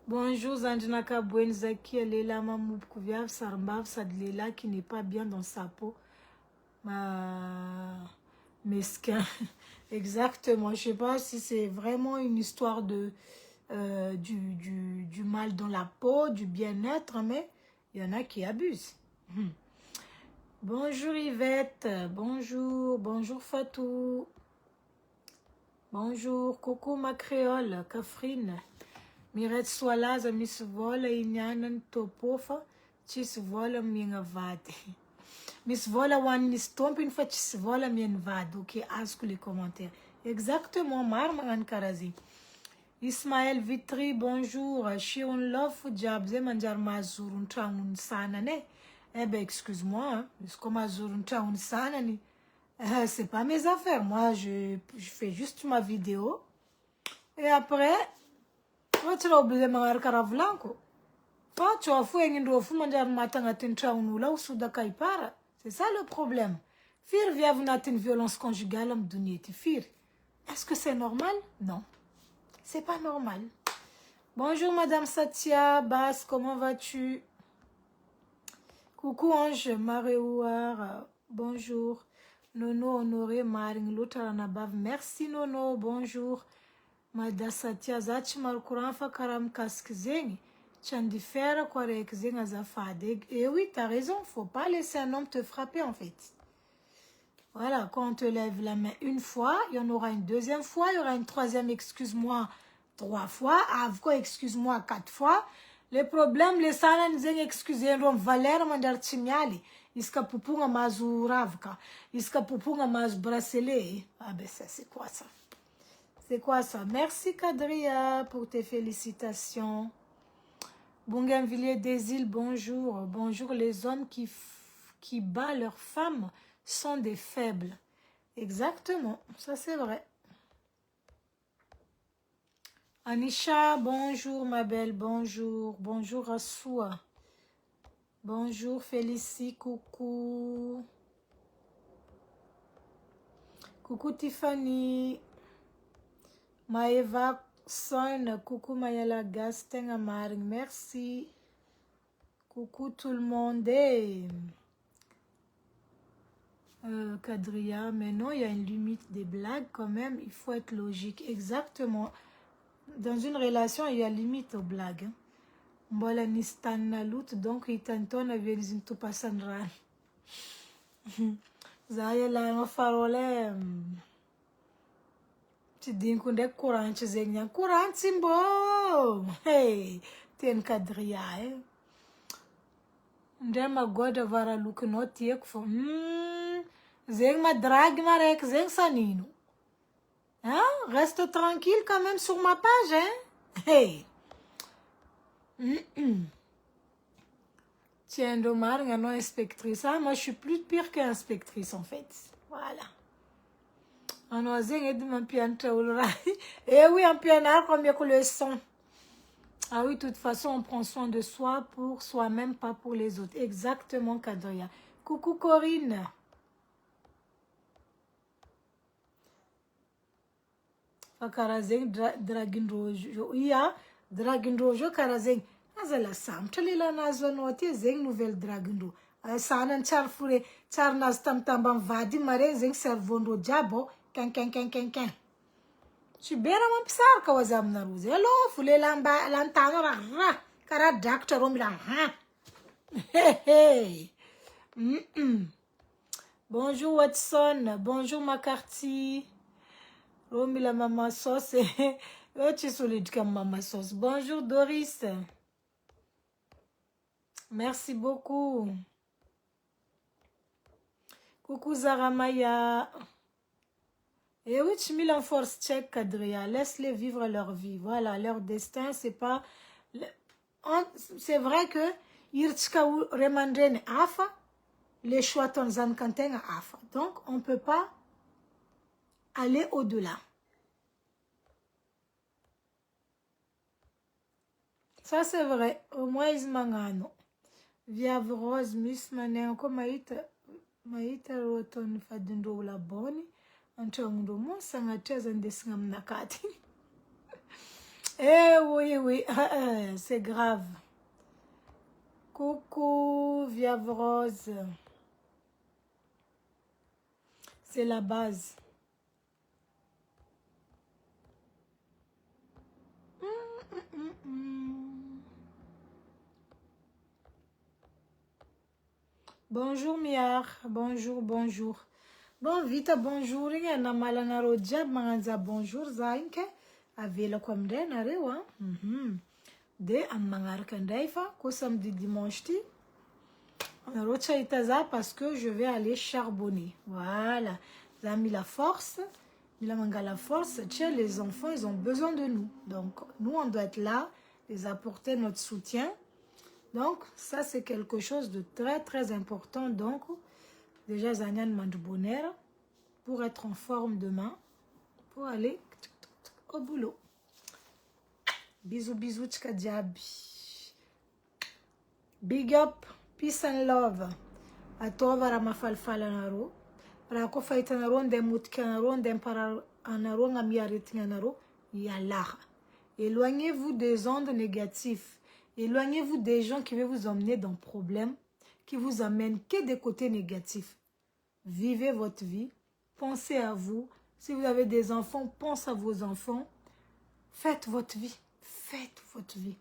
Bonjour, Zandinaka Bouenzaki, Lela Mamou Kouviav, Sarmbav, Sadlela, qui n'est pas bien dans sa peau. Mesquin. Exactement. Je sais pas si c'est vraiment une histoire de du mal dans la peau, du bien-être, mais il y en a qui abusent. Bonjour Yvette, bonjour Fatou, bonjour, coucou ma créole, Catherine, Mirette Swalaza, Miss Vola, Inyanan Topofa, Chis Vola, Mingavade. Miss Vola, one Miss Tompin, Chis Vola, Mienvade, ok, ask les commentaires. Exactement, Marman Karazi. Ismaël Vitry, bonjour. Shion Love, Jabze Manjar Mazurun Traun Sanane. Eh ben, excuse-moi, hein, parce que Mazurun Traun Sanani, c'est pas mes affaires. Moi, je fais juste ma vidéo. Et après, tu vas oublier ma caravlanco. Pas, tu vas fouiller une rofu Manjar Matanga Traun là ou Souda Kaipara. C'est ça le problème. Fir via une violence conjugale, m'dounieti. Fir. Est-ce que c'est normal? Non. C'est pas normal. Bonjour Madame Satya, Basse, comment vas-tu? Coucou Ange, Maréouar, bonjour. Nono Honoré, Maring, Lutaranabav, merci Nono, bonjour. Madame Satya, Zachi Markuranfa Karam Kaskzeng, Chandifera Kwarek Zeng Azafadeg. Et oui, t'as raison, faut pas laisser un homme te frapper en fait. Voilà, quand on te lève la main une fois, il y en aura une deuxième fois, il y aura une troisième, excuse-moi, 3 fois, avko, excuse-moi, 4 fois. Les problèmes, les sanan zeng excusez, rom valère mandar timiali, iska pupunga mazu ravka, iska pupunga mazu bracelet. Ah ben ça, c'est quoi ça? C'est quoi ça? Merci Kadria pour tes félicitations. Bougainvilliers des îles, bonjour. Bonjour, les hommes qui battent leurs femmes sont des faibles. Exactement, ça c'est vrai. Anisha, bonjour ma belle, bonjour. Bonjour Assoua. Bonjour Félicie, coucou. Coucou Tiffany. Maeva Son, coucou Mayala Gastin Amaring, merci. Coucou tout le monde. Kadria, mais non, il y a une limite des blagues quand même, il faut être logique. Exactement. Dans une relation, il y a limite aux blagues. Mbola nistan na lut, donc il t'entend à venir tout passer en ran. Zaya la ma farole. Tu dis qu'on est courant, tu sais bien. Courant, simbo. Hey, t'es un Kadria, eh. Ndema goda vara look not yek for. Zeng ma drag marek, zeng sanino. Hein? Reste tranquille quand même sur ma page, hein? Hey! Tiens, dommage, non inspectrice. Ah, moi, je suis plus pire qu'inspectrice, en fait. Voilà. On a zeng et de piano. Eh oui, un piano, comme il y a que le son. Ah oui, de toute façon, on prend soin de soi pour soi-même, pas pour les autres. Exactement, Kadria. Coucou, Corinne. Karazeng dragin rojo iya dragin rojo karazeng azala sam chalila nazo note zeng nouvelle dragin ro sanan char fure char nas tam tambam vadi mare zeng servondo jabo ken Chibera mampsar ka wazam na ruze hello fule lamba lantano ra kara doctor omira ha hey Bonjour Watson, bonjour McCarthy. Romy la maman sauce. Tu es solide comme maman sauce. Bonjour Doris. Merci beaucoup. Coucou Zaramaya. Et oui, tu mets en force check Kadria. Laisse-les vivre leur vie. Voilà, leur destin, c'est pas... C'est vrai que Irtska remandrene afa, les choix tonzan kantenga afa. Donc, on ne peut pas aller au-delà. Ça, c'est vrai. Au moins, ils mangano. Via rose, miss mané, encore maïta roton fadindo la boni. Antongo mo sangateza ndesingam nakati. Eh oui, c'est grave. Coucou, via rose. C'est la base. Bonjour Miar, bonjour, bonjour. Bon, vite, bonjour, na malana rojab, manganza bonjour, zainke, avela comme renare, de am mangarka ndaifa, ko samedi dimanche ti, on a itaza parce que je vais aller charbonner. Voilà, ça a mis la force, la force, tiens, les enfants, ils ont besoin de nous. Donc, nous, on doit être là, les apporter notre soutien. Donc, ça, c'est quelque chose de très, très important. Donc, déjà, Zanyan Mandubonera, pour être en forme demain, pour aller au boulot. Bisous, bisous, tchkadjabi. Big up, peace and love. Atova ramafalfala naro. Rako faita naro, ndem mutka naro, ndem para anaro, ngamiariti naro, yallah. Éloignez-vous des ondes négatives. Éloignez-vous des gens qui veulent vous emmener dans le problème, qui vous amènent que des côtés négatifs. Vivez votre vie, pensez à vous. Si vous avez des enfants, pensez à vos enfants. Faites votre vie, faites votre vie.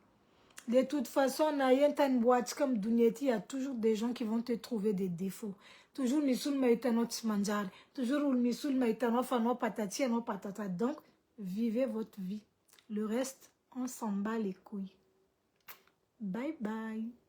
De toute façon, il y a toujours des gens qui vont te trouver des défauts. Toujours, donc, vivez votre vie. Le reste, on s'en bat les couilles. Bye bye.